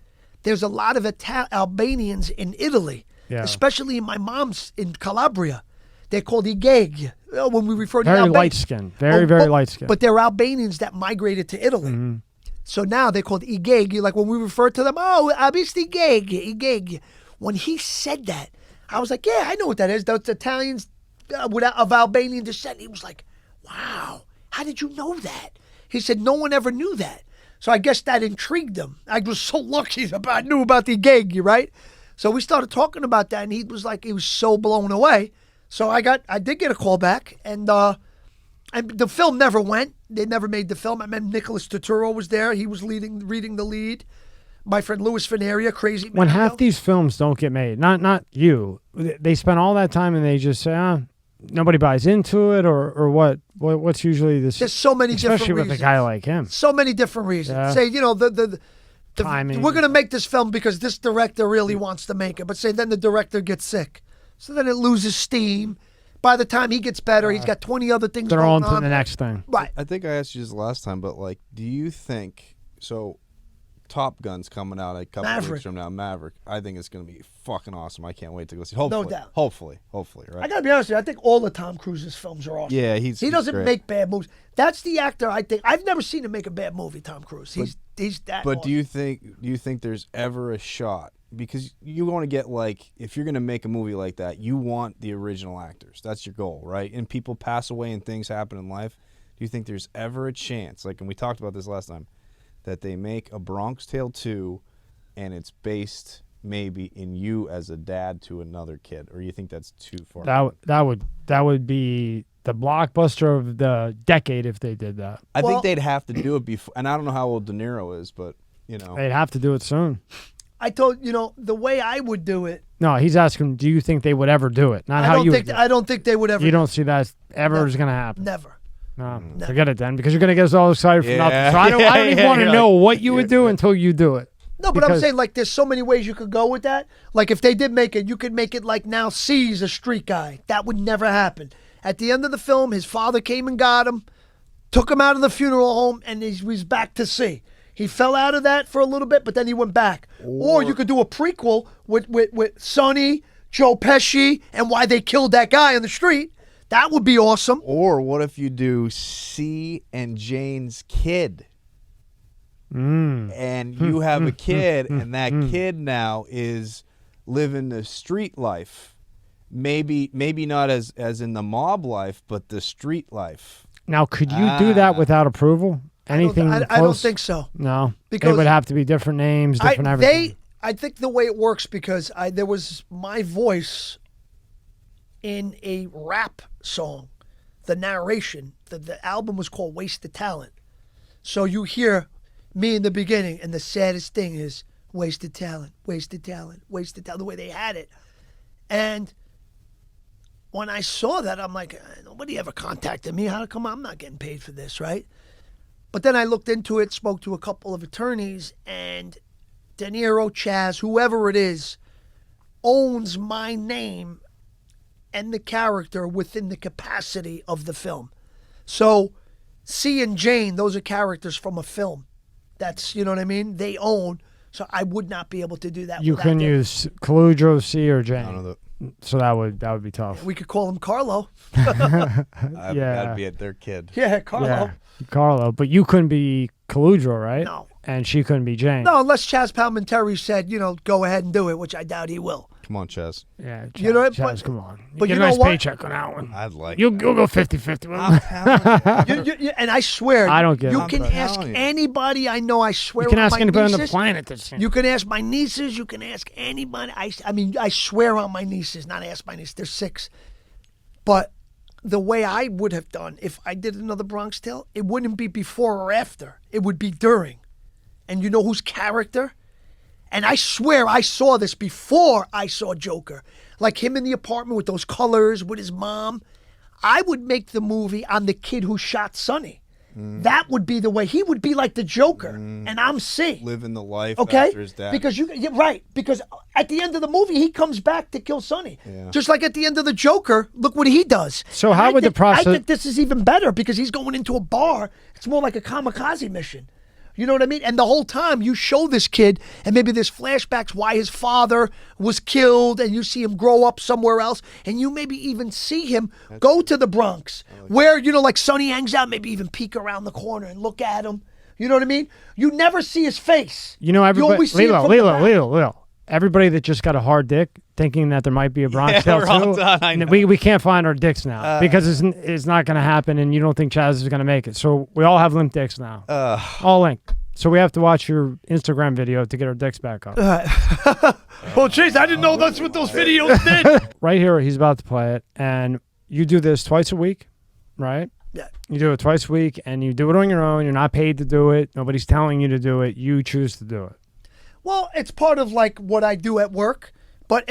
There's a lot of Albanians in Italy, especially in my mom's in Calabria. They're called Igeg. When we refer to very light skin, very light skin. But they're Albanians that migrated to Italy. Mm-hmm. So now they're called Igeg. Like when we refer to them, abist Igeg. When he said that, I was like, yeah, I know what that is. Those Italians of Albanian descent. He was like, wow, how did you know that? He said, no one ever knew that. So I guess that intrigued him. I was so lucky I knew about the Igeg, right? So we started talking about that, and he was so blown away. So I did get a call back, and the film never went. They never made the film. I mean, Nicholas Turturro was there. He was reading the lead. My friend Louis Veneria, crazy. When half these films don't get made, not you, they spend all that time and they just say, nobody buys into it, or what? What's usually this? There's so many different reasons. Especially with a guy like him. So many different reasons. Yeah. Say, you know, the timing. We're going to make this film because this director really wants to make it. But say then the director gets sick. So then it loses steam. By the time he gets better, he's got 20 other things going on. They're on to the next thing. Right. I think I asked you this last time, but like, do you think so? Top Gun's coming out a couple of weeks from now. Maverick. I think it's going to be fucking awesome. I can't wait to go see. Hopefully, no doubt. Hopefully, right? I got to be honest with you. I think all of Tom Cruise's films are awesome. Yeah, he doesn't great. make bad movies. That's the actor I think. I've never seen him make a bad movie, Tom Cruise. He's that But awesome. do you think there's ever a shot? Because you want to get, like, if you're going to make a movie like that, you want the original actors. That's your goal, right? And people pass away and things happen in life. Do you think there's ever a chance, like, and we talked about this last time, that they make A Bronx Tale 2 and it's based maybe in you as a dad to another kid? Or you think that's too far? That would be the blockbuster of the decade if they did that. I think they'd have to do it before, and I don't know how old De Niro is, but, you know. They'd have to do it soon. I told the way I would do it. No, he's asking, do you think they would ever do it? Not how you would do it. I don't think they would ever. You don't see that ever is going to happen. Never. No, forget it then, because you're going to get us all excited for nothing. So I don't even want to know what you would do until you do it. No, but I'm saying, like, there's so many ways you could go with that. Like, if they did make it, you could make it like now C's a street guy. That would never happen. At the end of the film, his father came and got him, took him out of the funeral home, and he was back to C. He fell out of that for a little bit, but then he went back. Or you could do a prequel with Sonny, Joe Pesci, and why they killed that guy on the street. That would be awesome. Or what if you do C and Jane's kid? And you have a kid, and that kid now is living the street life. Maybe not as in the mob life, but the street life. Now, could you do that without approval? Anything I don't think so. No, because it would have to be different names, different everything. I think the way it works, because there was my voice in a rap song, the narration. The album was called Wasted Talent. So you hear me in the beginning, and the saddest thing is wasted talent, wasted talent, wasted talent, the way they had it. And when I saw that, I'm like, nobody ever contacted me. How come I'm not getting paid for this, right? But then I looked into it, spoke to a couple of attorneys, and De Niro, Chaz, whoever it is, owns my name and the character within the capacity of the film. So C and Jane, those are characters from a film. That's, you know what I mean? They own. So I would not be able to do that. You couldn't use Calogero, C, or Jane. None of the. So that would be tough. We could call him Carlo. That'd be their kid. Yeah, Carlo. Yeah, Carlo. But you couldn't be Calogero, right? No. And she couldn't be Jane. No, unless Chaz Palminteri said, go ahead and do it, which I doubt he will. Come on, Chaz. Yeah, Chaz, you know what? Chaz, come on. But get you a nice know what? paycheck on that one. I'd like You'll go 50-50 with I'm telling you. And I swear, I don't get you it. can ask anybody I know. I swear, You can on ask my anybody on the nieces, planet that's You can ask my nieces. You can ask anybody. I mean, I swear on my nieces, not ask my nieces. They're 6. But the way I would have done if I did another Bronx Tale, it wouldn't be before or after. It would be during. And you know whose character? And I swear I saw this before I saw Joker. Like him in the apartment with those colors, with his mom. I would make the movie on the kid who shot Sonny. That would be the way. He would be like the Joker, and I'm C. Living the life okay? after his dad. Because you're right. Because at the end of the movie, he comes back to kill Sonny. Yeah. Just like at the end of the Joker, look what he does. So how would the process? I think this is even better because he's going into a bar. It's more like a kamikaze mission. You know what I mean? And the whole time you show this kid, and maybe there's flashbacks why his father was killed, and you see him grow up somewhere else, and you maybe even see him go to the Bronx, where, like Sonny hangs out, maybe even peek around the corner and look at him. You know what I mean? You never see his face. Everybody, you always see him from the back. Lillo. Everybody that just got a hard dick thinking that there might be a Bronx Tale too. We can't find our dicks now because it's not going to happen, and you don't think Chaz is going to make it. So we all have limp dicks now. All linked. So we have to watch your Instagram video to get our dicks back up. Well, Chase, I didn't know that's what those videos did. Right here, he's about to play it, and you do this twice a week, right? Yeah. You do it twice a week, and you do it on your own. You're not paid to do it. Nobody's telling you to do it. You choose to do it. Well, it's part of like what I do at work, but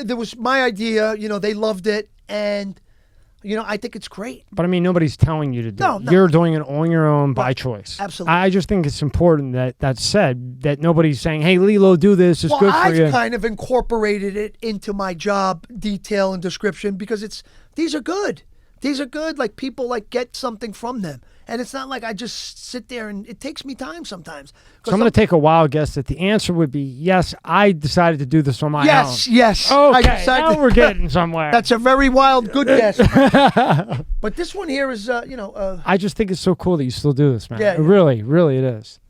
there was my idea, they loved it, and I think it's great. But I mean, nobody's telling you to do it. No. You're doing it on your own by choice. Absolutely. I just think it's important that's said, that nobody's saying, hey, Lillo, do this. It's good for you. I've kind of incorporated it into my job detail and description because these are good. These are good. Like people get something from them. And it's not like I just sit there and it takes me time sometimes. So I'm going to take a wild guess that the answer would be yes, I decided to do this on my own. Yes. Okay, now we're getting somewhere. That's a very wild, good guess. But this one here is, I just think it's so cool that you still do this, man. Yeah. Really, really it is.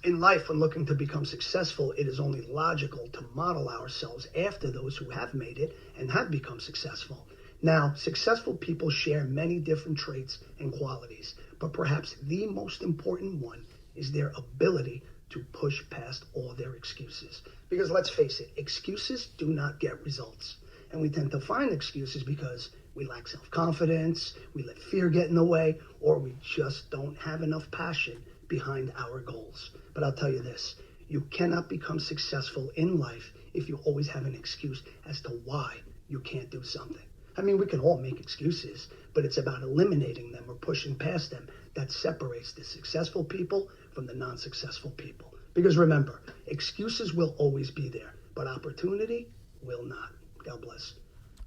In life, when looking to become successful, it is only logical to model ourselves after those who have made it and have become successful. Now, successful people share many different traits and qualities, but perhaps the most important one is their ability to push past all their excuses. Because let's face it, excuses do not get results. And we tend to find excuses because we lack self-confidence, we let fear get in the way, or we just don't have enough passion behind our goals. But I'll tell you this, you cannot become successful in life if you always have an excuse as to why you can't do something. I mean, we can all make excuses, but it's about eliminating them or pushing past them that separates the successful people from the non-successful people. Because remember, excuses will always be there, but opportunity will not. God bless.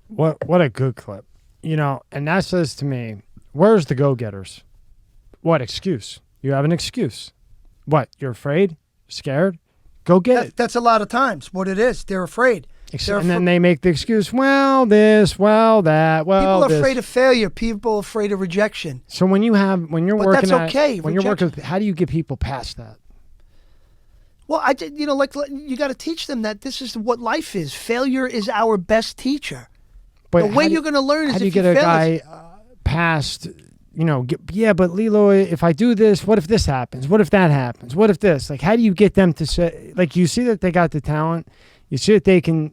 What a good clip. And that says to me, where's the go-getters? What excuse? You have an excuse. What? You're afraid? Scared? Go get it. That's a lot of times what it is. They're afraid. And then they make the excuse, well, this, well, that, well, people are afraid of failure. People are afraid of rejection. So when you're working, that's okay. When you're working, how do you get people past that? Well, you got to teach them that this is what life is. Failure is our best teacher. But the way you're going to learn is how do you get a guy past? But Lillo, if I do this, what if this happens? What if that happens? What if this? Like, how do you get them to say? Like, you see that they got the talent. You see that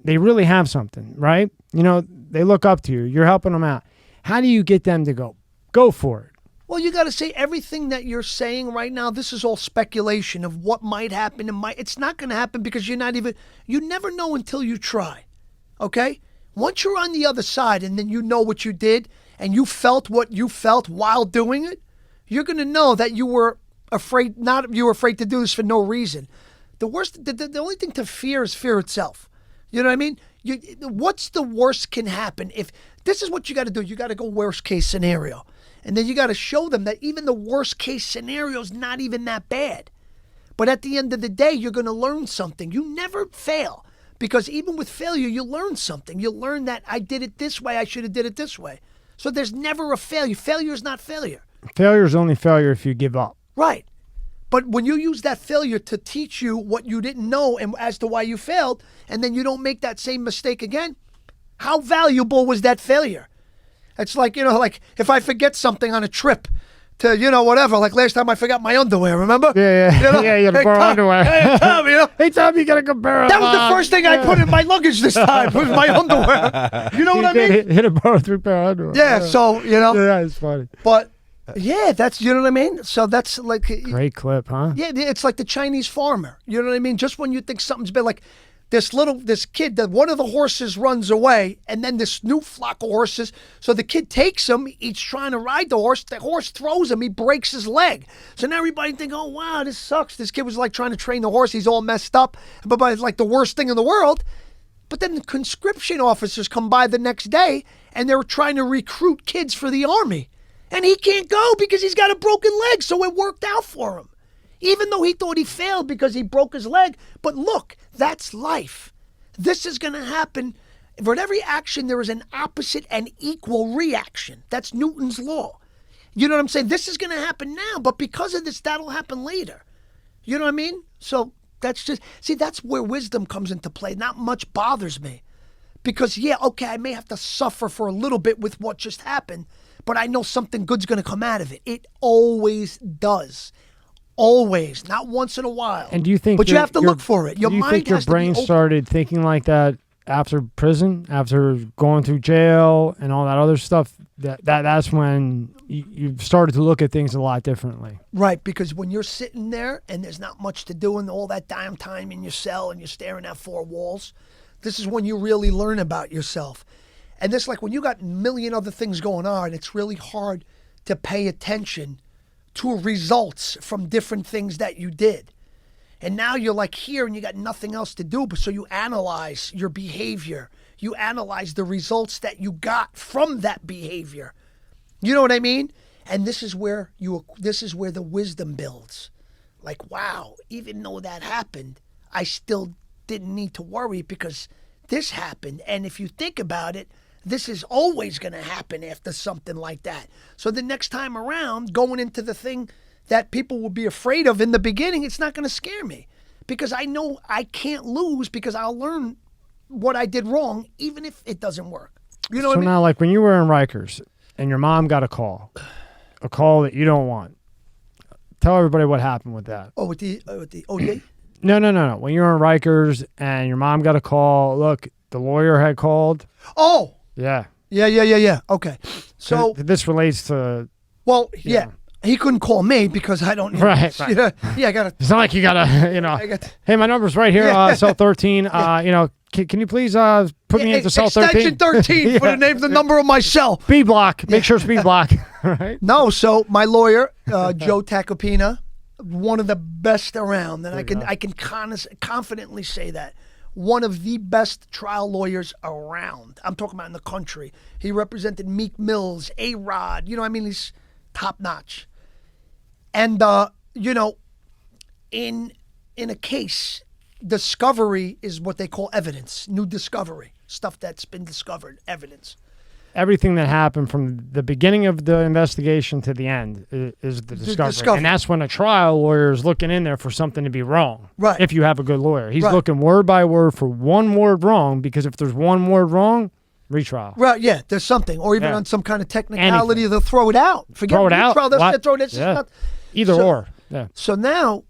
they really have something, right? They look up to you. You're helping them out. How do you get them to go for it? Well, you got to say everything that you're saying right now. This is all speculation of what might happen. It's not going to happen because you never know until you try. Okay? Once you're on the other side and then you know what you did and you felt what you felt while doing it, you're going to know that you were afraid, you were afraid to do this for no reason. The only thing to fear is fear itself. You know what I mean? What's the worst can happen? If this is what you got to do, you got to go worst case scenario. And then you got to show them that even the worst case scenario is not even that bad. But at the end of the day, you're going to learn something. You never fail. Because even with failure, you learn something. You learn that I did it this way, I should have did it this way. So there's never a failure. Failure is not failure. Failure is only failure if you give up. Right. But when you use that failure to teach you what you didn't know and as to why you failed, and then you don't make that same mistake again, how valuable was that failure? It's like, like if I forget something on a trip to, whatever, like last time I forgot my underwear, remember? Yeah. Yeah, you had to borrow underwear. Hey, Tom, Hey, Tom, you got to compare. That was the first thing I put in my luggage this time, was my underwear. You know what I mean? Hit a borrow 3 pair of underwear. Yeah, so, Yeah, it's funny. But, yeah, that's, you know what I mean? So that's like... Great clip, huh? Yeah, it's like the Chinese farmer. You know what I mean? Just when you think something's been like... This kid, that one of the horses runs away, and then this new flock of horses. So the kid takes him. He's trying to ride the horse. The horse throws him. He breaks his leg. So now everybody think, oh, wow, this sucks. This kid was like trying to train the horse. He's all messed up. But it's like the worst thing in the world. But then the conscription officers come by the next day, and they're trying to recruit kids for the army. And he can't go because he's got a broken leg. So it worked out for him. Even though he thought he failed because he broke his leg. But look, that's life. This is going to happen. For every action, there is an opposite and equal reaction. That's Newton's law. You know what I'm saying? This is going to happen now, but because of this, that'll happen later. You know what I mean? So that's just, that's where wisdom comes into play. Not much bothers me. Because, yeah, okay, I may have to suffer for a little bit with what just happened, but I know something good's going to come out of it. It always does. Always, not once in a while. And do you think? But you have to look for it. Do you think your brain started thinking like that after prison, after going through jail and all that other stuff? That's when you started to look at things a lot differently. Right, because when you're sitting there and there's not much to do and all that downtime in your cell and you're staring at 4 walls, this is when you really learn about yourself. And this, like when you got a million other things going on, it's really hard to pay attention to results from different things that you did. And now you're like here and you got nothing else to do, but so you analyze your behavior. You analyze the results that you got from that behavior. You know what I mean? And this is where the wisdom builds. Like, wow, even though that happened, I still didn't need to worry because this happened. And if you think about it, this is always going to happen after something like that. So the next time around, going into the thing that people will be afraid of in the beginning, it's not going to scare me because I know I can't lose because I'll learn what I did wrong, even if it doesn't work. You know what I mean? So now, like when you were in Rikers and your mom got a call that you don't want, tell everybody what happened with that. Oh, with the OD? No. When you were in Rikers and your mom got a call, look, the lawyer had called. Oh. Yeah. Yeah. Okay. So this relates to. Well, yeah. Know. He couldn't call me because I don't. Right. Yeah, I got to. It's not like you got to, hey, my number's right here, cell 13. Can you please put me into cell 13? Extension 13 for the name, the number of my cell. B block. Make sure it's B block. Right. No, so my lawyer, Joe Tacopina, one of the best around, and I can confidently say that. One of the best trial lawyers around. I'm talking about in the country. He represented Meek Mills, A-Rod. He's top notch. And, in a case, discovery is what they call evidence, new discovery, stuff that's been discovered, evidence. Everything that happened from the beginning of the investigation to the end is the discovery. And that's when a trial lawyer is looking in there for something to be wrong. Right. If you have a good lawyer. He's looking word by word for one word wrong, because if there's one word wrong, retrial. Right, yeah, there's something. Or even on some kind of technicality, they'll throw it out. Forget retrial, they'll throw this. Either or. Yeah. So now,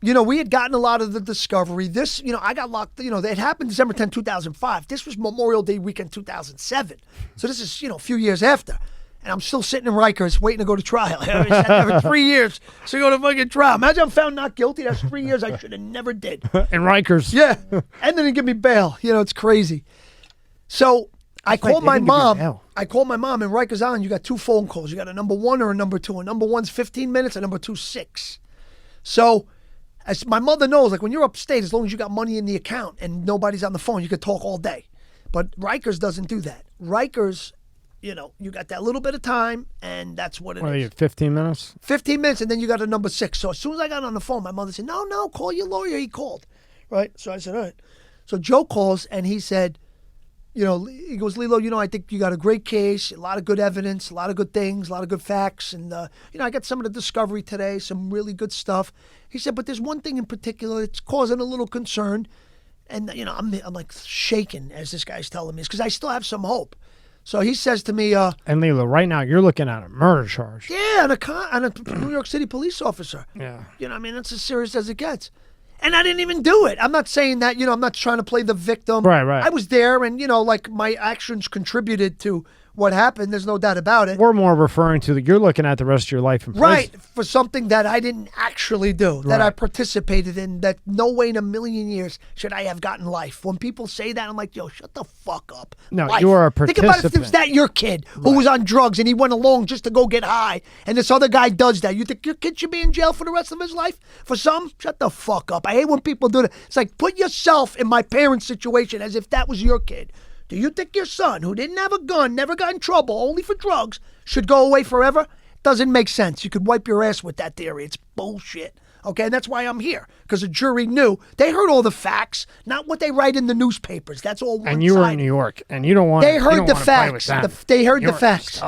we had gotten a lot of the discovery. This, I got locked, it happened December 10, 2005. This was Memorial Day weekend 2007. So this is, a few years after. And I'm still sitting in Rikers waiting to go to trial. I sat there for 3 years to go to fucking trial. Imagine I'm found not guilty. That's 3 years I should have never did. In Rikers. Yeah. And then they give me bail. It's crazy. So I called my mom. L. I called my mom, and Rikers Island, you got 2 phone calls. You got a number 1 or a number 2. And number 1's 15 minutes, and number 2's 6. So as my mother knows, like when you're upstate, as long as you got money in the account and nobody's on the phone, you could talk all day. But Rikers doesn't do that. Rikers, you got that little bit of time, and that's what it What are is. you, 15 minutes? 15 minutes, and then you got a number 6. So as soon as I got on the phone, my mother said, no, call your lawyer. He called, right? So I said, all right. So Joe calls, and he said, he goes, Lillo, I think you got a great case, a lot of good evidence, a lot of good things, a lot of good facts. And, I got some of the discovery today, some really good stuff. He said, but there's one thing in particular that's causing a little concern. And, I'm like shaking as this guy's telling me this because I still have some hope. So he says to me, and Lillo, right now you're looking at a murder charge. Yeah, on a New York City police officer. Yeah. That's as serious as it gets. And I didn't even do it. I'm not saying that, I'm not trying to play the victim. Right. I was there and, my actions contributed to what happened. There's no doubt about it. We're more referring to you're looking at the rest of your life in prison. Right, for something that I didn't actually do, that I participated in, that no way in a million years should I have gotten life. When people say that, I'm like, yo, shut the fuck up. No, life. you are a participant. Think about if it was that your kid who was on drugs and he went along just to go get high, and this other guy does that. You think your kid should be in jail for the rest of his life? For some, shut the fuck up. I hate when people do that. It's like, put yourself in my parents' situation as if that was your kid. Do you think your son, who didn't have a gun, never got in trouble, only for drugs, should go away forever? Doesn't make sense. You could wipe your ass with that theory. It's bullshit. Okay, and that's why I'm here, because the jury knew. They heard all the facts, not what they write in the newspapers. That's all one-sided. And you were in New York, and you don't want. They heard the facts. They heard the facts.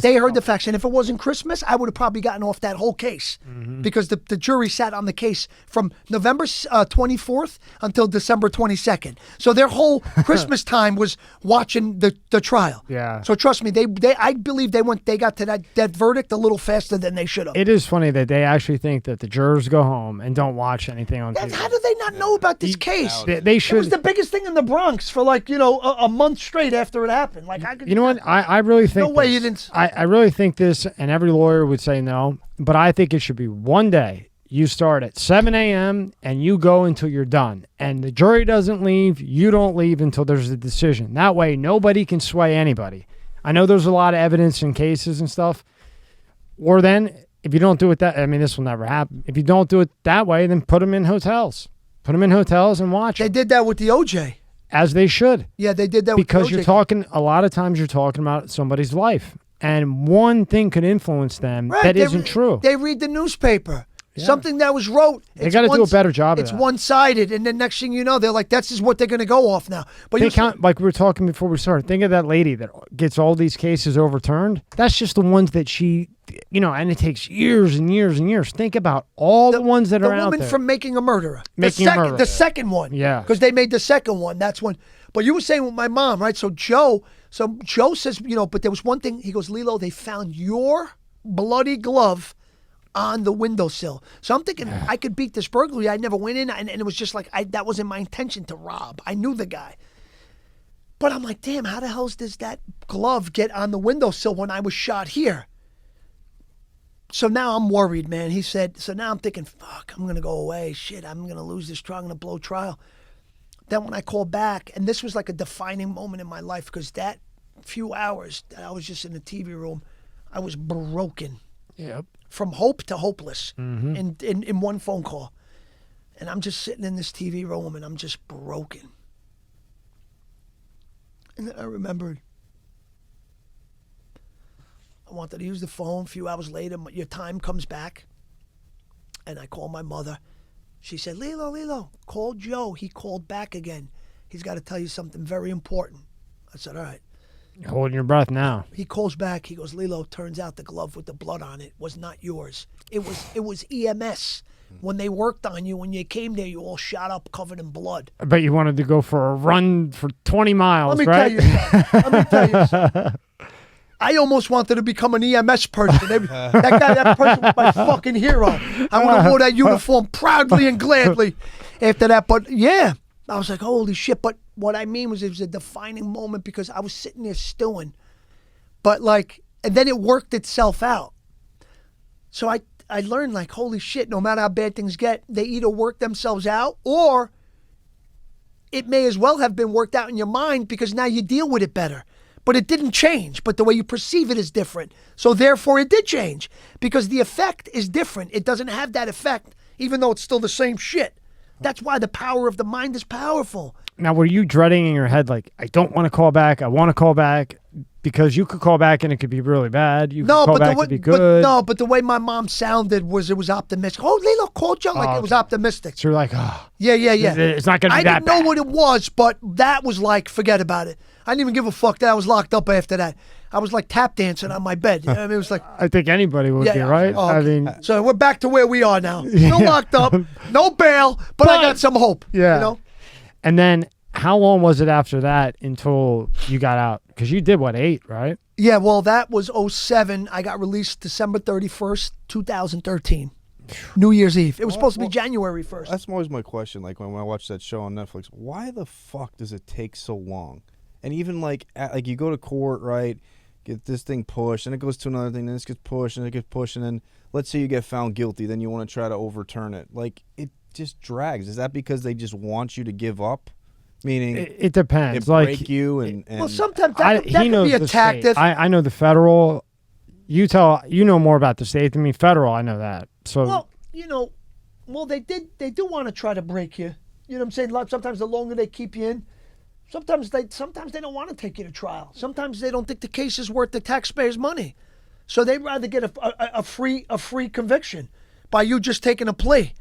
They heard the facts. And if it wasn't Christmas, I would have probably gotten off that whole case, because the jury sat on the case from November 24th until December 22nd. So their whole Christmas time was watching the trial. Yeah. So trust me, I believe they got to that verdict a little faster than they should have. It is funny that they actually think that the jurors go home and don't watch anything on TV. How do they not know about this case? They should. It was the biggest thing in the Bronx for a month straight after it happened. Like, you know what? I really think no way you didn't. I really think this, and every lawyer would say no, but I think it should be one day. You start at 7 a.m. and you go until you're done. And the jury doesn't leave. You don't leave until there's a decision. That way, nobody can sway anybody. I know there's a lot of evidence in cases and stuff. Or then, if you don't do it this will never happen. If you don't do it that way, then put them in hotels. Put them in hotels and watch. They did that with the OJ. As they should. Yeah, they did that because with the OJ. a lot of times you're talking about somebody's life. And one thing could influence them that isn't true. They read the newspaper. Yeah. Something that was wrote. They got to do a better job of that. It's one-sided, and then next thing you know, they're like, "This is what they're going to go off now." But like we were talking before we started. Think of that lady that gets all these cases overturned. That's just the ones that she, and it takes years and years and years. Think about all the ones that are out there. The woman from Making a Murderer. The second one. Yeah. Because they made the second one. That's one. But you were saying with my mom, right? So Joe says, but there was one thing. He goes, Lillo, they found your bloody glove on the windowsill. So I'm thinking I could beat this burglary. I never went in, and it was just like that wasn't my intention to rob. I knew the guy. But I'm like, damn, how the hell does that glove get on the windowsill when I was shot here? So now I'm worried, man. He said, so now I'm thinking, fuck, I'm going to go away. Shit, I'm going to lose this trial. I'm going to blow trial. Then when I called back, and this was like a defining moment in my life, because that few hours that I was just in the TV room, I was broken. Yep. From hope to hopeless in one phone call. And I'm just sitting in this TV room and I'm just broken. And then I remembered I wanted to use the phone. A few hours later, your time comes back. And I call my mother. She said, Lillo, call Joe. He called back again. He's got to tell you something very important. I said, all right. You're holding your breath now. He calls back. He goes, Lillo, turns out the glove with the blood on it was not yours. It was EMS. When they worked on you, when you came there, you all shot up covered in blood. I bet you wanted to go for a run for 20 miles, Let right? me tell you something. I almost wanted to become an EMS person. That person was my fucking hero. I would have wore that uniform proudly and gladly after that. But yeah, I was like, holy shit. But what I mean was it was a defining moment because I was sitting there stewing. But and then it worked itself out. So I learned holy shit, no matter how bad things get, they either work themselves out or it may as well have been worked out in your mind because now you deal with it better. But it didn't change, but the way you perceive it is different. So therefore it did change because the effect is different. It doesn't have that effect, even though it's still the same shit. That's why the power of the mind is powerful. Now, were you dreading in your head, like, I don't want to call back, I want to call back, because you could call back and it could be really bad. You could call back and be good. But the way my mom sounded was, it was optimistic. Oh, Lillo called you, like it was optimistic. So you're like, oh. Yeah. It's not going to be that bad. I didn't know what it was, but that was like, forget about it. I didn't even give a fuck that I was locked up after that. I was like tap dancing on my bed. I mean, it was like. I think anybody would be, right? Oh, okay. I mean. So we're back to where we are now. Still locked up, no bail, but I got some hope. Yeah. You know? And then how long was it after that until you got out? Because you did, what, 8, right? Yeah, well, that was 2007. I got released December 31st, 2013. New Year's Eve. It was supposed to be January 1st. That's always my question. Like when I watch that show on Netflix, why the fuck does it take so long? And even like you go to court, right? Get this thing pushed, and it goes to another thing, then this gets pushed, and it gets pushed, and then let's say you get found guilty, then you want to try to overturn it. Like it just drags. Is that because they just want you to give up? Meaning it depends. It break you and well, sometimes that can be a tactic. I know the federal. You know more about the state than me. Federal, I know that. So well, they do want to try to break you. You know what I'm saying? Sometimes the longer they keep you in, sometimes they don't want to take you to trial. Sometimes they don't think the case is worth the taxpayers' money, so they'd rather get a free conviction by you just taking a plea.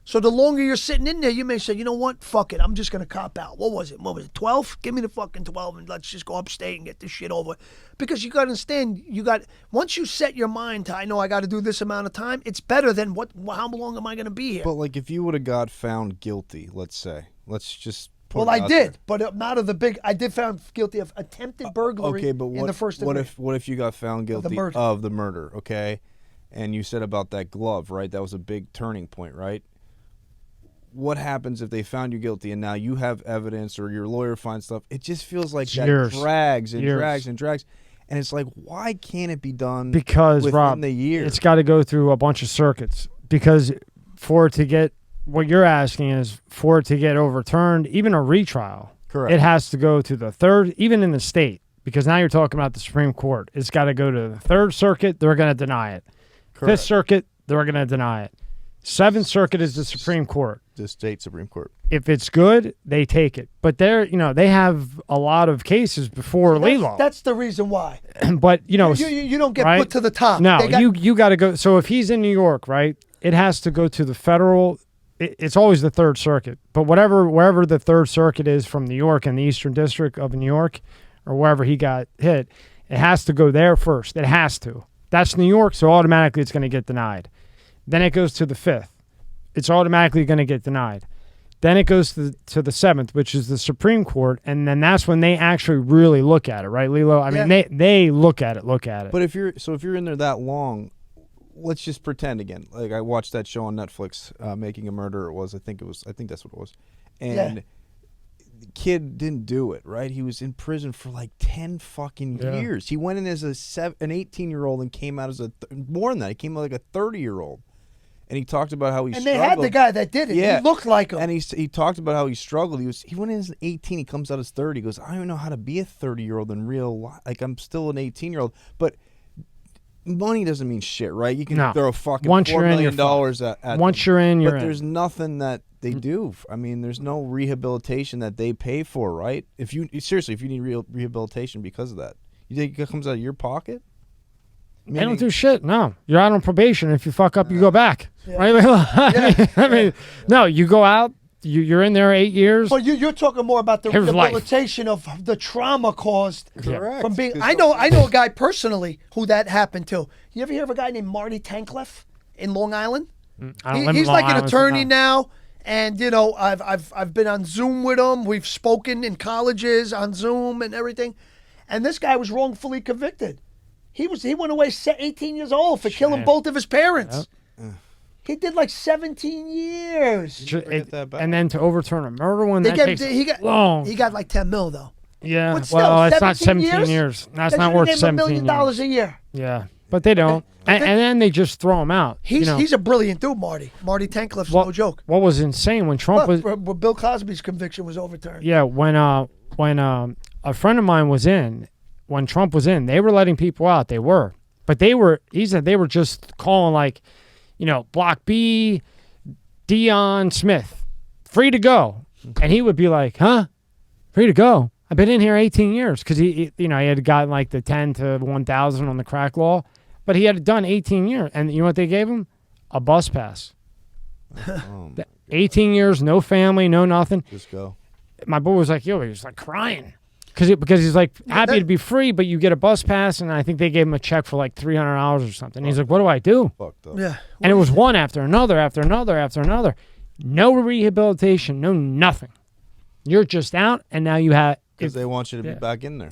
So the longer you're sitting in there, you may say, you know what, fuck it, I'm just gonna cop out. What was it? 12? Give me the fucking 12, and let's just go upstate and get this shit over. Because you got to understand, once you set your mind to, I know I got to do this amount of time, it's better than how long am I gonna be here? But like, if you would have got found guilty, let's just. Well, I did, but not of the big. I did found guilty of attempted burglary. Okay, but in the first degree. What if you got found guilty of the murder? Okay, and you said about that glove, right? That was a big turning point, right? What happens if they found you guilty and now you have evidence or your lawyer finds stuff? It just feels like that drags and drags and drags. And it's like, why can't it be done within Rob, the year? It's got to go through a bunch of circuits. Because for it to get, what you're asking is for it to get overturned, even a retrial. Correct. It has to go to the third, even in the state. Because now you're talking about the Supreme Court. It's got to go to the Third Circuit. They're going to deny it. Correct. Fifth Circuit, they're going to deny it. Seventh Circuit is the Supreme Court. The state Supreme Court. If it's good, they take it. But they have a lot of cases before Lillo. That's the reason why. But you don't get right? put to the top. No, you got to go. So if he's in New York, right, it has to go to the federal. It's always the Third Circuit. But wherever the Third Circuit is from New York and the Eastern District of New York, or wherever he got hit, it has to go there first. It has to. That's New York, so automatically it's going to get denied. Then it goes to the Fifth. It's automatically going to get denied. Then it goes to the Seventh, which is the Supreme Court, and then that's when they actually really look at it, right, Lillo? I mean, they look at it. But if you're in there that long, let's just pretend again. Like I watched that show on Netflix, Making a Murderer. I think that's what it was, and the kid didn't do it, right? He was in prison for like 10 fucking years. He went in as an 18-year-old and came out as more than that. He came out like a 30-year-old. And he talked about how he struggled. And they had the guy that did it. Yeah. He looked like him. And he talked about how he struggled. He went in as 18. He comes out as 30. He goes, I don't even know how to be a 30-year-old in real life. Like, I'm still an 18-year-old. But money doesn't mean shit, right? You can throw a fucking $4 million at Once them. you're in, you're But in. there's nothing that they do. I mean, there's no rehabilitation that they pay for, right? If you need real rehabilitation because of that, you think it comes out of your pocket? They don't do shit. No, you're out on probation. If you fuck up, you go back. Yeah. Right? I mean, no, you go out. You're in there 8 years. Well, you're talking more about the rehabilitation of the trauma caused from being. I know a guy personally who that happened to. You ever hear of a guy named Marty Tankleff in Long Island? He's like an attorney now, and I've been on Zoom with him. We've spoken in colleges on Zoom and everything, and this guy was wrongfully convicted. He went away 18 years old for killing both of his parents. Yep. He did like 17 years. And then to overturn a murder one, he got like 10 mil though. Yeah, but still, well, it's not 17 years. That's not worth $17 $1 million a year. Yeah, But they don't. And then they just throw him out. He's a brilliant dude, Marty. Marty Tankliff's no joke. What was insane when Trump was... Bill Cosby's conviction was overturned. Yeah, when a friend of mine was in, when Trump was in, they were letting people out. They were. But he said they were just calling like, Block B, Dion Smith, free to go. And he would be like, huh? Free to go? I've been in here 18 years because he had gotten like the 10 to 1,000 on the crack law. But he had done 18 years. And you know what they gave him? A bus pass. 18 years, no family, no nothing. Just go. My boy was like, he was like crying. Because he's like happy to be free, but you get a bus pass, and I think they gave him a check for like $300 or something. He's like, what do I do? Fucked up. Yeah. And it was one after another, after another, after another. No rehabilitation, no nothing. You're just out, and now you have... Because they want you to be back in there.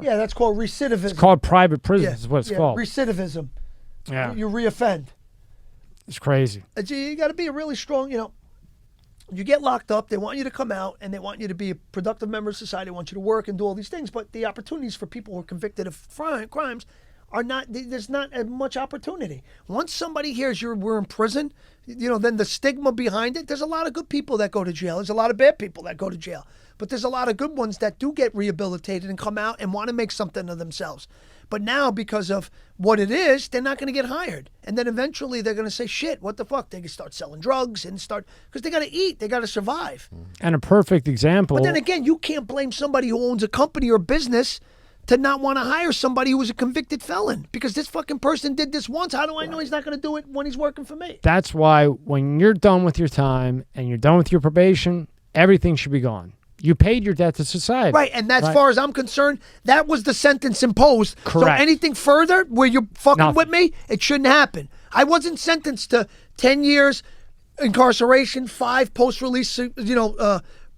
Yeah, that's called recidivism. It's called private prison is what it's called. Recidivism. Yeah. You reoffend. It's crazy. You got to be a really strong, you get locked up, they want you to come out, and they want you to be a productive member of society, they want you to work and do all these things, but the opportunities for people who are convicted of crimes are not, there's not as much opportunity. Once somebody hears we're in prison, then the stigma behind it, there's a lot of good people that go to jail. There's a lot of bad people that go to jail. But there's a lot of good ones that do get rehabilitated and come out and want to make something of themselves. But now, because of what it is, they're not going to get hired. And then eventually they're going to say, shit, what the fuck? They can start selling drugs and because they got to eat. They got to survive. And a perfect example. But then again, you can't blame somebody who owns a company or business to not want to hire somebody who was a convicted felon. Because this fucking person did this once. How do I know he's not going to do it when he's working for me? That's why when you're done with your time and you're done with your probation, everything should be gone. You paid your debt to society. Right, and as far as I'm concerned, that was the sentence imposed. Correct. So anything further where you're fucking with me, it shouldn't happen. I wasn't sentenced to 10 years incarceration, 5 post-release,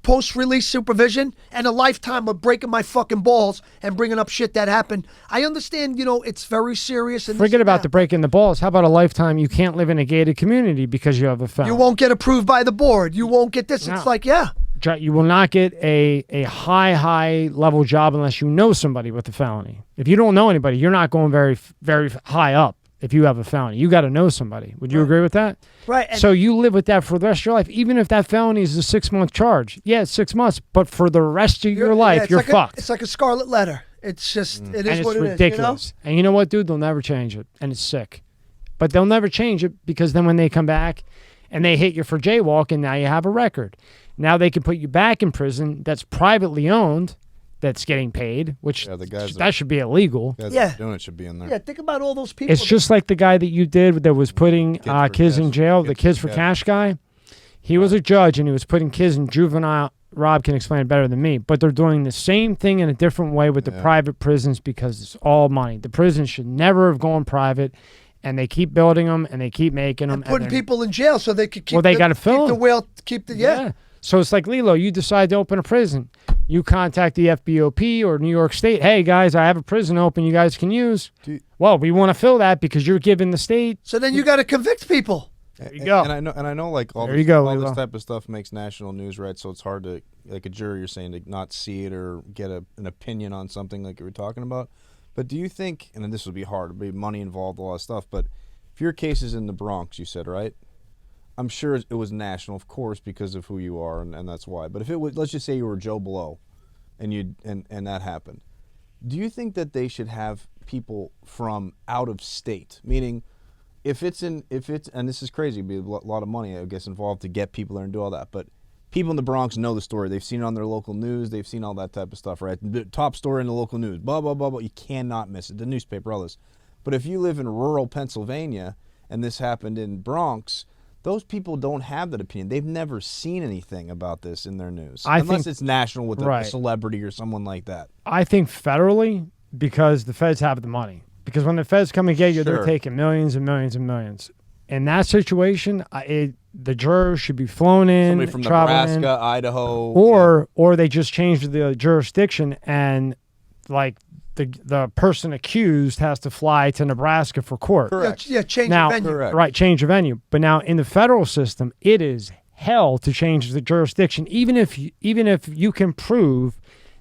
post-release supervision, and a lifetime of breaking my fucking balls and bringing up shit that happened. I understand, it's very serious. And forget about the breaking the balls. How about a lifetime you can't live in a gated community because you have a felony? You won't get approved by the board. You won't get this. No. It's like, you will not get a high level job unless you know somebody with a felony. If you don't know anybody, you're not going very, very high up if you have a felony. You got to know somebody. Would you agree with that? Right. So you live with that for the rest of your life, even if that felony is a 6-month charge. Yeah, it's 6 months, but for the rest of your life, you're fucked. It's like a scarlet letter. It's just, it is what it is. It's ridiculous. And you know what, dude? They'll never change it. And it's sick. But they'll never change it because then when they come back and they hit you for jaywalking, now you have a record. Now they can put you back in prison that's privately owned, that's getting paid, which that should be illegal. Guys doing it should be in there. Yeah, think about all those people. It's just like the guy that you did that was putting kids in jail, the Kids for Cash guy. He was a judge, and he was putting kids in juvenile. Rob can explain it better than me, but they're doing the same thing in a different way with the private prisons because it's all money. The prisons should never have gone private. And they keep building them, and they keep making them. And putting people in jail so they could keep they got to fill the whale, yeah. So it's like, Lillo, you decide to open a prison. You contact the FBOP or New York State. Hey, guys, I have a prison open you guys can use. Well, we want to fill that because you're giving the state. So then you got to convict people. There you go. And I know like all this type of stuff makes national news, right? So it's hard to, like a jury, you're saying, to not see it or get an opinion on something like you were talking about. But do you think, and this would be hard, there'd be money involved, a lot of stuff, but if your case is in the Bronx, you said, right? I'm sure it was national, of course, because of who you are, and that's why. But if it was, let's just say you were Joe Blow, and that happened, do you think that they should have people from out of state? Meaning, if it's and this is crazy, it'd be a lot of money, I guess, involved to get people there and do all that, but people in the Bronx know the story. They've seen it on their local news. They've seen all that type of stuff, right? The top story in the local news, blah, blah, blah, blah. You cannot miss it. The newspaper, all this. But if you live in rural Pennsylvania and this happened in Bronx, those people don't have that opinion. They've never seen anything about this in their news. Unless it's national with a celebrity or someone like that. I think federally, because the feds have the money. Because when the feds come and get you, they're taking millions and millions and millions. In that situation, the jurors should be flown in, somebody from Nebraska, Idaho, or they just change the jurisdiction, and like the person accused has to fly to Nebraska for court. Correct. Yeah, change the venue. Correct. Right, change the venue. But now in the federal system, it is hell to change the jurisdiction, even if you can prove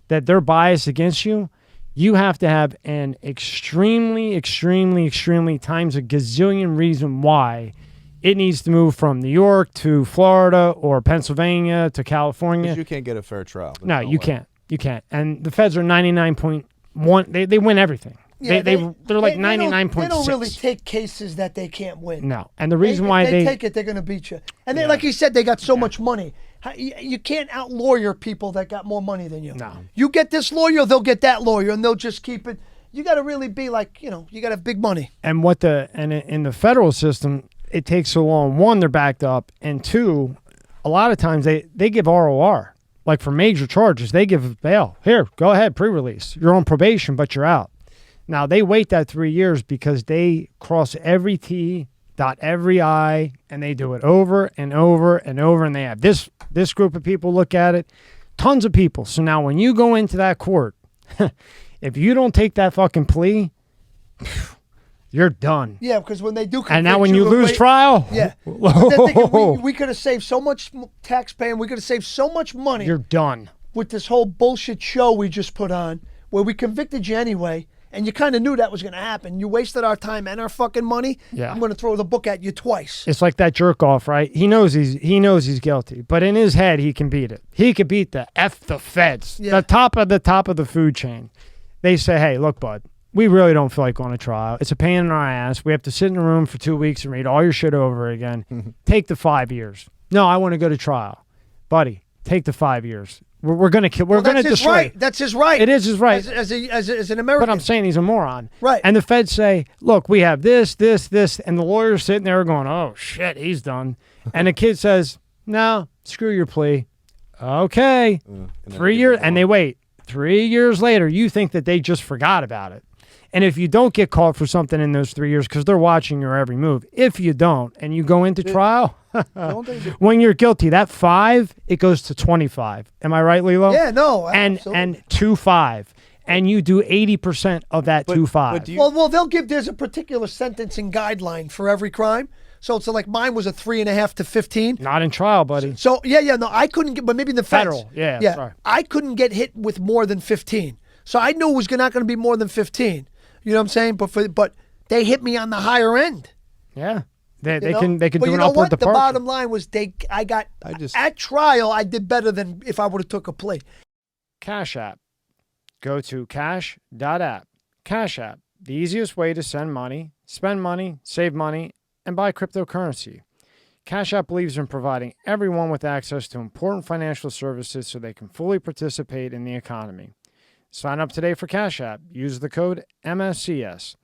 that they're biased against you. You have to have an extremely, extremely, extremely times a gazillion reason why it needs to move from New York to Florida or Pennsylvania to California. Because you can't get a fair trial. No, you can't. You can't. And the feds are 99.1. They win everything. Yeah, they're like 99.6. They don't really take cases that they can't win. No. And the reason why they take it, they're going to beat you. And then, like he said, they got so much money. You can't out-lawyer people that got more money than you. No. You get this lawyer, they'll get that lawyer, and they'll just keep it. You got to really be like, you got to have big money. And in the federal system, it takes so long. One, they're backed up, and two, a lot of times they give ROR. Like for major charges, they give bail. Here, go ahead, pre-release. You're on probation, but you're out. Now, they wait that 3 years because they cross every T, dot every I, and they do it over and over and over, and they have this group of people look at it, tons of people. So now when you go into that court, if you don't take that fucking plea, you're done. Yeah, because when they do and now when you lose trial, yeah, we could have saved so much taxpaying, we could have saved so much money. You're done. With this whole bullshit show we just put on, where we convicted you anyway, and you kind of knew that was going to happen. You wasted our time and our fucking money. Yeah. I'm going to throw the book at you twice. It's like that jerk off, right? He knows he's guilty, but in his head he can beat it. He could beat the feds, the top of the food chain. They say, hey, look, bud, we really don't feel like going to trial. It's a pain in our ass. We have to sit in a room for 2 weeks and read all your shit over again. Take the 5 years. No, I want to go to trial, buddy. Take the 5 years. We're going to kill. We're going to destroy. Right. That's his right. It is his right as an American. But I'm saying he's a moron. Right. And the feds say, look, we have this, and the lawyer's sitting there going, oh shit, he's done. And the kid says, no, screw your plea. Okay. 3 years, and they wait. 3 years later, you think that they just forgot about it. And if you don't get caught for something in those 3 years, because they're watching your every move, if you don't, and you go into trial, when you're guilty, that 5, it goes to 25. Am I right, Lillo? Yeah, no. And 2-5. And you do 80% of that 2-5. Well, there's a particular sentencing guideline for every crime. So it's like mine was a 3.5 to 15. Not in trial, buddy. So no, I couldn't get, but maybe in the federal. Feds, yeah. Sorry. I couldn't get hit with more than 15. So I knew it was not going to be more than 15. You know what I'm saying? But they hit me on the higher end. Yeah. They can do an upward what? departure. The bottom line was at trial I did better than if I would have took a plea. Cash App. Go to cash.app. Cash App, the easiest way to send money, spend money, save money, and buy cryptocurrency. Cash App believes in providing everyone with access to important financial services so they can fully participate in the economy. Sign up today for Cash App. Use the code MSCS.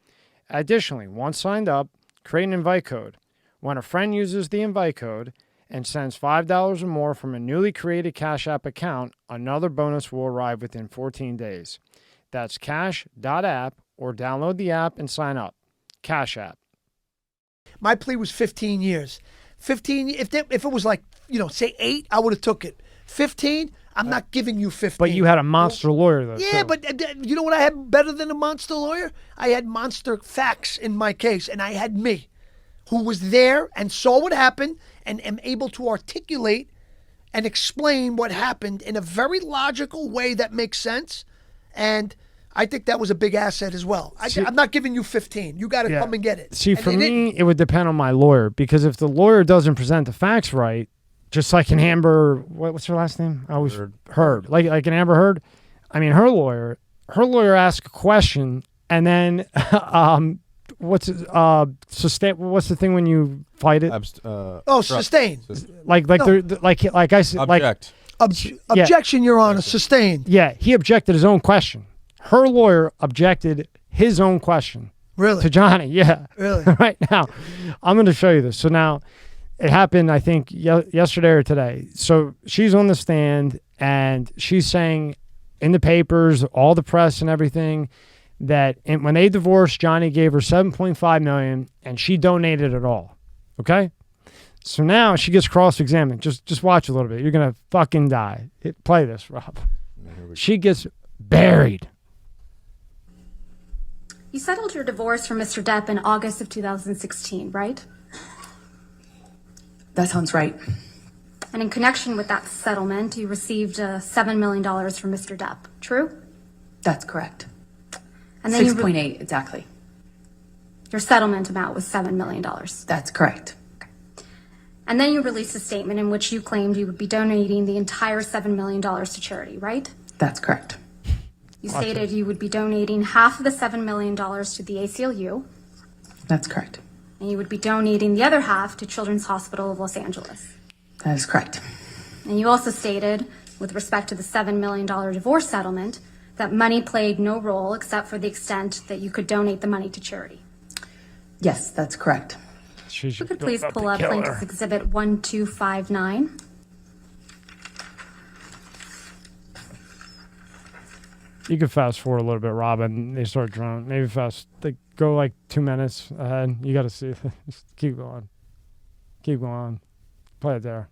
Additionally, once signed up, create an invite code. When a friend uses the invite code and sends $5 or more from a newly created Cash App account, another bonus will arrive within 14 days. That's cash.app or download the app and sign up. Cash App. My plea was 15 years. 15, if it was like, say 8, I would have took it. 15, I'm not giving you 15. But you had a monster lawyer, though. Yeah, too. but you know what I had better than a monster lawyer? I had monster facts in my case, and I had me, who was there and saw what happened and am able to articulate and explain what happened in a very logical way that makes sense. And I think that was a big asset as well. I'm not giving you 15. You got to come and get it. See, for me, it would depend on my lawyer, because if the lawyer doesn't present the facts right, just like an Amber, what's her last name? I always Heard. Like an Amber Heard. I mean, her lawyer asked a question, and then what's the thing when you fight it? Sustained. Objection, Your Honor. Sustained. Yeah, he objected his own question. Her lawyer objected his own question. Really? To Johnny, yeah. Really? Right now, I'm going to show you this. So now, it happened, I think, yesterday or today. So she's on the stand, and she's saying in the papers, all the press and everything, that when they divorced, Johnny gave her $7.5 million, and she donated it all. Okay? So now she gets cross-examined. Just watch a little bit. You're going to fucking die. Play this, Rob. She gets buried. You settled your divorce from Mr. Depp in August of 2016, right? That sounds right. And in connection with that settlement, you received $7 million from Mr. Depp, true? That's correct. And then 6.8 exactly. Your settlement amount was $7 million. That's correct. Okay. And then you released a statement in which you claimed you would be donating the entire $7 million to charity, right? That's correct. You stated you would be donating half of the $7 million to the ACLU. That's correct. And you would be donating the other half to Children's Hospital of Los Angeles. That is correct. And you also stated, with respect to the $7 million divorce settlement, that money played no role except for the extent that you could donate the money to charity. Yes, that's correct. You could please pull up Plaintiff's Exhibit 1259. You can fast forward a little bit, Robin. They start drawing. Maybe go like 2 minutes ahead. You got to see. Just keep going. Keep going. Play it there.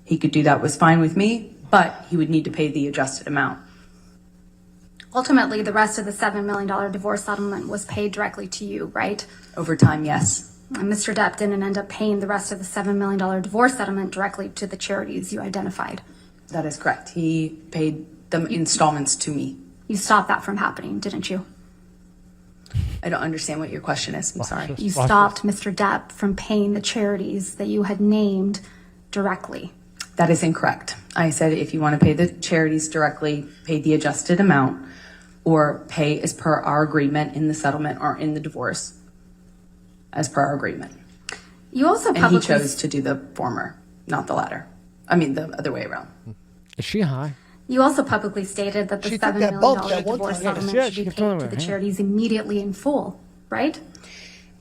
He could do that, was fine with me, but he would need to pay the adjusted amount. Ultimately, the rest of the $7 million divorce settlement was paid directly to you, right? Over time, yes. And Mr. Depp didn't end up paying the rest of the $7 million divorce settlement directly to the charities you identified. That is correct. He paid the installments to me. You stopped that from happening, didn't you? I don't understand what your question is. I'm sorry. You stopped Mr. Depp from paying the charities that you had named directly. That is incorrect. I said if you want to pay the charities directly, pay the adjusted amount, or pay as per our agreement in the settlement or in the divorce, as per our agreement. You also and he chose to do the former, not the latter. I mean, the other way around. Is she high? You also publicly stated that the $7 million divorce settlement should be paid to the charities immediately in full, right?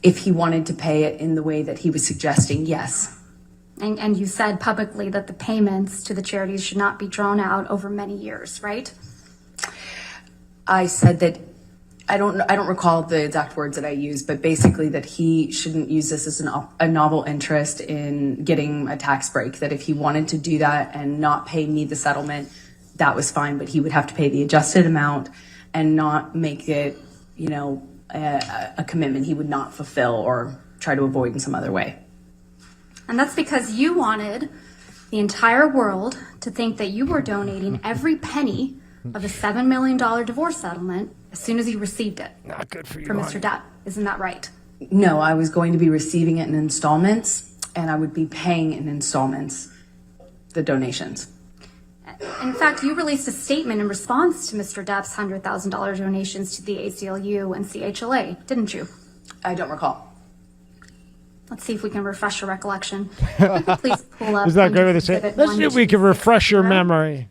If he wanted to pay it in the way that he was suggesting, yes. And you said publicly that the payments to the charities should not be drawn out over many years, right? I said that I don't recall the exact words that I used, but basically that he shouldn't use this as a novel interest in getting a tax break. That if he wanted to do that and not pay me the settlement, that was fine, but he would have to pay the adjusted amount and not make it, a commitment he would not fulfill or try to avoid in some other way. And that's because you wanted the entire world to think that you were donating every penny of the $7 million divorce settlement as soon as you received it. Not good for you. From Mr. Depp. Isn't that right? No, I was going to be receiving it in installments, and I would be paying in installments the donations. In fact, you released a statement in response to Mr. Depp's $100,000 donations to the ACLU and CHLA, didn't you? I don't recall. Let's see if we can refresh your recollection. Please pull up. Is that great with the statement? Let's see if we can refresh your memory.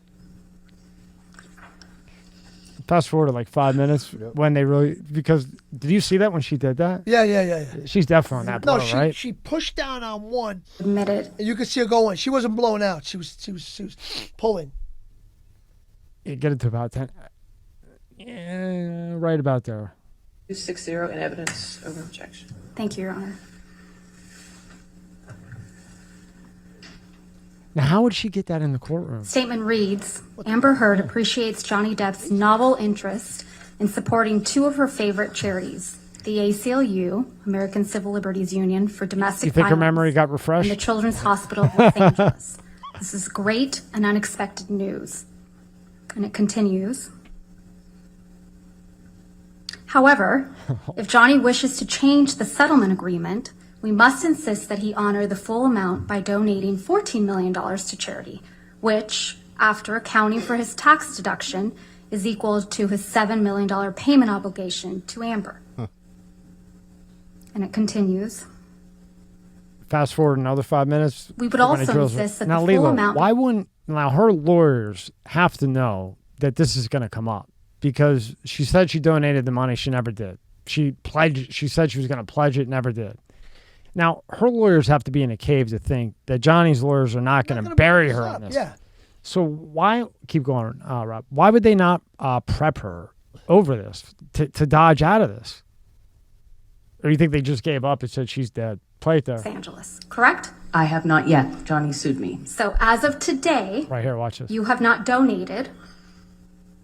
Fast forward to like 5 minutes when they really, because did you see that when she did that? Yeah. She's definitely on that blow, right? She pushed down on one. Admitted. And you could see her going. She wasn't blowing out. She was pulling. You get it to about 10. Yeah, right about there. 260 in evidence over objection. Thank you, Your Honor. Now, how would she get that in the courtroom? Statement reads, Amber Heard appreciates Johnny Depp's novel interest in supporting two of her favorite charities, the ACLU, American Civil Liberties Union for Domestic You think her Violence, memory got refreshed? and the Children's Hospital of Los Angeles. This is great and unexpected news. And it continues. However, if Johnny wishes to change the settlement agreement, we must insist that he honor the full amount by donating $14 million to charity, which, after accounting for his tax deduction, is equal to his $7 million payment obligation to Amber. And it continues. Fast forward another 5 minutes. We would also insist that now, the full Lillo, amount... why wouldn't... Now, her lawyers have to know that this is going to come up because she said she donated the money. She never did. She said she was going to pledge it, never did. Now, her lawyers have to be in a cave to think that Johnny's lawyers are not going to bury her on this. Yeah. So why, keep going, Rob, why would they not prep her over this to dodge out of this? Or you think they just gave up and said she's dead? Play it there. Los Angeles, correct? I have not yet. Johnny sued me. So as of today, right here, watch this. You have not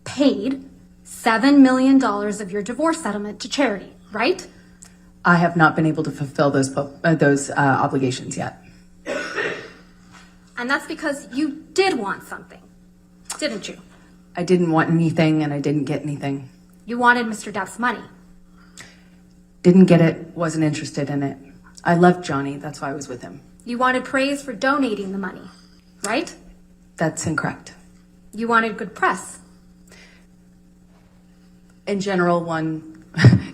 paid $7 million of your divorce settlement to charity, right? I have not been able to fulfill those obligations yet. And that's because you did want something, didn't you? I didn't want anything and I didn't get anything. You wanted Mr. Depp's money. Didn't get it, wasn't interested in it. I loved Johnny, that's why I was with him. You wanted praise for donating the money, right? That's incorrect. You wanted good press. In general, one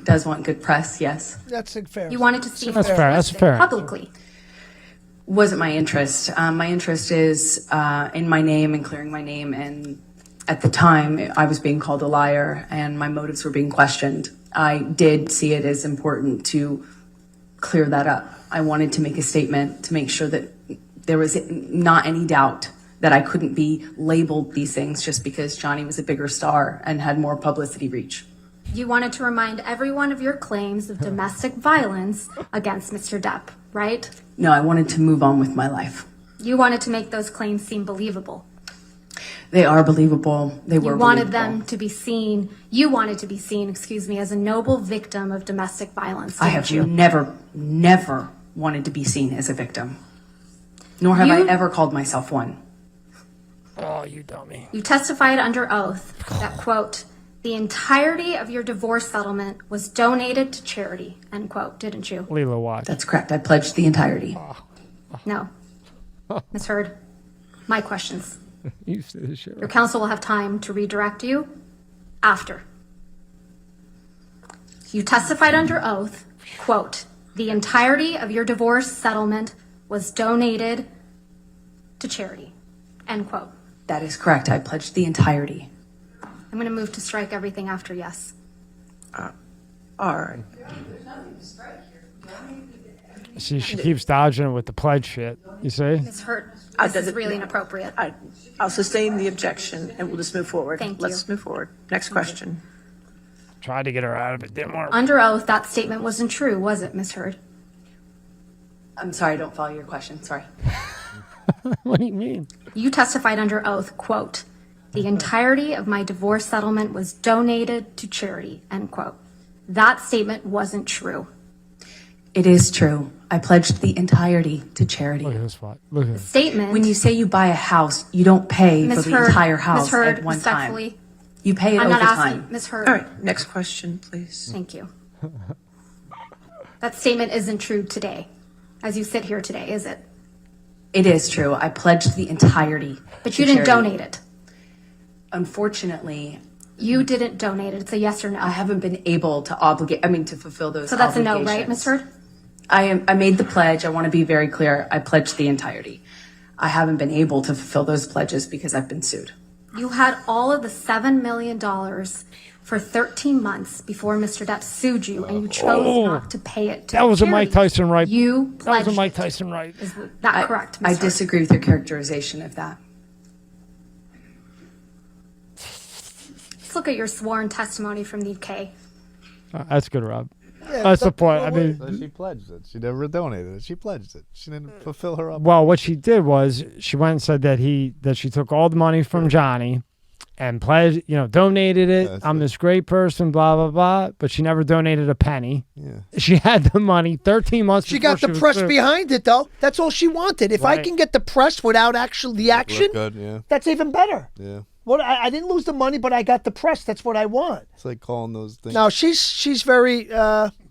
does want good press, yes. That's fair. You wanted to see That's fair. That's fair. publicly. Wasn't my interest. My interest is in my name and clearing my name. And at the time, I was being called a liar and my motives were being questioned. I did see it as important to clear that up. I wanted to make a statement to make sure that there was not any doubt that I couldn't be labeled these things just because Johnny was a bigger star and had more publicity reach. You wanted to remind everyone of your claims of domestic violence against Mr. Depp, right? No, I wanted to move on with my life. You wanted to make those claims seem believable. They are believable. They were You wanted believable. them to be seen, you wanted to be seen, as a noble victim of domestic violence, I didn't have you? never wanted to be seen as a victim. Nor have I You- ever called myself one. Oh, you dummy. You testified under oath that, quote, the entirety of your divorce settlement was donated to charity, end quote, didn't you? Lillo, watch. That's correct. I pledged the entirety. No. Ms. Heard, my questions. You say this shit. Your counsel will have time to redirect you after. You testified under oath, quote, the entirety of your divorce settlement was donated to charity, end quote. That is correct. I pledged the entirety. I'm going to move to strike everything after yes. All right. See, she keeps dodging it with the pledge shit. You see? Ms. Hurt, this is really inappropriate. I'll sustain the objection and we'll just move forward. Thank you. Let's move forward. Next question. Tried to get her out of it, didn't work. Under oath, that statement wasn't true, was it, Ms. Hurd? I'm sorry, I don't follow your question. Sorry. What do you mean? You testified under oath, quote, the entirety of my divorce settlement was donated to charity, end quote. That statement wasn't true. It is true. I pledged the entirety to charity. Look at this spot. Look at this. Statement. When you say you buy a house, you don't pay Ms. for the Hurd, entire Ms. house Hurd, at one time. respectfully, You pay it I'm over not asking, time. Ms. Hurd. All right. Next question, please. Thank you. That statement isn't true today, as you sit here today, is it? It is true. I pledged the entirety. But you to didn't charity. donate it. Unfortunately, You didn't donate it. It's a yes or no. I haven't been able to to fulfill those So that's a no, obligations. right, Ms. Hurd? I made the pledge. I want to be very clear. I pledged the entirety. I haven't been able to fulfill those pledges because I've been sued. You had all of the $7 million for 13 months before Mr. Depp sued you, and you chose not to pay it to That was a charity. Mike Tyson right. You That was pledged a Mike it. Tyson right. Is that correct, Ms. I Hurd? disagree with your characterization of that. Let's look at your sworn testimony from the UK. That's good, Rob. That's the point. I mean, So she pledged it. She never donated it. She pledged it. She didn't fulfill her obligation. well, what she did was she went and said that she took all the money from Johnny and pledged, donated it. That's I'm it. this great person, blah blah blah. But she never donated a penny. Yeah. She had the money 13 months. She before got the was press sued. behind it, though. That's all she wanted. If I Right. can get the press without actually the action, Look good, yeah. that's even better. Yeah. What I didn't lose the money, but I got the press. That's what I want. It's like calling those things. Now she's very.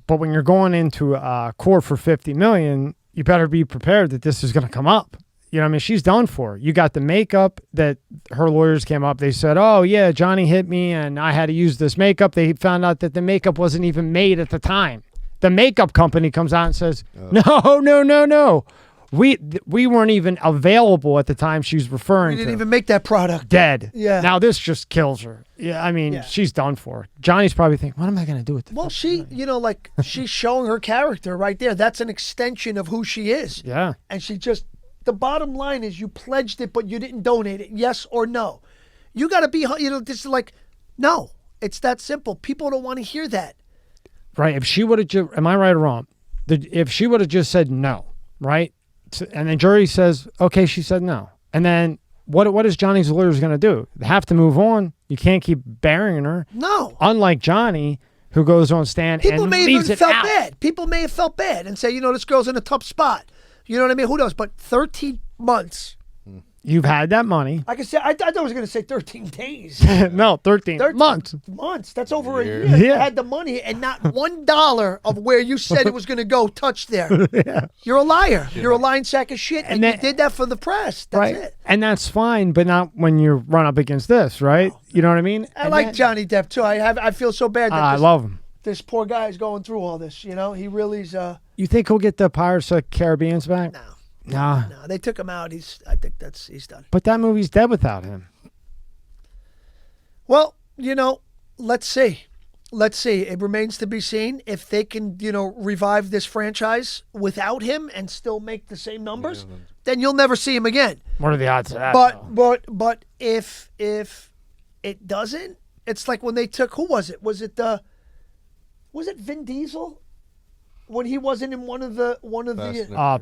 But when you're going into court for $50 million, you better be prepared that this is going to come up. You know what I mean? She's done for. You got the makeup that her lawyers came up. They said, oh, yeah, Johnny hit me and I had to use this makeup. They found out that the makeup wasn't even made at the time. The makeup company comes out and says, no. We weren't even available at the time she's referring We to. didn't even make that product. Dead. Yeah. Now this just kills her. Yeah, I mean, she's done for. Johnny's probably thinking, what am I going to do with this? Well, she's showing her character right there. That's an extension of who she is. Yeah. And the bottom line is you pledged it, but you didn't donate it. Yes or no? You got to be, this is like, no. It's that simple. People don't want to hear that. Right. If she would have just, am I right or wrong? If she would have just said no, right? And the jury says, okay, she said no. And then what is Johnny's lawyers going to do? They have to move on. You can't keep burying her. No. Unlike Johnny, who goes on stand People and may leaves have it felt out. bad. People may have felt bad and say, this girl's in a tough spot. You know what I mean? Who knows? But 13 months You've had that money. Like I said, I thought I was going to say 13 days. No, 13 months. Months. That's over a year. Yeah. You had the money and not $1 of where you said it was going to go touched there. Yeah. You're a liar. You're a lying sack of shit. And you did that for the press. That's it. And that's fine, but not when you run up against this, right? You know what I mean? I like Johnny Depp, too. I feel so bad that I love him. This poor guy is going through all this. You know, he really's... You think he'll get the Pirates of the Caribbean's back? No, they took him out. I think he's done. But that movie's dead without him. Well, you know, let's see. Let's see. It remains to be seen if they can, you know, revive this franchise without him and still make the same numbers. Then you'll never see him again. What are the odds of that? But if it doesn't, it's like when they took, who was it? Was it Vin Diesel? When he wasn't in one of the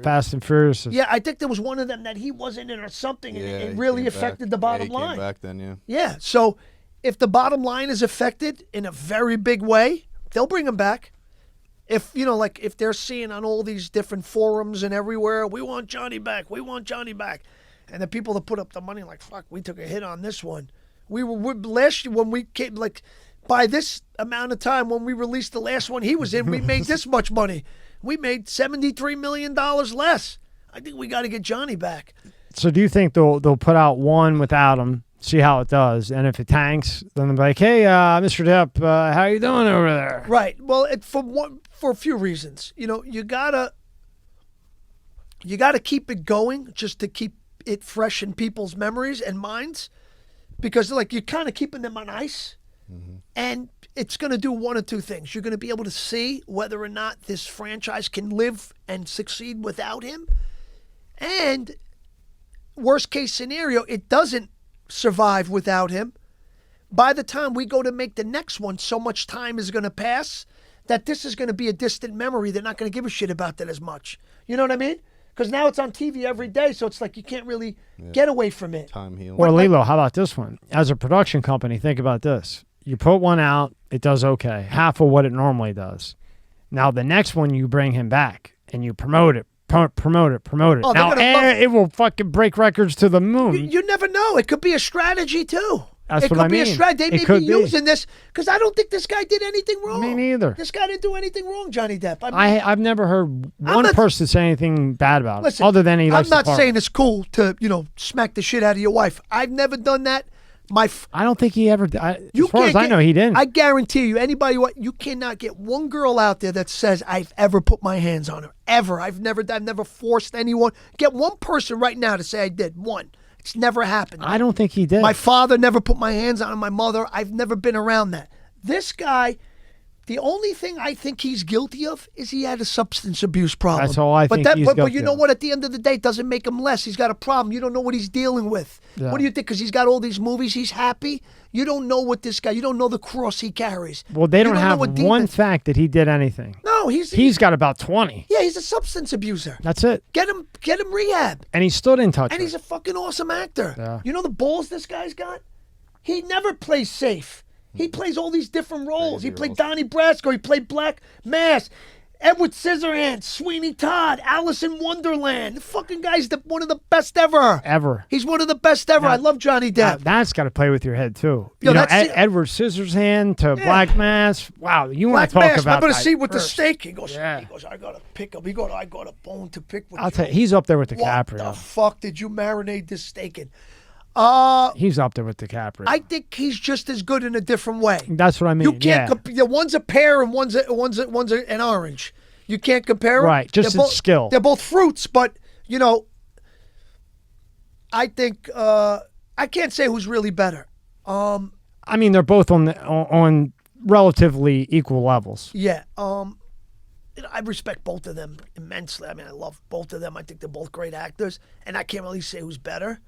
Fast and Furious. Yeah, I think there was one of them that he wasn't in or something, and it really affected the bottom line. Came back then, yeah. Yeah, so if the bottom line is affected in a very big way, they'll bring him back. If you know, like if they're seeing on all these different forums and everywhere, we want Johnny back, and the people that put up the money like, fuck, we took a hit on this one. We were last year when we came like. By this amount of time, when we released the last one he was in, we made this much money. We made $73 million less. I think we got to get Johnny back. So do you think they'll put out one without him, see how it does, and if it tanks, then they'll be like, hey, Mr. Depp, how you doing over there? Right. Well, for a few reasons. You know, you gotta keep it going just to keep it fresh in people's memories and minds, because like you're kind of keeping them on ice. And it's going to do one of two things. You're going to be able to see whether or not this franchise can live and succeed without him. And worst case scenario, it doesn't survive without him. By the time we go to make the next one, so much time is going to pass that this is going to be a distant memory. They're not going to give a shit about that as much. You know what I mean? Because now it's on TV every day, so it's like you can't really get away from it. Time healing. Or Lillo, how about this one? As a production company, think about this. You put one out, it does okay, half of what it normally does. Now the next one, you bring him back and you promote it. Promote it. Oh, now it will fucking break records to the moon. You never know. It could be a strategy too. That's what I mean. It could be a strategy. They may be using this because I don't think this guy did anything wrong. Me neither. This guy didn't do anything wrong, Johnny Depp. I've never heard one person say anything bad about it, other than he likes I'm not saying it's cool to smack the shit out of your wife. I've never done that. I don't think he ever. As far as I know, he didn't. I guarantee you, you cannot get one girl out there that says I've ever put my hands on her. Ever. I've never forced anyone. Get one person right now to say I did. One. It's never happened. I don't think he did. My father never put my hands on my mother. I've never been around that. This guy, the only thing I think he's guilty of is he had a substance abuse problem. That's all I think he's guilty But you know what? At the end of the day, it doesn't make him less. He's got a problem. You don't know what he's dealing with. Yeah. What do you think? Because he's got all these movies, he's happy? You don't know what this guy, you don't know the cross he carries. Well, they don't have one fact that he did anything. No, he's got about 20. Yeah, he's a substance abuser. That's it. Get him rehab. And he stood in touch. And he's a fucking awesome actor. Yeah. You know the balls this guy's got? He never plays safe. He plays all these different roles. He played Donnie Brasco. He played Black Mass, Edward Scissorhands, Sweeney Todd, Alice in Wonderland. The fucking guy's one of the best ever. He's one of the best ever. I love Johnny Depp. That's got to play with your head, too. Edward Scissorhands to Black Mass. Wow, you want to talk about I'm going to that see with the first. steak. He goes, I got to pick up. I got a bone to pick with. I'll tell you, he's up there with DiCaprio. What the fuck did you marinate this steak in? He's up there with DiCaprio. I think he's just as good in a different way. That's what I mean. You can't compare. One's a pear and one's an orange. You can't compare them. Right, just its skill. They're both fruits, but I think I can't say who's really better. I mean, they're both on relatively equal levels. Yeah. I respect both of them immensely. I mean, I love both of them. I think they're both great actors, and I can't really say who's better.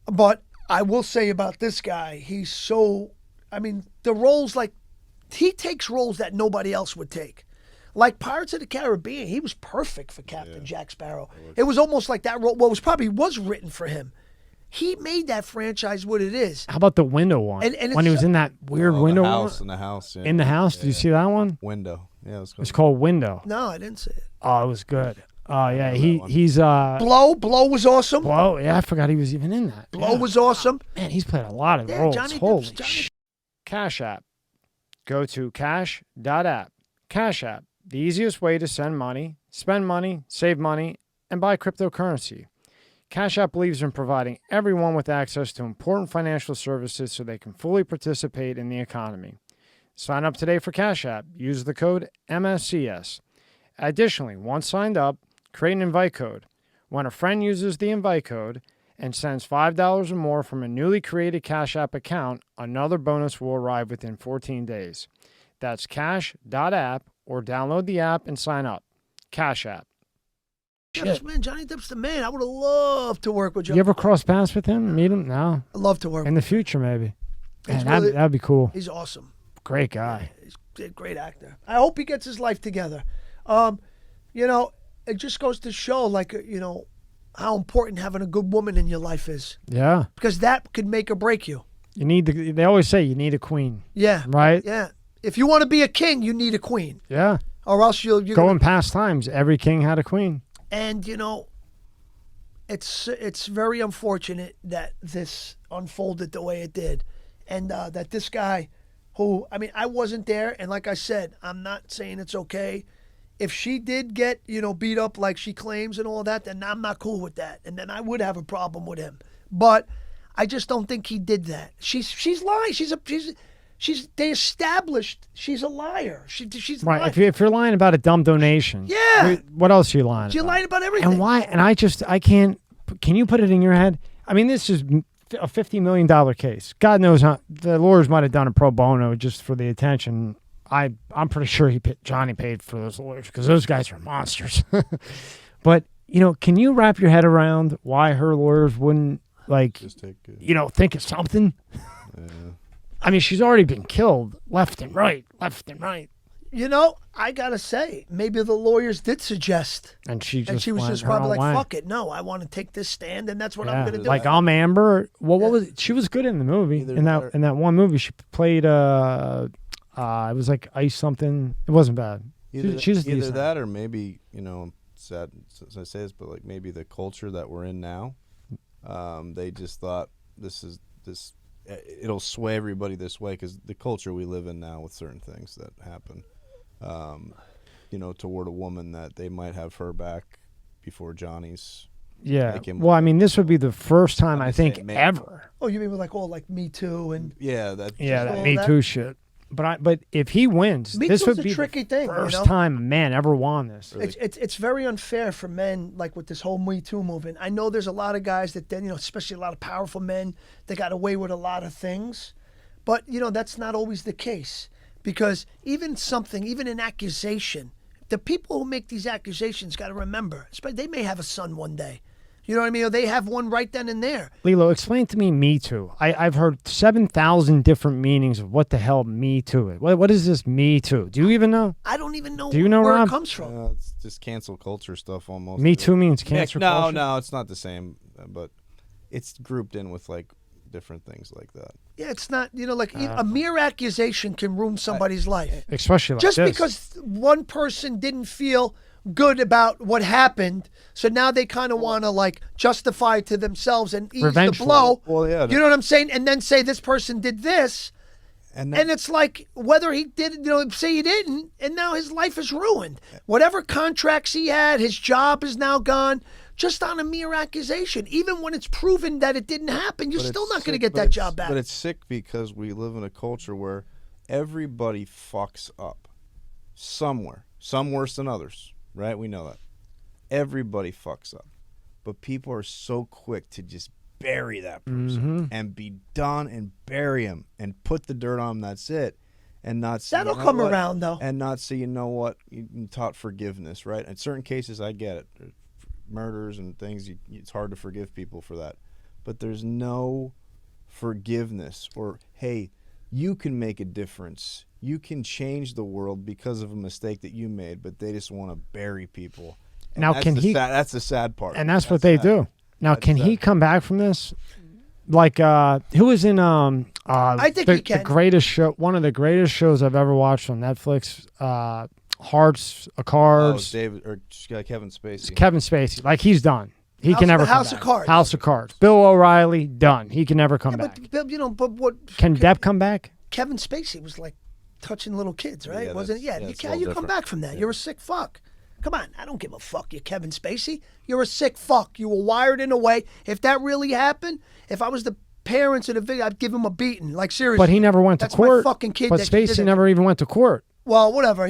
But I will say about this guy, he's so, the roles, he takes roles that nobody else would take. Like Pirates of the Caribbean, he was perfect for Captain Jack Sparrow. It was almost like that role, was written for him. He made that franchise what it is. How about the window one? And when he was in that weird window one? In the house. Yeah. In the house? Did you see that one? Window. Yeah, it's called Window. No, I didn't see it. Oh, it was good. Oh yeah, he's Blow was awesome. Blow, yeah, I forgot he was even in that. Blow was awesome. Man, he's played a lot of roles. Johnny Holy Depp's shit. Cash App. Go to cash.app. Cash App, the easiest way to send money, spend money, save money, and buy cryptocurrency. Cash App believes in providing everyone with access to important financial services so they can fully participate in the economy. Sign up today for Cash App. Use the code MSCS. Additionally, once signed up, create an invite code. When a friend uses the invite code and sends $5 or more from a newly created Cash App account, another bonus will arrive within 14 days. That's cash.app or download the app and sign up. Cash App. Yes, man, Johnny Depp's the man. I would have loved to work with Johnny. You ever cross paths with him? Meet him? No. I'd love to work in the future, maybe. Man, that'd be cool. He's awesome. Great guy. He's a great actor. I hope he gets his life together. It just goes to show, how important having a good woman in your life is. Yeah. Because that could make or break you. They always say you need a queen. Yeah. Right? Yeah. If you want to be a king, you need a queen. Yeah. Or else you're going past times. Every king had a queen. And it's very unfortunate that this unfolded the way it did, and that this guy, who I wasn't there, and like I said, I'm not saying it's okay. If she did get beat up like she claims and all that, then I'm not cool with that, and then I would have a problem with him. But I just don't think he did that. She's lying. They established she's a liar. She's right. lying. If you're lying about a dumb donation, yeah. What else are you lying? You're lying about everything. And why? And I can't. Can you put it in your head? This is a $50 million case. God knows how the lawyers might have done a pro bono just for the attention. I'm pretty sure Johnny paid for those lawyers because those guys are monsters. But can you wrap your head around why her lawyers wouldn't just take think of something? Yeah. She's already been killed left and right. I gotta say, maybe the lawyers did suggest, and she was just probably like, "Fuck it, no, I want to take this stand, and that's what I'm gonna do." Like I'm Amber. Well, what was it? She was good in the movie. In that one movie, she played. It was like Ice something. It wasn't bad. She's either that or maybe sad as I say this, but maybe the culture that we're in now, they just thought this. It'll sway everybody this way because the culture we live in now with certain things that happen, toward a woman, that they might have her back before Johnny's. Yeah. Well, this would be the first time I think ever. Oh, you mean like Me Too and that Me Too shit. But if he wins, this would be a tricky thing. First time a man ever won this. It's very unfair for men, like with this whole Me Too movement. I know there's a lot of guys that then, especially a lot of powerful men, that got away with a lot of things. But, that's not always the case. Because even an accusation, the people who make these accusations got to remember, they may have a son one day. You know what I mean? Or they have one right then and there. Lillo, explain to me Me Too. I've heard 7,000 different meanings of what the hell Me Too is. What is this Me Too? Do you even know? I don't even know, Do you know where Rob? It comes from. It's just cancel culture stuff almost. Me Too means cancel culture? No, it's not the same. But it's grouped in with different things like that. Yeah, it's not, a mere accusation can ruin somebody's life. Especially just this. Because one person didn't feel good about what happened, so now they kind of want to justify it to themselves and ease the blow. Well, yeah, you know what I'm saying? And then say this person did this, and it's like whether he did, say he didn't, and now his life is ruined. Whatever contracts he had, his job is now gone, just on a mere accusation. Even when it's proven that it didn't happen, you're still not going to get that job back. But it's sick because we live in a culture where everybody fucks up somewhere, some worse than others. Right? We know that. Everybody fucks up. But people are so quick to just bury that person and be done and bury him and put the dirt on him, that's it. And not say, that'll come around, though. And not say, you taught forgiveness, right? In certain cases, I get it. Murders and things, it's hard to forgive people for that. But there's no forgiveness or, hey, you can make a difference. You can change the world because of a mistake that you made, but they just want to bury people. And now, that's the sad part. And that's what they do. Now, can he come back from this? Who was in I think he can. the greatest show, one of the greatest shows I've ever watched on Netflix, Hearts of Cards. Kevin Spacey. Kevin Spacey. Like, he's done. He can never come House back. of Cards. House of Cards. Bill O'Reilly, done. He can never come back. But what? Can Depp come back? Kevin Spacey was like touching little kids, right? Yeah, Wasn't it? Yeah. it's How a little you come different. back from that? You're a sick fuck. Come on, I don't give a fuck. You're Kevin Spacey. You're a sick fuck. You were wired in a way. If that really happened, if I was the parents in the video, I'd give him a beating. Like, seriously. But he never went to That's court. My fucking kid. But that did Spacey it. never even went to court. Well, whatever.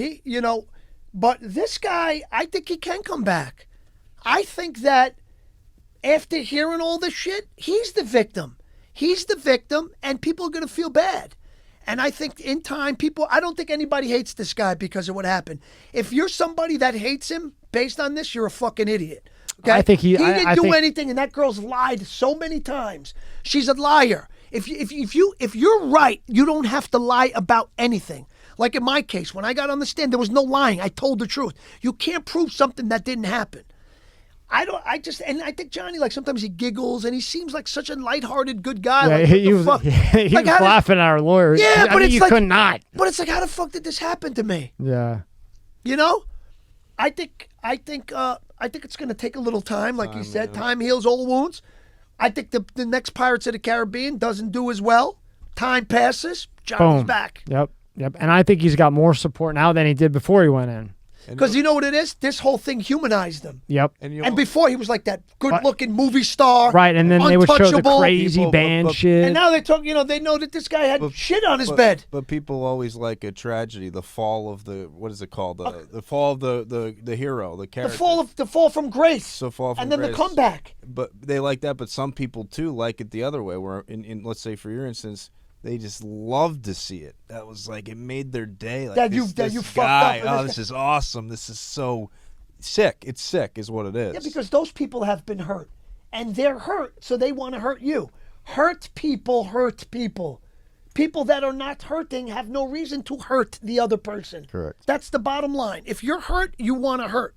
But this guy, I think he can come back. I think that after hearing all this shit, he's the victim. He's the victim, and people are going to feel bad. And I think in time, I don't think anybody hates this guy because of what happened. If you're somebody that hates him based on this, you're a fucking idiot. Okay? I think he didn't do anything, and that girl's lied so many times. She's a liar. If you're right, you don't have to lie about anything. Like in my case, when I got on the stand, there was no lying. I told the truth. You can't prove something that didn't happen. I think Johnny, like, sometimes he giggles and he seems like such a lighthearted, good guy. Yeah, like, he was laughing at our lawyer. Yeah, but it's you like, could not. But it's like, how the fuck did this happen to me? Yeah. You know? I think it's going to take a little time, like you said. Time heals all wounds. I think the next Pirates of the Caribbean doesn't do as well. Time passes. Johnny's back. Yep. And I think he's got more support now than he did before he went in. Because you know what it is? This whole thing humanized him. Yep. And before, he was like that good-looking movie star. Right, and then they would show the untouchable. crazy band shit. And now they talk, they know that this guy had shit on his bed. But people always like a tragedy, the fall of what is it called? The fall of the hero, the character. The fall from grace. So fall from and then grace. the comeback. But they like that, but some people too like it the other way, where in let's say for your instance, they just loved to see it. That was like, it made their day. Like, this fucked guy, up. this is awesome. This is so sick. It's sick is what it is. Yeah, because those people have been hurt. And they're hurt, so they want to hurt you. Hurt people hurt people. People that are not hurting have no reason to hurt the other person. Correct. That's the bottom line. If you're hurt, you want to hurt.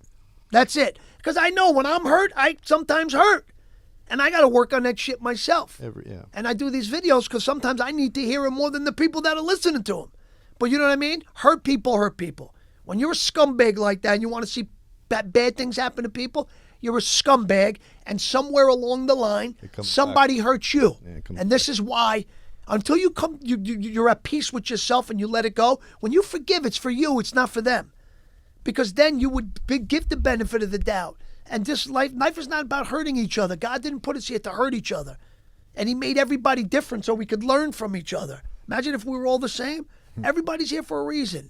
That's it. Because I know when I'm hurt, I sometimes hurt. And I got to work on that shit myself. And I do these videos because sometimes I need to hear them more than the people that are listening to them. But you know what I mean? Hurt people hurt people. When you're a scumbag like that and you want to see bad things happen to people, you're a scumbag. And somewhere along the line, somebody hurts you. And this is why, until you're at peace with yourself and you let it go, when you forgive, it's for you, it's not for them. Because then you would give the benefit of the doubt. And this life is not about hurting each other. God didn't put us here to hurt each other. And he made everybody different so we could learn from each other. Imagine if we were all the same. Everybody's here for a reason.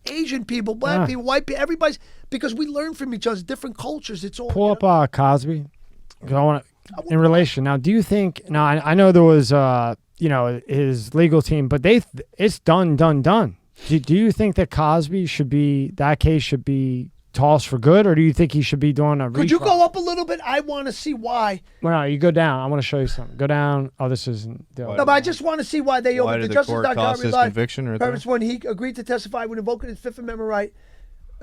Asian people, black people, white people, everybody's, because we learn from each other, different cultures. It's all. Pull up Cosby. In relation. Now, do you think, I know there was, his legal team, but it's done. Do you think that Cosby that case should be tossed for good, or do you think he should be doing a retrial? Could you go up a little bit? I want to see why. Well, no, you go down. I want to show you something. Go down. Oh, this isn't. No, but I just want to see why they Why did the court toss his conviction right there? When he agreed to testify when invoking his Fifth Amendment right,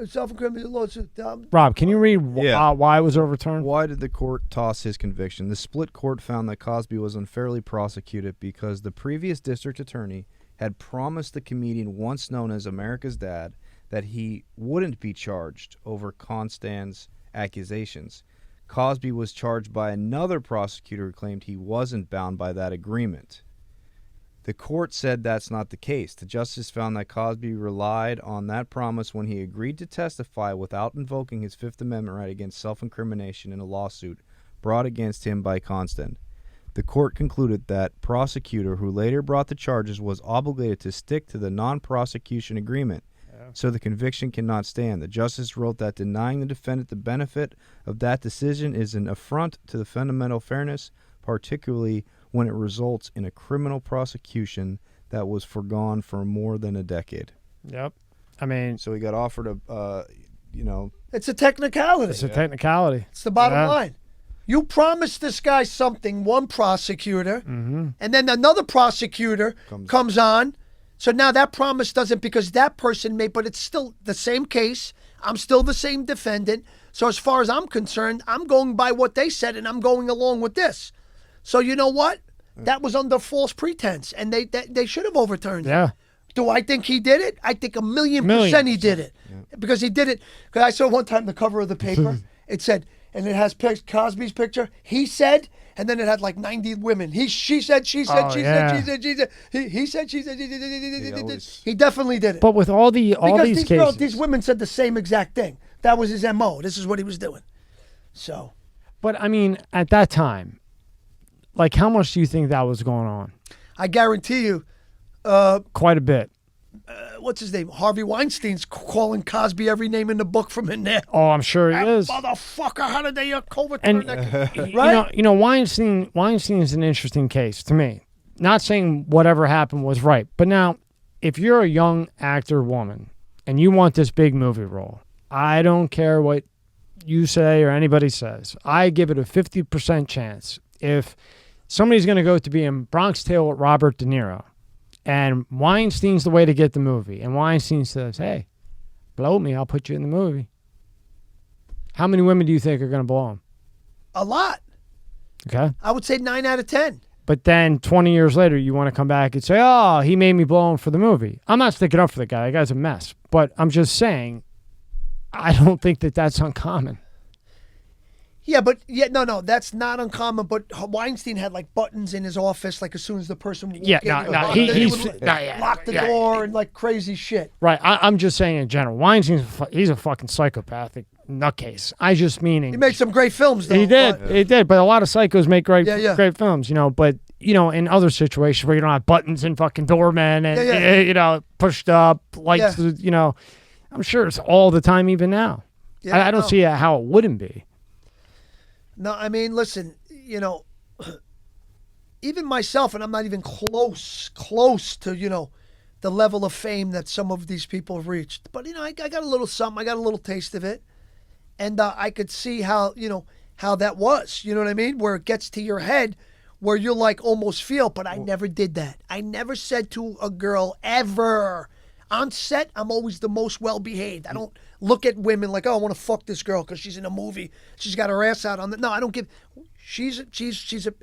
self-incriminating lawsuit. Rob, can you read why it was overturned? Why did the court toss his conviction? The split court found that Cosby was unfairly prosecuted because the previous district attorney had promised the comedian once known as America's Dad that he wouldn't be charged over Constand's accusations. Cosby was charged by another prosecutor who claimed he wasn't bound by that agreement. The court said that's not the case. The justice found that Cosby relied on that promise when he agreed to testify without invoking his Fifth Amendment right against self-incrimination in a lawsuit brought against him by Constand. The court concluded that prosecutor who later brought the charges was obligated to stick to the non-prosecution agreement, so the conviction cannot stand. The justice wrote that denying the defendant the benefit of that decision is an affront to the fundamental fairness, particularly when it results in a criminal prosecution that was foregone for more than a decade. Yep. I mean, so he got offered it's a technicality. It's a technicality. It's the bottom line. You promised this guy something, one prosecutor, and then another prosecutor comes on. So now that promise doesn't, because that person made, but it's still the same case. I'm still the same defendant. So as far as I'm concerned, I'm going by what they said, and I'm going along with this. So you know what? That was under false pretense, and they should have overturned it. Do I think he did it? I think 1,000,000% he did it. Because he did it. Because I saw one time the cover of the paper. It said, and it has Cosby's picture. He said, and then it had like 90 women. She said, she said, she said, she said, she said. He said, she said, he definitely did it. But with all these cases, these women said the same exact thing. That was his MO. This is what he was doing. So. But I mean, at that time, like, how much do you think that was going on? I guarantee you. Quite a bit. What's his name? Harvey Weinstein's calling Cosby every name in the book from in there. Oh, I'm sure he is. Motherfucker, how did they And right? you know, Weinstein is an interesting case to me. Not saying whatever happened was right, but now, if you're a young actor woman and you want this big movie role, I don't care what you say or anybody says. I give it a 50% chance if somebody's going to go to be in Bronx Tale with Robert De Niro. And Weinstein's the way to get the movie. And Weinstein says, hey, blow me, I'll put you in the movie. How many women do you think are going to blow him? A lot. Okay. I would say 9 out of 10. But then 20 years later, you want to come back and say, oh, he made me blow him for the movie. I'm not sticking up for the guy. That guy's a mess. But I'm just saying, I don't think that that's uncommon. Yeah, but no, that's not uncommon. But Weinstein had like buttons in his office, like as soon as the person walked in, he would lock the door and like crazy shit. Right. I'm just saying in general, Weinstein's he's a fucking psychopathic nutcase. I just meaning he made some great films, though. He did. He did. But a lot of psychos make great films, you know. But you know, in other situations where you don't have buttons and fucking doormen and you know, pushed up lights, you know, I'm sure it's all the time even now. Yeah, I don't see how it wouldn't be. No, I mean, listen, you know, even myself, and I'm not even close to, you know, the level of fame that some of these people have reached. But, you know, I got a little something. I got a little taste of it. And I could see how, you know, how that was. You know what I mean? Where it gets to your head where you're like almost feel. But I never did that. I never said to a girl ever. On set, I'm always the most well-behaved. I don't look at women like, oh, I want to fuck this girl because she's in a movie. She's got her ass out on the... No, I don't give... She's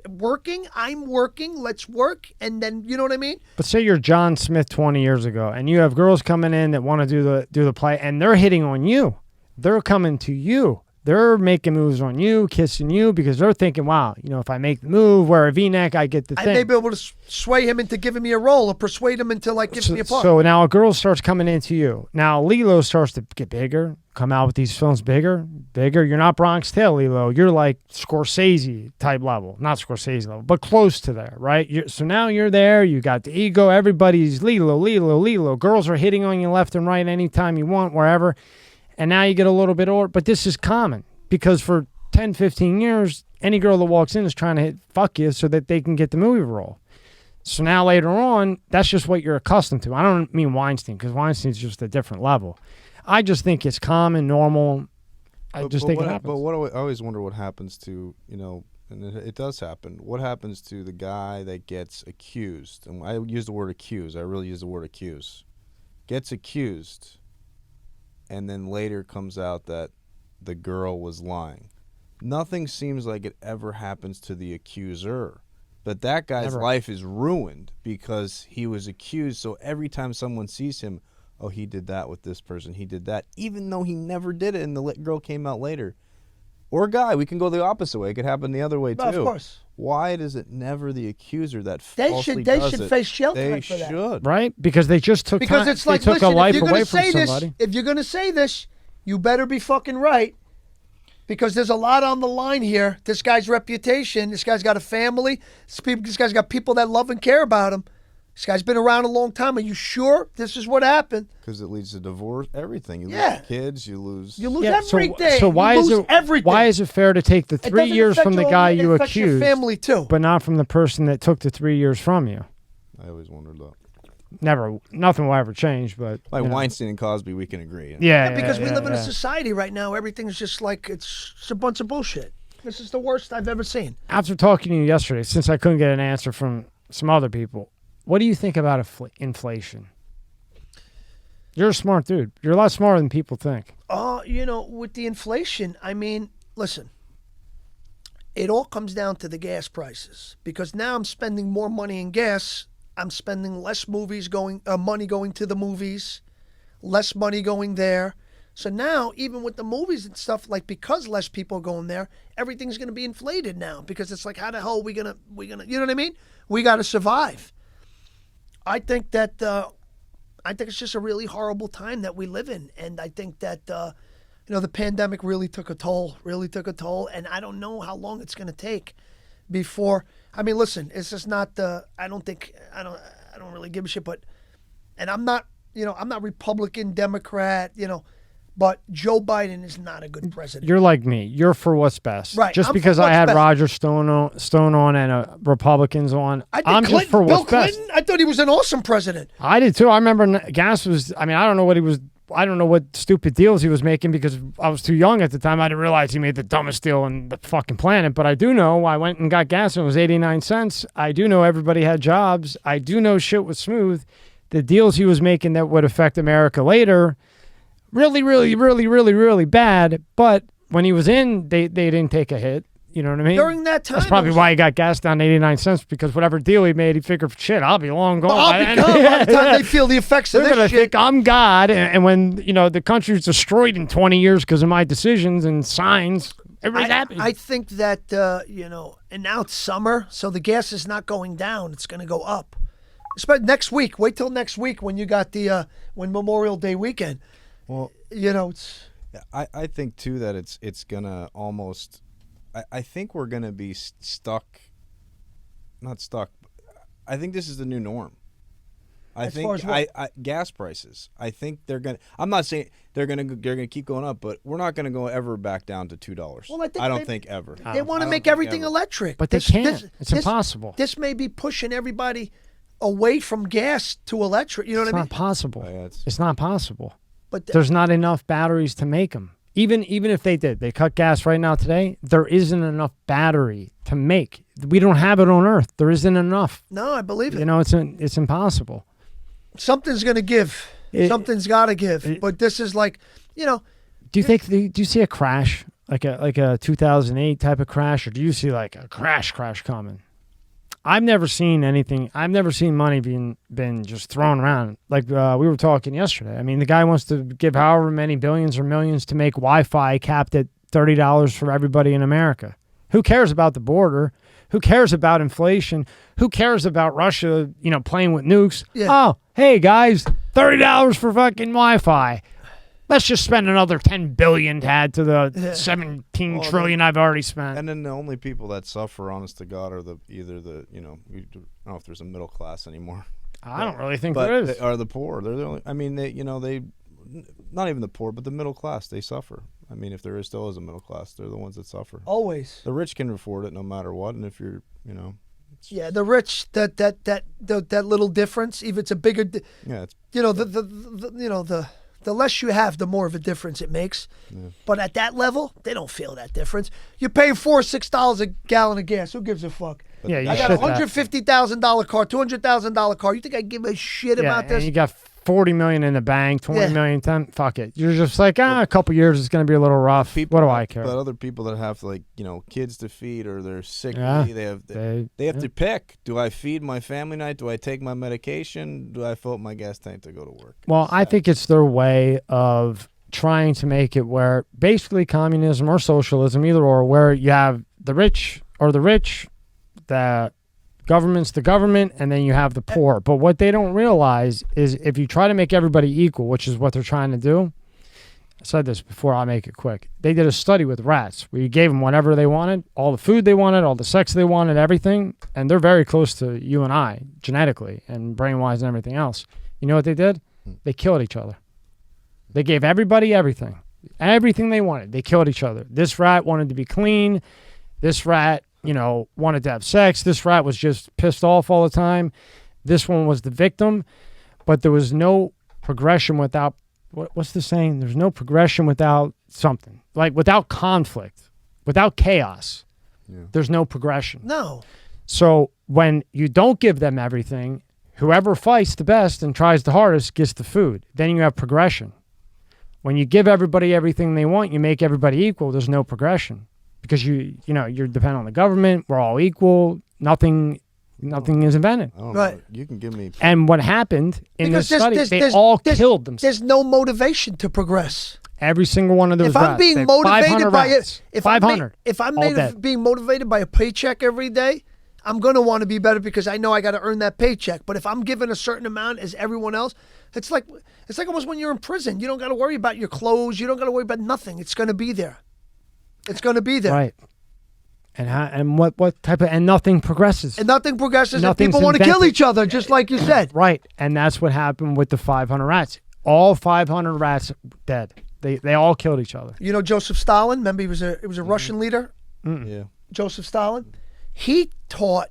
working. I'm working. Let's work. And then, you know what I mean? But say you're John Smith 20 years ago, and you have girls coming in that want to do the play, and they're hitting on you. They're coming to you. They're making moves on you, kissing you, because they're thinking, wow, you know, if I make the move, wear a V-neck, I get the thing. I may be able to sway him into giving me a role or persuade him into, like, giving me a part. So now a girl starts coming into you. Now Lillo starts to get bigger, come out with these films bigger. You're not Bronx Tale, Lillo. You're like Scorsese type level. Not Scorsese level, but close to there, right? So now you're there. You got the ego. Everybody's Lillo. Girls are hitting on you left and right anytime you want, wherever. And now you get a little bit older, but this is common because for 10, 15 years, any girl that walks in is trying to fuck you so that they can get the movie role. So now later on, that's just what you're accustomed to. I don't mean Weinstein because Weinstein's just a different level. I just think it's common, normal. I just think it happens. But what I always wonder what happens to, you know, and it does happen. What happens to the guy that gets accused? And I use the word accused. I really use the word accuse. Gets accused. And then later comes out that the girl was lying. Nothing seems like it ever happens to the accuser. But that guy's life is ruined because he was accused. So every time someone sees him, oh, he did that with this person. He did that. Even though he never did it and the girl came out later. Or guy, we can go the opposite way. It could happen the other way, too. Of course. Why is it never the accuser that falsely does it? They should face jail time for that. They should. Right? Because they just took because it's like, they took a life away from somebody. If you're going to say this, you better be fucking right. Because there's a lot on the line here. This guy's reputation. This guy's got a family. This guy's got people that love and care about him. This guy's been around a long time. Are you sure this is what happened? Because it leads to divorce, everything. You lose kids, you lose everything. So why is it everything. Why is it fair to take the 3 years from the guy you accused, your family too, but not from the person that took the 3 years from you? I always wondered that. Nothing will ever change, but like Weinstein and Cosby, we can agree. Yeah, because we live in a society right now. Everything's just like it's a bunch of bullshit. This is the worst I've ever seen. After talking to you yesterday, since I couldn't get an answer from some other people, what do you think about inflation? You're a smart dude. You're a lot smarter than people think. You know, with the inflation, I mean, listen, it all comes down to the gas prices because now I'm spending more money in gas I'm spending less money going to the movies, less money going there. So now, even with the movies and stuff, like because less people are going there, everything's going to be inflated now because it's like, how the hell are we gonna, you know what I mean? We got to survive. I think that, I think it's just a really horrible time that we live in. And I think that, the pandemic really took a toll, And I don't know how long it's going to take before, I mean, listen, it's just not I don't really give a shit, and I'm not Republican, Democrat, but Joe Biden is not a good president. You're like me. You're for what's best. Right. Just I'm because for I what's had best. Roger Stone on and Republicans on, I'm just for Bill what's best. Clinton, I thought he was an awesome president. I did too. I remember gas was, I don't know what stupid deals he was making because I was too young at the time. I didn't realize he made the dumbest deal on the fucking planet. But I do know I went and got gas and it was 89 cents. I do know everybody had jobs. I do know shit was smooth. The deals he was making that would affect America later, really, really, really, really, really bad. But when he was in, they didn't take a hit. You know what I mean? During that time. That's probably why he got gas down to 89 cents because whatever deal he made, he figured, shit, I'll be long gone. I'll be gone by the time they feel the effects of They're this gonna shit. think I'm God. And when, the country's destroyed in 20 years because of my decisions and signs, everybody's happy. I think that, and now it's summer, so the gas is not going down. It's going to go up. Next week. Wait till next week when you got when Memorial Day weekend. Well, it's. I think too that it's gonna almost. I think we're gonna be stuck. Not stuck. I think this is the new norm. I think gas prices. I think they're gonna. I'm not saying they're gonna keep going up, but we're not gonna go ever back down to $2. Well, I don't think ever. They want to make everything electric, but they can't. It's impossible. This may be pushing everybody away from gas to electric. You know what I mean? It's not possible. It's not possible. But there's not enough batteries to make them. Even if they did, they cut gas right now today, there isn't enough battery to make. We don't have it on Earth. There isn't enough. No, I believe it. It's impossible. Something's going to give. Something's got to give. But this is like, Do you see a crash, like a 2008 type of crash, or do you see like a crash coming? I've never seen anything. I've never seen money been just thrown around. Like we were talking yesterday. I mean, the guy wants to give however many billions or millions to make Wi-Fi capped at $30 for everybody in America. Who cares about the border? Who cares about inflation? Who cares about Russia, playing with nukes? Yeah. Oh, hey guys, $30 for fucking Wi-Fi. Let's just spend another $10 billion to add to the $17 trillion I've already spent. And then the only people that suffer, honest to God, are either the I don't know if there's a middle class anymore. I don't really think there is. They are the poor. They're the only. I mean, they not even the poor, but the middle class. They suffer. I mean, if there still is a middle class, they're the ones that suffer. Always. The rich can afford it no matter what, and if you're, Yeah, the rich, that little difference, if it's a bigger, it's the less you have, the more of a difference it makes. Yeah. But at that level, they don't feel that difference. You're paying $4-6 a gallon of gas. Who gives a fuck? Yeah, I got a $150,000 car, $200,000 car. You think I give a shit about this? And you got $40 million in the bank, $20 million. Fuck it. You're just like, a couple years, it's going to be a little rough. What do I care? But other people that have kids to feed or they're sick, Yeah, they have to pick. Do I feed my family night? Do I take my medication? Do I fill up my gas tank to go to work? Well, I think it's their way of trying to make it where basically communism or socialism, either or, where you have the rich, the government's the government, and then you have the poor. But what they don't realize is if you try to make everybody equal, which is what they're trying to do. I said this before, I'll make it quick. They did a study with rats where you gave them whatever they wanted, all the food they wanted, all the sex they wanted, everything. And they're very close to you and I, genetically and brain-wise and everything else. You know what they did? They killed each other. They gave everybody everything they wanted. They killed each other. This rat wanted to be clean. This rat wanted to have sex. This rat was just pissed off all the time. This one was the victim, but there was no progression without, what's the saying? There's no progression without something. Like without conflict, without chaos, there's no progression. No. So when you don't give them everything, whoever fights the best and tries the hardest gets the food. Then you have progression. When you give everybody everything they want, you make everybody equal, there's no progression. Because you're dependent on the government. We're all equal. Nothing Nothing is invented. Right. You can give me. And what happened in Because this study, they all killed themselves. There's no motivation to progress. Every single one of those If I'm rats. being motivated by it, if 500, if I'm all dead. being motivated by a paycheck every day, I'm gonna want to be better because I know I got to earn that paycheck. But if I'm given a certain amount as everyone else, it's like almost when you're in prison. You don't got to worry about your clothes. You don't got to worry about nothing. It's gonna be there. It's gonna be there. Right. And what type of and nothing progresses. And nothing progresses. And Nothing's people want to kill invented. each other, just like you said. Right. And that's what happened with the 500 rats. All 500 rats dead. They all killed each other. You know Joseph Stalin? Remember he was a Russian leader? Yeah. Joseph Stalin. He taught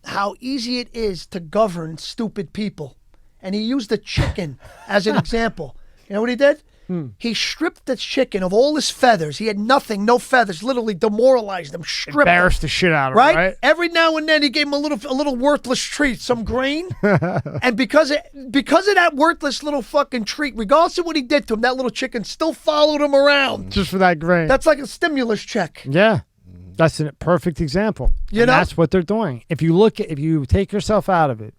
how easy it is to govern stupid people. And he used the chicken as an example. You know what he did? He stripped the chicken of all his feathers. He had nothing, no feathers, literally demoralized him, stripped Embarrassed him. the shit out of Right? him, right? Every now and then he gave him a little worthless treat, some grain. And because of that worthless little fucking treat, regardless of what he did to him, that little chicken still followed him around. Just for that grain. That's like a stimulus check. Yeah. That's a perfect example. You And know? that's what they're doing. If you take yourself out of it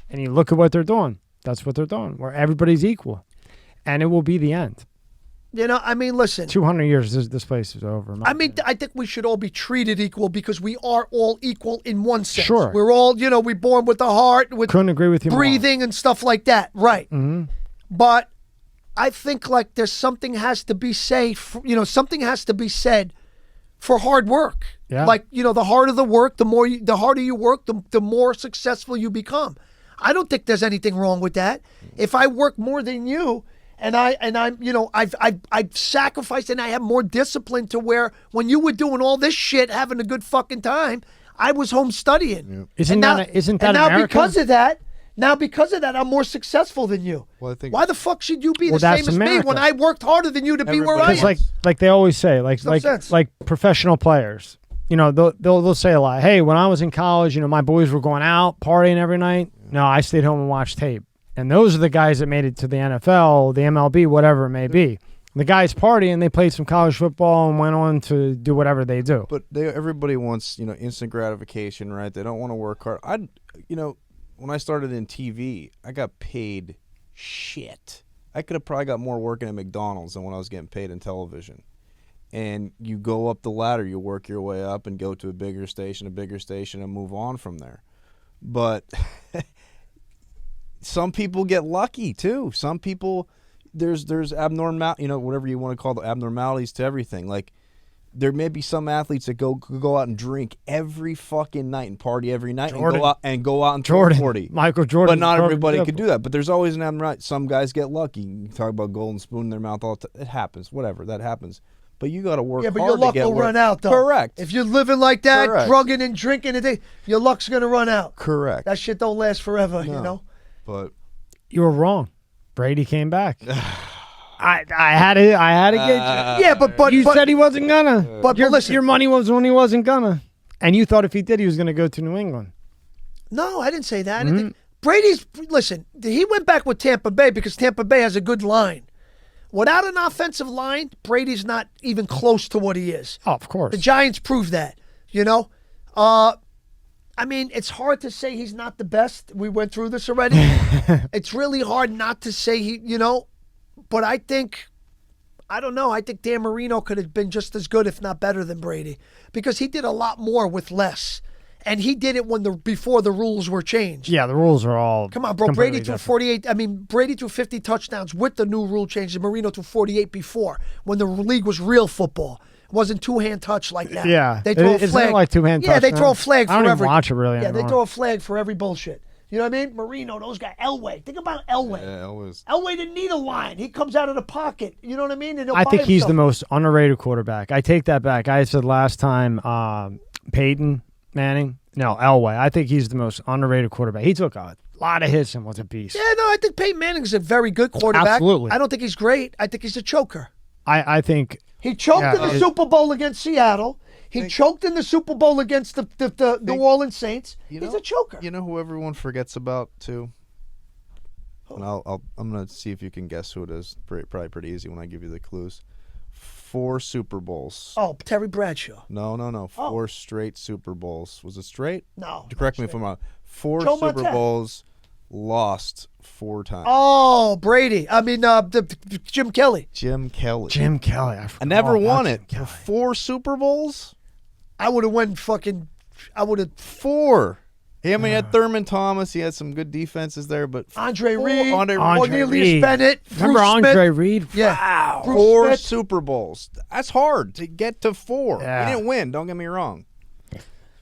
and you look at what they're doing, that's what they're doing, where everybody's equal. And it will be the end. You know, I mean, listen. 200 years, this place is over. I mean, I think we should all be treated equal because we are all equal in one sense. Sure. We're all, we're born with a heart, with Couldn't agree with you more. breathing and stuff like that. Right. Mm-hmm. But I think like there's something has to be something has to be said for hard work. Yeah. Like, the harder the work, the harder you work, the more successful you become. I don't think there's anything wrong with that. If I work more than you, and I've sacrificed and I have more discipline to where when you were doing all this shit, having a good fucking time, I was home studying. Yeah. Isn't that and now America? because of that, I'm more successful than you. Well, I think Why the fuck should you be the that's same as America. me when I worked harder than you to be where I am? Because like they always say, like professional players, they'll say a lot. Hey, when I was in college, my boys were going out partying every night. No, I stayed home and watched tape. And those are the guys that made it to the NFL, the MLB, whatever it may be. The guys partying, they played some college football and went on to do whatever they do. But everybody wants, instant gratification, right? They don't want to work hard. When I started in TV, I got paid shit. I could have probably got more working at McDonald's than when I was getting paid in television. And you go up the ladder, you work your way up and go to a bigger station, and move on from there. But some people get lucky too. Some people, there's abnormal, whatever you want to call the abnormalities to everything. Like there may be some athletes that go out and drink every fucking night and party every night and go out and throw 40. Michael Jordan. But not everybody could do that. But there's always an abnormality. Some guys get lucky. You talk about golden spoon in their mouth all the time. It happens. Whatever, that happens. But you got to work hard to get your luck will run out, though. Correct. If you're living like that, Correct. drugging and drinking, your luck's going to run out. Correct. That shit don't last forever, But you were wrong. Brady came back. I had to get you. Yeah, but you said he wasn't gonna. But listen, your money was when he wasn't gonna, and you thought if he did, he was gonna go to New England. No, I didn't say that. I didn't think, he went back with Tampa Bay because Tampa Bay has a good line. Without an offensive line, Brady's not even close to what he is. Oh, of course. The Giants proved that, I mean, it's hard to say he's not the best. We went through this already. It's really hard not to say but I think, I don't know, I think Dan Marino could have been just as good, if not better than Brady, because he did a lot more with less. And he did it before the rules were changed. Yeah, the rules are all. Come on, bro. Brady threw 48. I mean, Brady threw 50 touchdowns with the new rule change, and Marino threw 48 before, when the league was real football. It wasn't two-hand touch like that. Yeah. They throw a Isn't flag. it like two-hand touch? Yeah, they throw a flag for every. I don't even watch it really Yeah, anymore. they throw a flag for every bullshit. You know what I mean? Marino, those guys. Elway. Think about Elway. Yeah, Elway's. Elway didn't need a line. He comes out of the pocket. You know what I mean? And I think he's the most underrated quarterback. I take that back. I said last time Peyton Manning. No, Elway. I think he's the most underrated quarterback. He took a lot of hits and was a beast. Yeah, no, I think Peyton Manning's a very good quarterback. Absolutely. I don't think he's great. I think he's a choker. I think he choked in the Super Bowl against Seattle. He choked in the Super Bowl against the New Orleans Saints. He's a choker. You know who everyone forgets about too? And I'm gonna see if you can guess who it is. Probably pretty easy when I give you the clues. 4 Super Bowls. Oh, Terry Bradshaw. No. 4 straight Super Bowls. Was it straight? No. Correct me if I'm wrong. 4 Joe Super Montana. Bowls, lost 4 times. Oh, Brady. I mean, Jim Kelly. Jim Kelly. I never won it. 4 Super Bowls? I would have won fucking. I would have 4. I mean, he had Thurman Thomas. He had some good defenses there, but Andre 4, Reed, Cornelius Reed. Bennett. Remember Bruce Andre Smith. Reed? Yeah. Wow. Bruce 4 Smith. Super Bowls. That's hard to get to 4. Yeah. He didn't win. Don't get me wrong.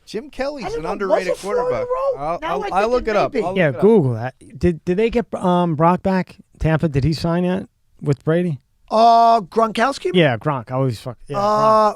Jim Kelly's an know, underrated was it 4 in a quarterback. row? Now I I'll think look it up. may be. I'll Yeah, look it up. Google that. Did they get Brock back? Tampa? Did he sign yet with Brady? Gronkowski. Yeah, Gronk. I always fuck. Yeah, Gronk.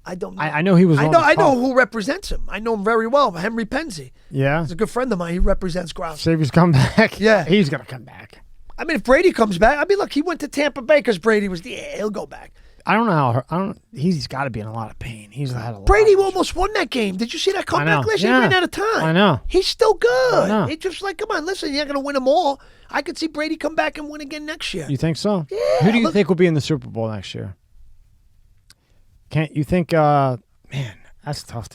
I don't know. I know he was. I on know. the I know call. who represents him. I know him very well. Henry Penzi. Yeah. He's a good friend of mine. He represents Gronk. Say he's come back. Yeah. He's gonna come back. I mean, if Brady comes back, I mean, look, he went to Tampa Bay because Brady was he'll go back. I don't know how. He's got to be in a lot of pain. He's had a lot. Brady almost won that game. Did you see that comeback last year? He ran out of time. I know. He's still good. I know. It's just like, come on, listen, you're not going to win them all. I could see Brady come back and win again next year. You think so? Yeah. Who do you think will be in the Super Bowl next year? Can't you think? Man, that's tough.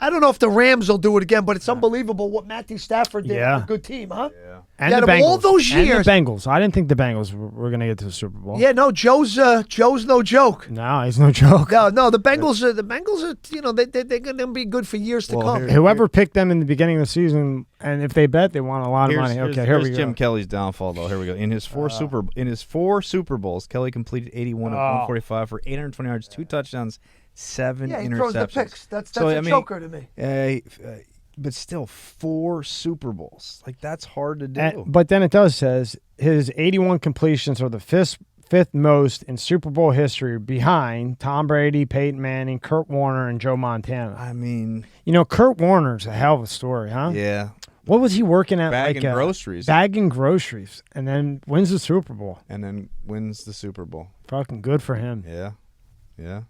I don't know if the Rams will do it again, but it's unbelievable what Matthew Stafford did. Yeah. A good team, huh? Yeah. And Out the of Bengals. all those And years. the Bengals. I didn't think the Bengals were going to get to the Super Bowl. Yeah, no, Joe's no joke. No, he's no joke. No, the Bengals are you know, they're going to be good for years to come. Whoever picked them in the beginning of the season, and if they bet, they want a lot of money. Okay, here we go. Jim Kelly's downfall, though. Here we go. In his 4 Super Bowls, Kelly completed 81 of 145 for 820 yards, 2 touchdowns, 7 Yeah, he interceptions. throws the picks. That's So, a I mean, choker to me. But still, 4 Super Bowls. Like, that's hard to do. But then it says his 81 completions are the fifth most in Super Bowl history, behind Tom Brady, Peyton Manning, Kurt Warner, and Joe Montana. I mean, Kurt Warner's a hell of a story, huh? Yeah. What was he working at? Bagging groceries. Bagging groceries, and then wins the Super Bowl. And then wins the Super Bowl. Fucking good for him. Yeah.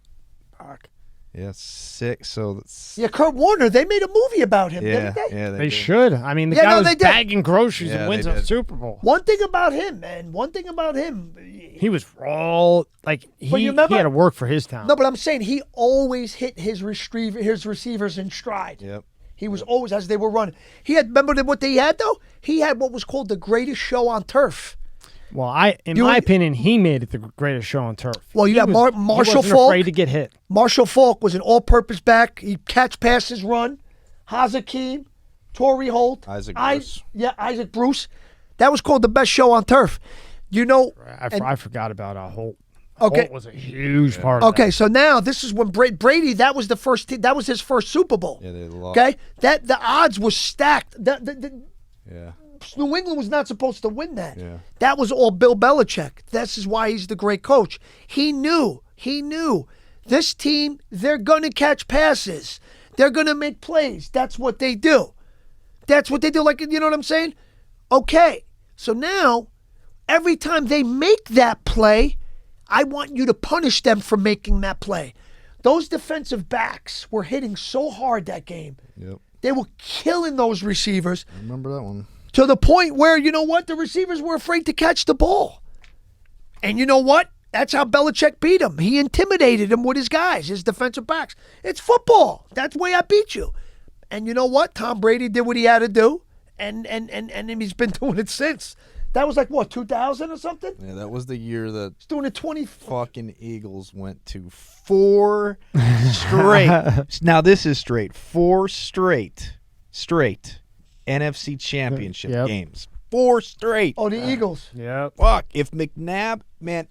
Fuck. Yeah, 6. So Yeah, Kurt Warner, they made a movie about him, didn't they? Yeah, They should. I mean, the guy was bagging groceries and wins a Super Bowl. One thing about him, He was raw. Like, he had to work for his town. No, but I'm saying he always hit his receivers in stride. Yep. He was always, as they were running. Remember what they had, though? He had what was called the greatest show on turf. Well, in my opinion, he made it the greatest show on turf. Well, you got Marshall he wasn't Faulk. afraid to get hit. Marshall Faulk was an all-purpose back. He'd catch passes, run. Hakeem, Torrey Holt. Isaac Bruce. Isaac Bruce. That was called the best show on turf. I forgot about Holt. Okay. Holt was a huge part of Okay, so now this is when Brady, that was the first team, that was his first Super Bowl. Yeah, they lost. Okay? That the odds was stacked. Yeah. New England was not supposed to win that. Yeah. That was all Bill Belichick. This is why he's the great coach. He knew this team, they're going to catch passes. They're going to make plays. That's what they do. Like, you know what I'm saying? Okay. So now, every time they make that play, I want you to punish them for making that play. Those defensive backs were hitting so hard that game. Yep. They were killing those receivers. I remember that one. To the point where, you know what? The receivers were afraid to catch the ball. And you know what? That's how Belichick beat him. He intimidated him with his guys, his defensive backs. It's football. That's the way I beat you. And you know what? Tom Brady did what he had to do, and he's been doing it since. That was like, what, 2000 or something? Yeah, that was the year that He's doing it 20. fucking Eagles went to 4 straight. Now, this is straight. 4 straight NFC Championship games. 4 straight. Oh, the Eagles. Yep. Fuck. If McNabb, man,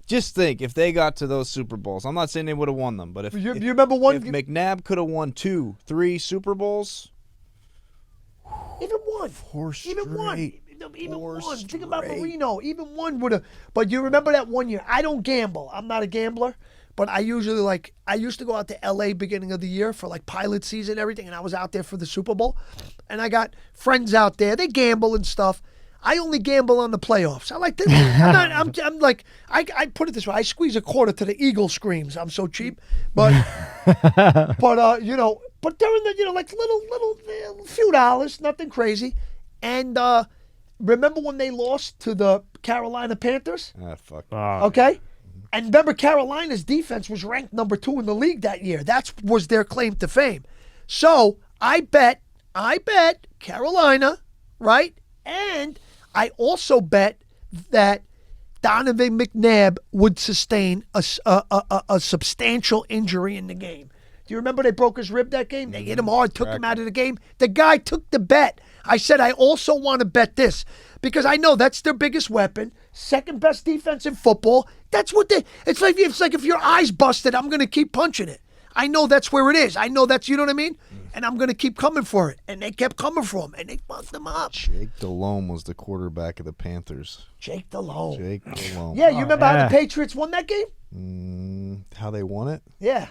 just think if they got to those Super Bowls. I'm not saying they would have won them, but if you remember one, if McNabb could have won 2, 3 Super Bowls, even one, 4 straight. even one. Straight. Think about Marino. Even one would have. But you remember that one year? I don't gamble. I'm not a gambler. But I used to go out to L.A. beginning of the year for like pilot season and everything, and I was out there for the Super Bowl. And I got friends out there. They gamble and stuff. I only gamble on the playoffs. I like this. I'm like, I put it this way. I squeeze a quarter to the Eagle screams. I'm so cheap. But, but they're in the, like little few dollars, nothing crazy. And remember when they lost to the Carolina Panthers? Ah, fuck. Okay? And remember, Carolina's defense was ranked number 2 in the league that year. That was their claim to fame. So I bet Carolina, right? And I also bet that Donovan McNabb would sustain a substantial injury in the game. Do you remember they broke his rib that game? They hit him hard, took him out of the game. The guy took the bet. I said, I also want to bet this because I know that's their biggest weapon, second best defense in football. That's what it's like if your eye's busted, I'm going to keep punching it. I know that's where it is. I know that's, you know what I mean? And I'm going to keep coming for it. And they kept coming for him, and they fucked him up. Jake Delhomme was the quarterback of the Panthers. Jake Delhomme. Yeah, you remember how the Patriots won that game? How they won it? Yeah.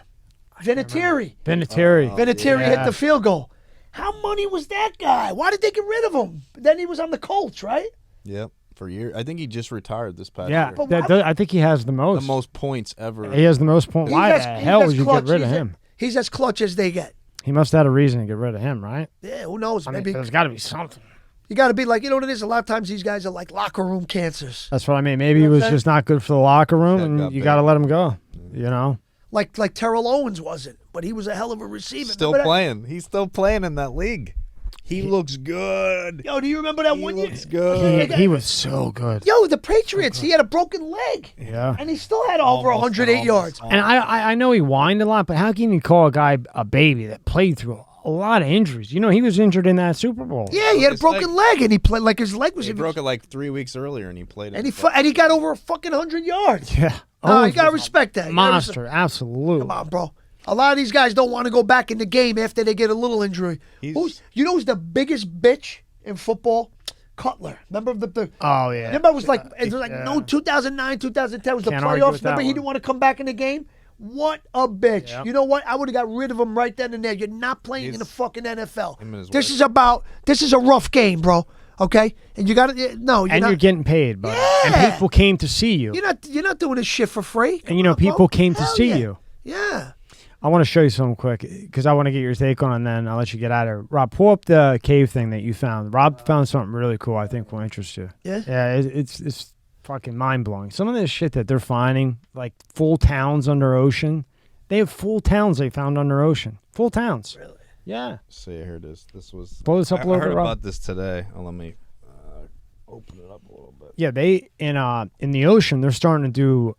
Vinatieri. Vinatieri hit the field goal. How money was that guy? Why did they get rid of him? Then he was on the Colts, right? Yep, for years. I think he just retired this past Yeah, year. I think he has the most. The most points ever. He has the most points. Why the hell would you get rid of him? He's as clutch as they get. He must have had a reason to get rid of him, right? Yeah, who knows? I mean, Maybe there's got to be something. You got to be like, you know what it is? A lot of times these guys are like locker room cancers. That's what I mean. Maybe he was just not good for the locker room, and you got to let him go. You know, like Terrell Owens wasn't, but he was a hell of a receiver. Still playing. He's still playing in that league. He looks good. Yo, do you remember that one year? He looks good. He was so good. Yo, the Patriots, he had a broken leg. Yeah. And he still had over 108 yards. And I know he whined a lot, but how can you call a guy a baby that played through a lot of injuries? You know, he was injured in that Super Bowl. Yeah, he had a broken leg, and he played like his leg was. He broke it like 3 weeks earlier, and he played it. And he got over a fucking 100 yards. Yeah. No, you gotta respect that. Monster, absolutely. Come on, bro. A lot of these guys don't want to go back in the game after they get a little injury. You know who's the biggest bitch in football? Cutler. Remember the oh yeah. Remember it was like 2009, 2010 was the playoffs. Remember he didn't want to come back in the game? What a bitch. Yep. You know what? I would have got rid of him right then and there. You're not playing in the fucking NFL. This is a rough game, bro. Okay? And you got to you're getting paid, buddy. Yeah. And people came to see you. You're not doing this shit for free. Come and people came to see you. Yeah. I want to show you something quick because I want to get your take on it, and then I'll let you get out of it. Rob, pull up the cave thing that you found. Rob found something really cool I think will interest you. Yeah? Yeah, it's fucking mind-blowing. Some of this shit that they're finding, like full towns under ocean, they have full towns they found under ocean. Full towns. Really? Yeah. See, here it is. This was... Pull this up a little bit, I heard Rob. about this today. Let me open it up a little bit. Yeah, they, in the ocean, they're starting to do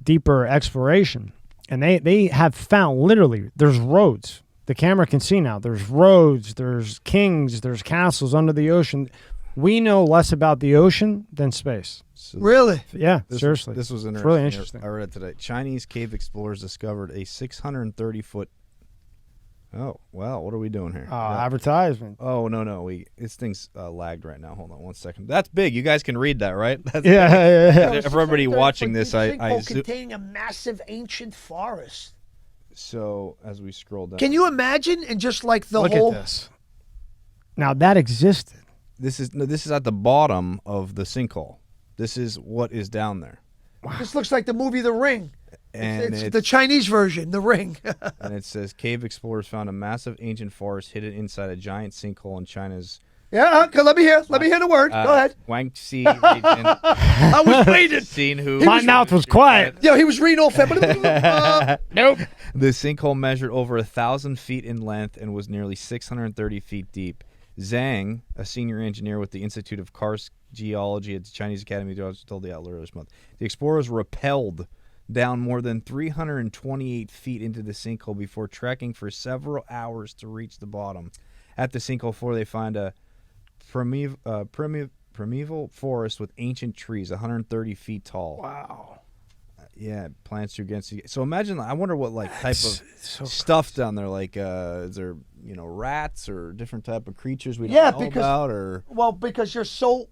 deeper exploration. And they have found, literally, there's roads. The camera can see now. There's roads, there's kings, there's castles under the ocean. We know less about the ocean than space. So really? Yeah, seriously. This was interesting. It's really interesting. I read it today. Chinese cave explorers discovered a 630-foot... Oh, wow. What are we doing here? Advertisement. Oh, no. This thing's lagged right now. Hold on 1 second. That's big. You guys can read that, right? That's yeah. For everybody watching this, I containing a massive ancient forest. So, as we scroll down. Can you imagine? And just like the Look whole... at this. Now, that existed. This is at the bottom of the sinkhole. This is what is down there. Wow. This looks like the movie The Ring. And it's the Chinese version, The Ring. And it says, cave explorers found a massive ancient forest hidden inside a giant sinkhole in China's... Yeah, let me hear the word. Go ahead. Guangxi region. I was waiting. My mouth was quiet. Yeah, he was reading all Nope. The sinkhole measured over 1,000 feet in length and was nearly 630 feet deep. Zhang, a senior engineer with the Institute of Karst Geology at the Chinese Academy of Geology, told the Outlaw this month. The explorers rappelled down more than 328 feet into the sinkhole before trekking for several hours to reach the bottom. At the sinkhole floor, they find a primeval forest with ancient trees, 130 feet tall. Wow. Yeah, plants through against. So imagine. I wonder what type of stuff down there. Like, is there rats or different type of creatures we don't know about? Or because you're so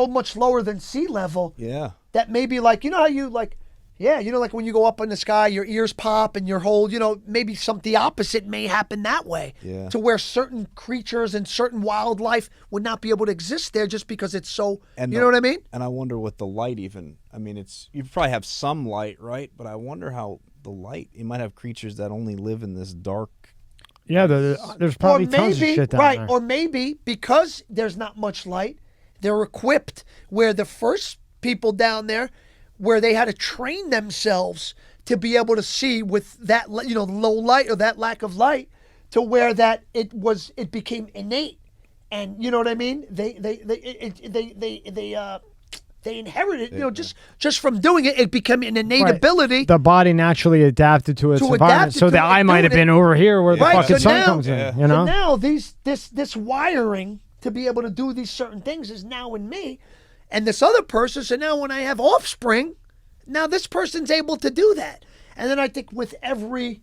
much lower than sea level. Yeah. That maybe like how you like. Yeah, like when you go up in the sky, your ears pop and your whole, maybe the opposite may happen that way. Yeah. To where certain creatures and certain wildlife would not be able to exist there just because it's so, know what I mean? And I wonder what the light even, you probably have some light, right? But I wonder how the light, you might have creatures that only live in this dark. Yeah, there's probably tons of shit down there. Or maybe because there's not much light, they're equipped where the first people down there, where they had to train themselves to be able to see with that, low light or that lack of light, to where that it became innate, and you know what I mean. They inherited, just from doing it, it became an innate ability. The body naturally adapted to its environment, so the eye might have been over here where the fucking sun comes in. You know. So now this wiring to be able to do these certain things is now in me, and this other person. So now when I have offspring, now this person's able to do that, and then I think with every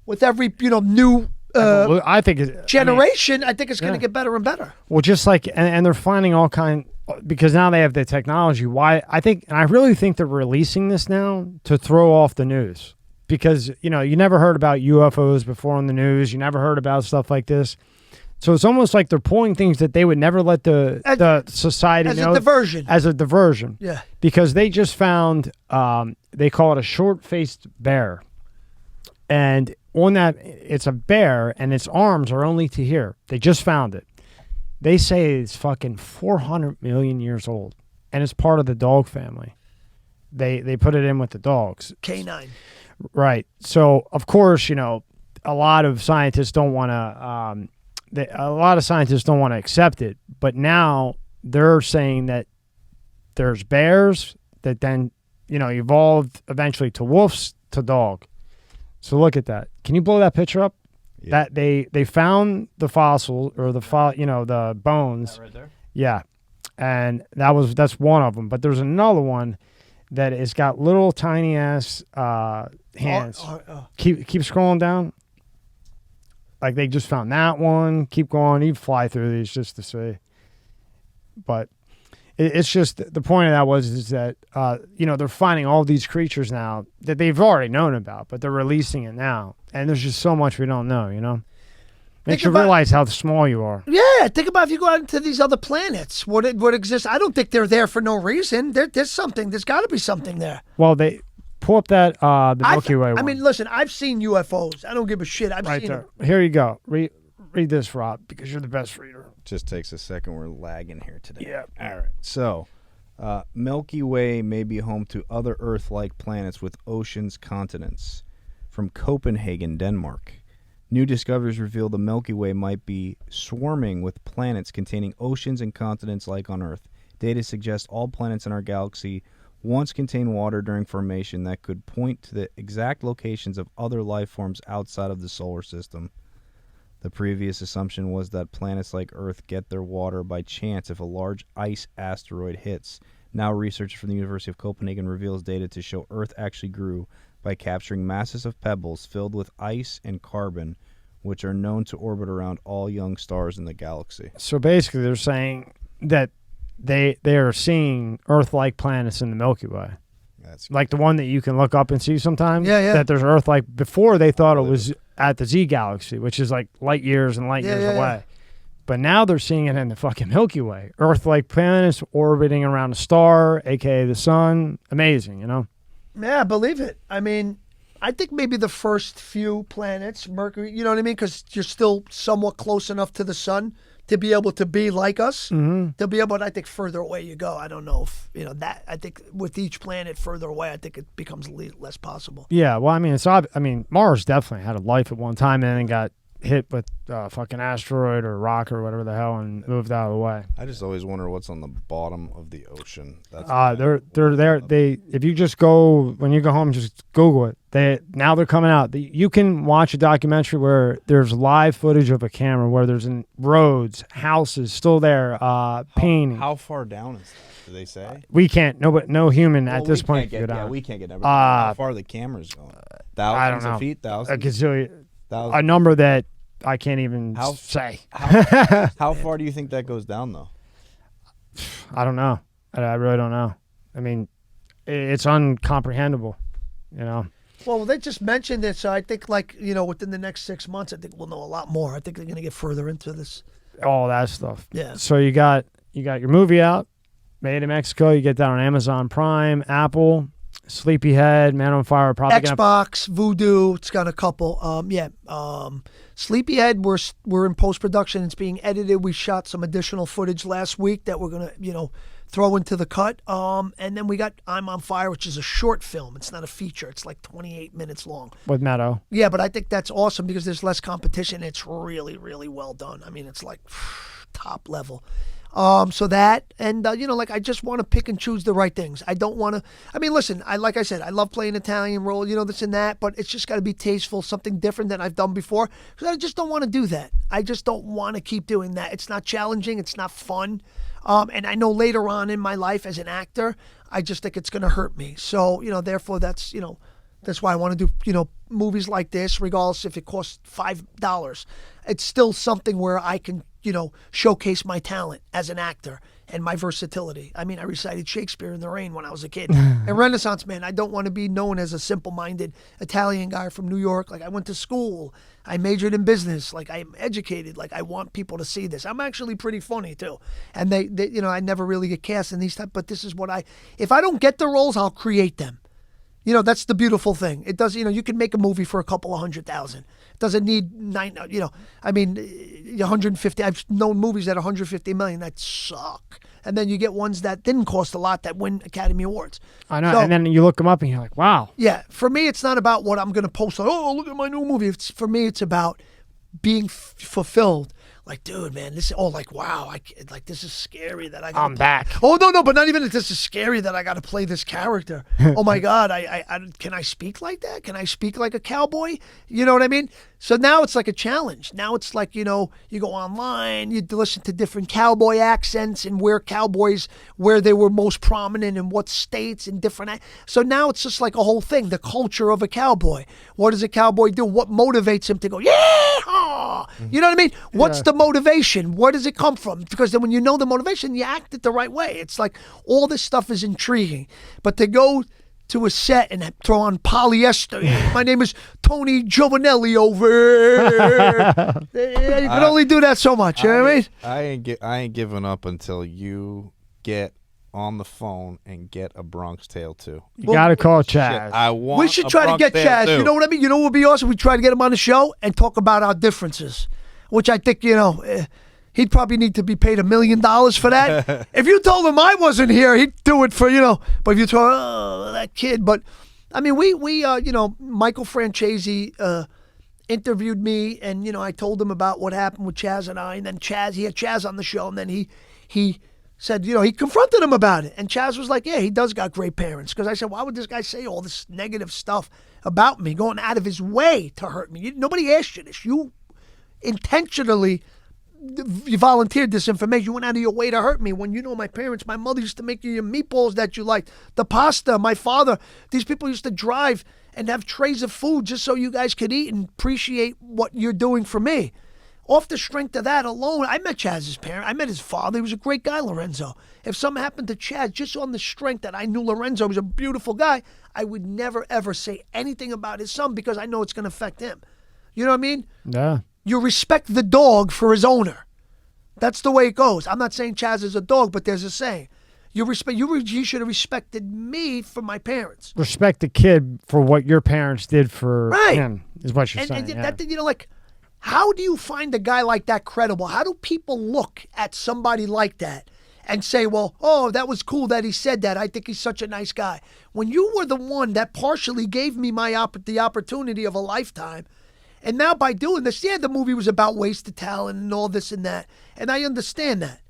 new. I think generation. I think it's going to get better and better. Well, just like, and they're finding all kind, because now they have the technology. Why I really think they're releasing this now to throw off the news, because you never heard about UFOs before on the news. You never heard about stuff like this. So it's almost like they're pulling things that they would never let the society know. As a diversion. Yeah. Because they just found, they call it a short-faced bear. And on that, it's a bear, and its arms are only to here. They just found it. They say it's fucking 400 million years old, and it's part of the dog family. They put it in with the dogs. Canine. Right. So, of course, a lot of scientists don't want to... a lot of scientists don't want to accept it, but now they're saying that there's bears that then, evolved eventually to wolves to dog. So look at that. Can you blow that picture up? Yeah. That they found the fossil or the bones. That right there? Yeah. And that's one of them, but there's another one that has got little tiny ass hands. Keep scrolling down. Like they just found that one. Keep going. You fly through these just to see. But it's just the point of that is that they're finding all these creatures now that they've already known about, but they're releasing it now, and there's just so much we don't know. Makes you realize how small you are. Yeah, think about if you go out into these other planets. What exists? I don't think they're there for no reason. There's something. There's got to be something there. Well, they. Pull up that the Milky Way one. I mean, listen, I've seen UFOs. I don't give a shit. I've seen there. Here you go. Read this, Rob, because you're the best reader. Just takes a second. We're lagging here today. Yeah. All right. So, Milky Way may be home to other Earth-like planets with oceans, continents. From Copenhagen, Denmark. New discoveries reveal the Milky Way might be swarming with planets containing oceans and continents like on Earth. Data suggests all planets in our galaxy once contained water during formation that could point to the exact locations of other life forms outside of the solar system. The previous assumption was that planets like Earth get their water by chance if a large ice asteroid hits. Now research from the University of Copenhagen reveals data to show Earth actually grew by capturing masses of pebbles filled with ice and carbon, which are known to orbit around all young stars in the galaxy. So basically they're saying that they are seeing Earth-like planets in the Milky Way. That's like the one that you can look up and see sometimes. Yeah. That there's Earth-like. Before they thought it was at the Z galaxy, which is like light years and light years away. But now they're seeing it in the fucking Milky Way. Earth-like planets orbiting around a star, a.k.a. the sun. Amazing, Yeah, I believe it. I mean, I think maybe the first few planets, Mercury, you know what I mean? Because you're still somewhat close enough to the sun to be able to be like us. Mm-hmm. To be able to, I think, further away you go. I don't know if, that, I think with each planet further away, I think it becomes less possible. Yeah, well, I mean, Mars definitely had a life at one time and then got hit with a fucking asteroid or rock or whatever the hell and moved out of the way. I just always wonder what's on the bottom of the ocean. That's they're there. If you just go, when you go home, just Google it. Now they're coming out. You can watch a documentary where there's live footage of a camera where there's roads, houses still there, painting. How far down is that? Do they say? We can't. No human at this point can get go down. Yeah, we can't get everything. How far are the cameras going? Thousands of feet? Thousands? A gazillion. A number that I can't even say. How far do you think that goes down, though? I don't know. I really don't know. I mean, it's uncomprehendable, Well, they just mentioned it, so I think, within the next 6 months, I think we'll know a lot more. I think they're going to get further into this. All that stuff. Yeah. So you got your movie out, made in Mexico. You get that on Amazon Prime, Apple, Sleepyhead, Man on Fire, probably Xbox, Voodoo. It's got a couple. Sleepyhead. We're in post production. It's being edited. We shot some additional footage last week that we're gonna, throw into the cut. And then we got I'm on Fire, which is a short film. It's not a feature. It's like 28 minutes long. With Meadow. Yeah, but I think that's awesome because there's less competition. It's really, really well done. I mean, it's like top level. So that, and like I just want to pick and choose the right things. I don't want to. I mean, listen. Like I said, I love playing Italian role. This and that, but it's just got to be tasteful, something different than I've done before. Because I just don't want to do that. I just don't want to keep doing that. It's not challenging. It's not fun. And I know later on in my life as an actor, I just think it's going to hurt me. So therefore that's that's why I want to do movies like this, regardless if it costs $5. It's still something where I can showcase my talent as an actor and my versatility. I mean, I recited Shakespeare in the rain when I was a kid. And Renaissance man, I don't want to be known as a simple-minded Italian guy from New York. Like, I went to school. I majored in business. Like, I'm educated. Like, I want people to see this. I'm actually pretty funny, too. And they I never really get cast in these type, but this is what if I don't get the roles, I'll create them. That's the beautiful thing. It does, you can make a movie for a couple of $100,000. It doesn't need 150. I've known movies at 150 million that suck. And then you get ones that didn't cost a lot that win Academy Awards. I know. So, and then you look them up and you're like, wow. Yeah. For me, it's not about what I'm going to post. Like, oh, look at my new movie. For me, it's about being fulfilled. Like, dude, man, wow, this is scary that I got. I'm back. Oh no, but not even that. This is scary that I got to play this character. Oh my God, I can I speak like that? Can I speak like a cowboy? You know what I mean? So now it's like a challenge. Now it's like you go online, you listen to different cowboy accents and where they were most prominent in what states and different. So now it's just like a whole thing. The culture of a cowboy. What does a cowboy do? What motivates him to go? Yeah, you know what I mean? What's the motivation? Where does it come from? Because then when you know the motivation, you act it the right way. It's like all this stuff is intriguing. But to go to a set and throw on polyester, my name is Tony Giovanelli over here. You can only do that so much. You know what I mean? I ain't giving up until you get on the phone and get A Bronx Tale too. You gotta call Chaz. We should try to get Chaz. Too. You know what I mean? You know what would be awesome? We try to get him on the show and talk about our differences. Which I think, he'd probably need to be paid $1 million for that. If you told him I wasn't here, he'd do it for, but if you told, that kid. But, I mean, we Michael Franchese interviewed me, and, I told him about what happened with Chaz and I, and then he had Chaz on the show, and then he said, he confronted him about it. And Chaz was like, yeah, he does got great parents. Because I said, why would this guy say all this negative stuff about me, going out of his way to hurt me? Nobody asked you this. You intentionally you volunteered this information. You went out of your way to hurt me when my parents, my mother used to make you your meatballs that you liked, the pasta, my father, these people used to drive and have trays of food just so you guys could eat and appreciate what you're doing for me. Off the strength of that alone, I met Chaz's parent. I met his father. He was a great guy, Lorenzo. If something happened to Chaz, just on the strength that I knew Lorenzo was a beautiful guy, I would never, ever say anything about his son because I know it's going to affect him. You know what I mean? Yeah. You respect the dog for his owner. That's the way it goes. I'm not saying Chaz is a dog, but there's a saying. You should have respected me for my parents. Respect the kid for what your parents did for him, is what you're saying. That, how do you find a guy like that credible? How do people look at somebody like that and say, well, oh, that was cool that he said that. I think he's such a nice guy. When you were the one that partially gave me the opportunity of a lifetime. And now by doing this, the movie was about wasted talent and all this and that. And I understand that.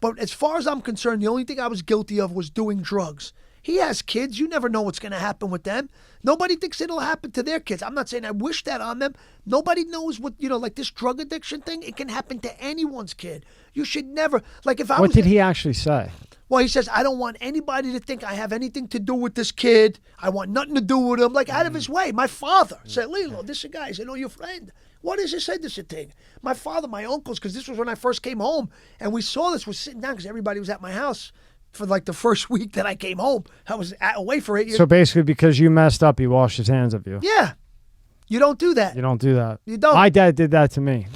But as far as I'm concerned, the only thing I was guilty of was doing drugs. He has kids. You never know what's going to happen with them. Nobody thinks it'll happen to their kids. I'm not saying I wish that on them. Nobody knows what, like this drug addiction thing, it can happen to anyone's kid. You should never, What did he actually say? Well, he says, I don't want anybody to think I have anything to do with this kid. I want nothing to do with him. Out of his way. My father said, Lillo, this is a guy. I said, oh, your friend. What is this? Said this thing. My father, my uncles, because this was when I first came home, and we saw this, was sitting down because everybody was at my house for the first week that I came home. I was away for 8 years. So basically, because you messed up, he washed his hands of you. Yeah. You don't do that. You don't do that. You don't. My dad did that to me.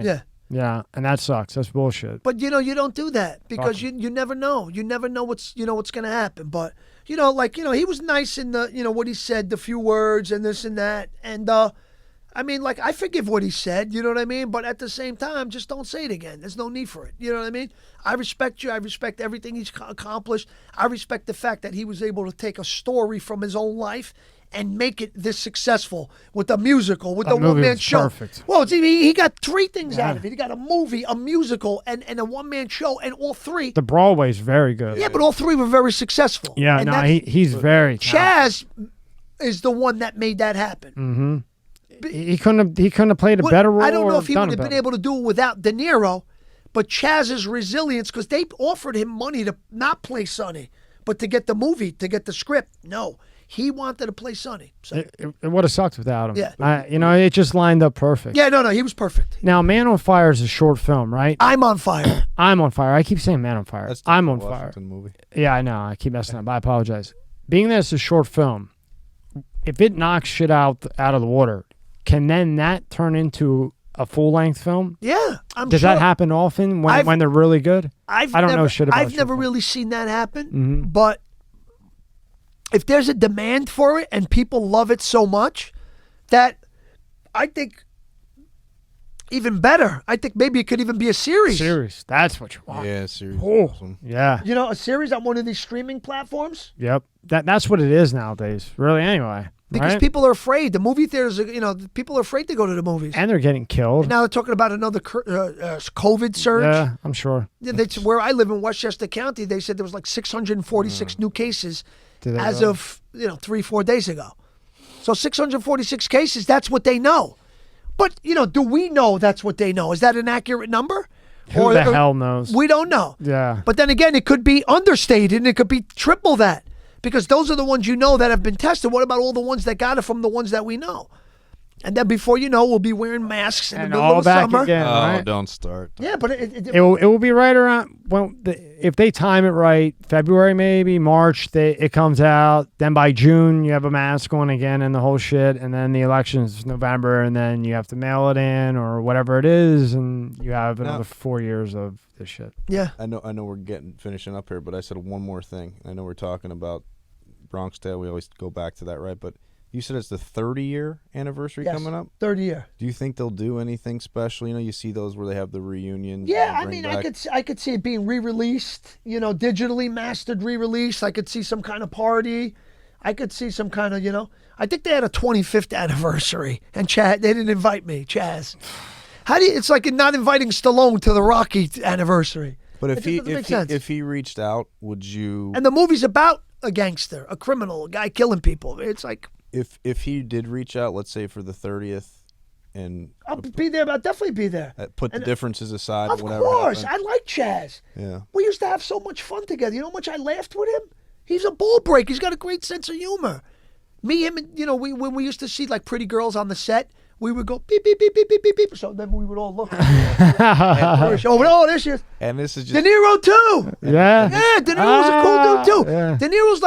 Yeah. Yeah, and that sucks. That's bullshit. But you don't do that because you never know. You never know what's going to happen. But he was nice in the what he said, the few words and this and that. And I mean, like, I forgive what he said, you know what I mean? But at the same time, just don't say it again. There's no need for it. You know what I mean? I respect you. I respect everything he's accomplished. I respect the fact that he was able to take a story from his own life and make it this successful with a musical, with the one-man show. Perfect. Well, he got 3 things out of it. He got a movie, a musical, and a one-man show, and all 3. The Broadway's very good. Yeah, but all 3 were very successful. Yeah, and no, he's very talented. Chaz is the one that made that happen. Mm-hmm. He couldn't have played a better role. I don't know if he done would have it been better. able to do it without De Niro, but Chaz's resilience, because they offered him money to not play Sonny, but to get the movie, to get the script. No, he wanted to play Sonny. So. It would have sucked without him. Yeah. It just lined up perfect. Yeah, no, he was perfect. Now, Man on Fire is a short film, right? I'm on Fire. I'm on Fire. I keep saying Man on Fire. That's the I'm on Washington Fire. movie. Yeah, I know. I keep messing up. I apologize. Being that it's a short film, if it knocks shit out of the water, can then that turn into a full-length film? Yeah, Does that happen often when they're really good? I don't know shit about I've never really seen that happen, but if there's a demand for it and people love it so much, that I think even better. I think maybe it could even be a series. That's what you want. Yeah, series. Oh, Awesome. yeah. You know, a series on one of these streaming platforms. Yep. That's what it is nowadays. Really, anyway. Because right? people are afraid. The movie theaters, people are afraid to go to the movies. And they're getting killed. And now they're talking about another COVID surge. Yeah, I'm sure. Where I live in Westchester County, they said there was like 646 new cases as of 3-4 days ago. So 646 cases, that's what they know. But, do we know that's what they know? Is that an accurate number? Who the hell knows? We don't know. Yeah. But then again, it could be understated and it could be triple that. Because those are the ones that have been tested. What about all the ones that got it from the ones that we know? And then before you know, we'll be wearing masks in the middle of the summer. Again, right? Don't start. Yeah, but it will be right around if they time it right, February maybe, March it comes out. Then by June you have a mask on again and the whole shit, and then the election's November, and then you have to mail it in or whatever it is, and you have another 4 years of this shit. Yeah, I know we're finishing up here, but I said one more thing. I know we're talking about Bronx Tale. We always go back to that, right? But you said it's the 30-year anniversary coming up? 30 year. Do you think they'll do anything special? You see those where they have the reunion. Yeah, I mean, I could see it being re-released, digitally mastered re-release. I could see some kind of party. I could see some kind of, I think they had a 25th anniversary, and they didn't invite me, Chaz. It's like not inviting Stallone to the Rocky anniversary. But if he reached out, would you? And the movie's about a gangster, a criminal, a guy killing people. It's like if he did reach out, let's say for the 30th, and I'll be there. I'll definitely be there. Put the differences aside. Of whatever course, happened. I like Chaz. Yeah, we used to have so much fun together. You know how much I laughed with him? He's a ball break. He's got a great sense of humor. Me, him, and when we used to see like pretty girls on the set, we would go beep beep beep beep beep beep beep. So then we would all look. There she is. And this is just De Niro too. Yeah. Yeah, De Niro's a cool dude too. Yeah. De Niro's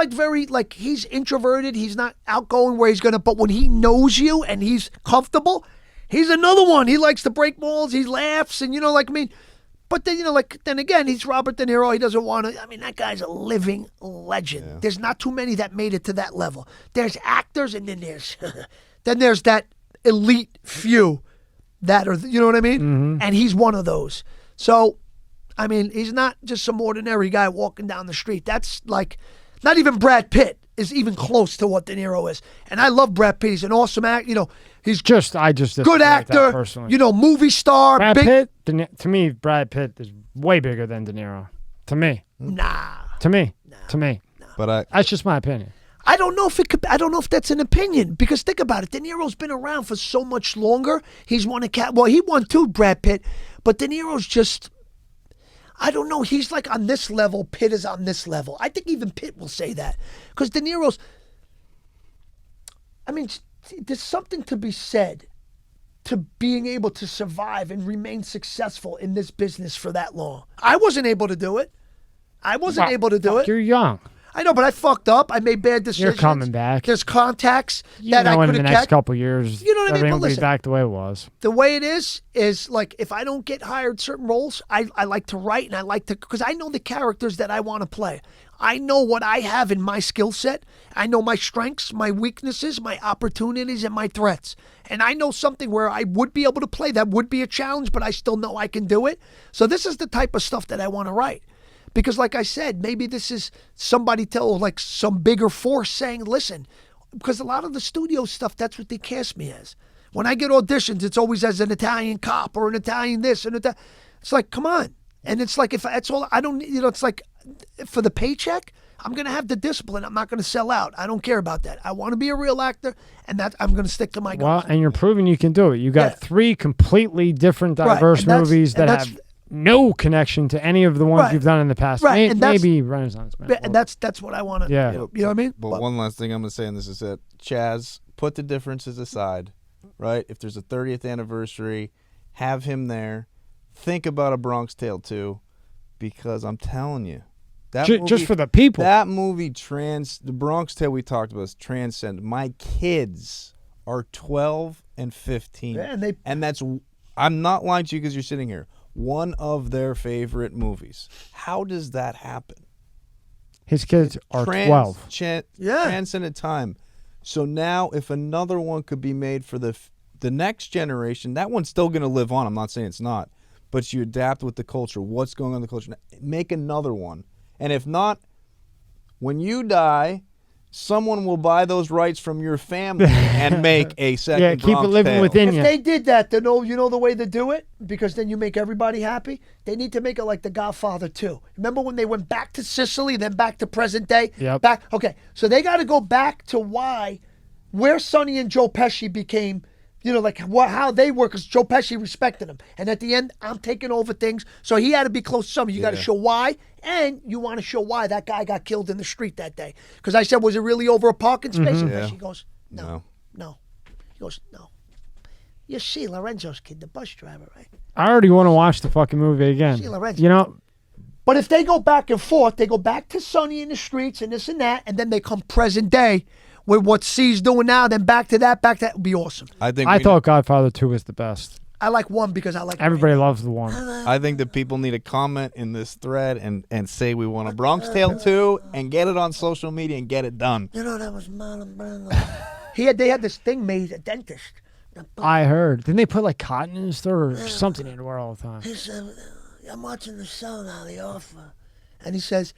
he's introverted. He's not outgoing where he's gonna. But when he knows you and he's comfortable, he's another one. He likes to break balls. He laughs and But then then again, he's Robert De Niro. He doesn't want to. I mean, that guy's a living legend. Yeah. There's not too many that made it to that level. There's actors, and then there's that elite few that are, you know what I mean? Mm-hmm. And he's one of those. So, I mean, he's not just some ordinary guy walking down the street. That's like, not even Brad Pitt is even close to what De Niro is. And I love Brad Pitt. He's an awesome actor. He's I just good actor. Personally. Movie star. Brad Pitt. To me, Brad Pitt is way bigger than De Niro. To me. Nah. To me. Nah. But that's just my opinion. I don't know if that's an opinion, because think about it. De Niro's been around for so much longer. He's won he won too, Brad Pitt, but De Niro's just, I don't know. He's like on this level. Pitt is on this level. I think even Pitt will say that, because De Niro's, I mean, there's something to be said to being able to survive and remain successful in this business for that long. I wasn't able to do it. You're young. I know, but I fucked up. I made bad decisions. You're coming back. There's contacts that I could have kept. In the next couple years, you know what I mean? Everything But will listen, be back the way it was. The way it is like if I don't get hired certain roles, I like to write and I like to, because I know the characters that I want to play. I know what I have in my skill set. I know my strengths, my weaknesses, my opportunities, and my threats. And I know something where I would be able to play. That would be a challenge, but I still know I can do it. So this is the type of stuff that I want to write. Because like I said, maybe this is somebody like some bigger force saying, listen, because a lot of the studio stuff, that's what they cast me as. When I get auditions, it's always as an Italian cop or an Italian this and that. It's like, come on. And it's like, if that's all, I don't, it's like, for the paycheck, I'm going to have the discipline. I'm not going to sell out. I don't care about that. I want to be a real actor, and that I'm going to stick to my guns. Well, and you're proving you can do it. You got 3 completely different, diverse movies that have no connection to any of the ones you've done in the past. Right. Maybe Renaissance Man. And that's what I want to. Yeah. You know what I mean? But one last thing I'm going to say, and this is it. Chaz, put the differences aside, right? If there's a 30th anniversary, have him there. Think about A Bronx Tale 2, because I'm telling you, that movie, just for the people. That movie, the Bronx Tale we talked about, is transcend. My kids are 12 and 15. Yeah, and that's, I'm not lying to you because you're sitting here, one of their favorite movies. How does that happen? His kids are 12. Transcended time. So now if another one could be made for the next generation, that one's still going to live on. I'm not saying it's not. But you adapt with the culture. What's going on in the culture? Make another one. And if not, when you die, someone will buy those rights from your family and make a second keep Bronx it living Tale. within you. If they did that, then you know the way to do it? Because then you make everybody happy. They need to make it like The Godfather 2. Remember when they went back to Sicily, then back to present day? Yep. Okay, so they got to go back to where Sonny and Joe Pesci became, like how they were, because Joe Pesci respected him. And at the end, I'm taking over things. So he had to be close to somebody. You got to show why, and you want to show why that guy got killed in the street that day. Because I said, was it really over a parking space? And Pesci goes, no. He goes, no. You see Lorenzo's kid, the bus driver, right? I already want to watch the fucking movie again. See Lorenzo. But if they go back and forth, they go back to Sonny in the streets and this and that, and then they come present day with what C's doing now, then back to that would be awesome. I thought Godfather 2 was the best. I like 1 because I like everybody loves the 1. I think that people need to comment in this thread and say we want a Bronx Tale 2 and get it on social media and get it done. You know, that was Marlon Brando. They had this thing made, a dentist. I heard. Didn't they put like cotton in his throat or something in the world all the time? He said, I'm watching the show now, The Offer. And he says,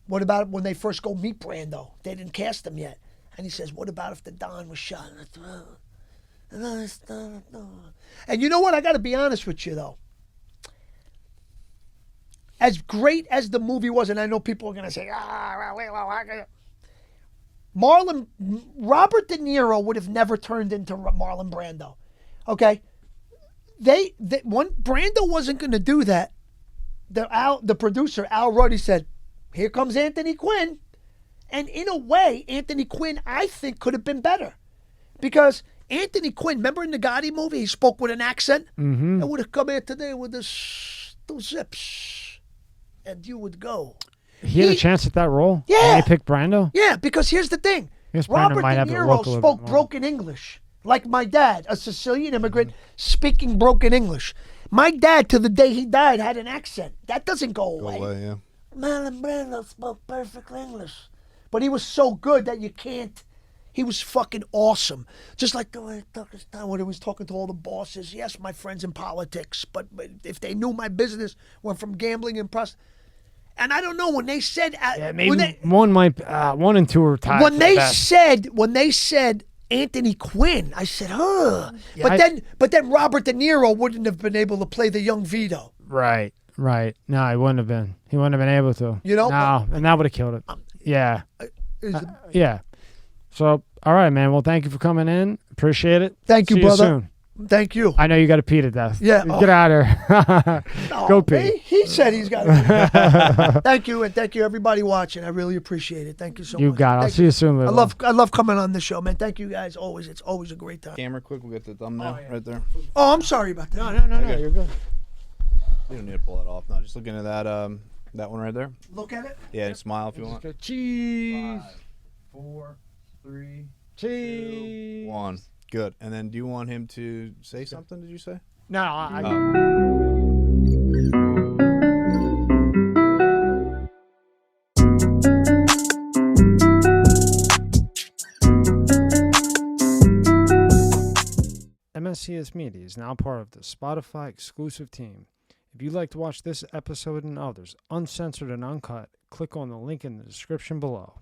what about when they first go meet Brando? They didn't cast him yet. And he says, what about if the Don was shot in the throat? And you know what? I got to be honest with you, though. As great as the movie was, and I know people are going to say, Robert De Niro would have never turned into Marlon Brando. Okay? Brando wasn't going to do that. The producer, Al Ruddy, said, here comes Anthony Quinn. And in a way, Anthony Quinn, I think, could have been better. Because Anthony Quinn, remember in the Gotti movie, he spoke with an accent? Mm-hmm. I would have come here today with this 2 zips. And you would go. He had a chance at that role? Yeah. And they picked Brando? Yeah, because here's the thing. Robert De Niro spoke broken English. Like my dad, a Sicilian immigrant, speaking broken English. My dad, to the day he died, had an accent. That doesn't go away. Yeah. Marlon Brando spoke perfect English. But he was so good that you can't. He was fucking awesome. Just like the way he took his time when he was talking to all the bosses. Yes, my friends in politics, but if they knew my business went from gambling and prostitution. And I don't know, when they said... maybe 1 and 2 are tied. When they said Anthony Quinn, I said, huh. Yeah, but then Robert De Niro wouldn't have been able to play the young Vito. Right. No, he wouldn't have been. He wouldn't have been able to. You know? No, and that would have killed it. Yeah. Yeah. So, all right, man. Well, thank you for coming in. Appreciate it. Thank you, See brother. You soon. Thank you. I know you got to pee to death. Yeah. Get out of here. Go pee. He said he's got to pee. Thank you, and thank you, everybody watching. I really appreciate it. Thank you so much. You got it. I'll see you soon, Lillo. I love coming on this show, man. Thank you guys always. It's always a great time. Camera quick, we'll get the thumbnail right there. Oh, I'm sorry about that. No, you're good. You don't need to pull it off. No, just looking at that one right there. Look at it. Yeah, and smile if you want. Cheese. 5, 4, 3, cheese. 2, 1. Good. And then do you want him to say something, did you say? No, I MSCS Media is now part of the Spotify exclusive team. If you'd like to watch this episode and others uncensored and uncut, click on the link in the description below.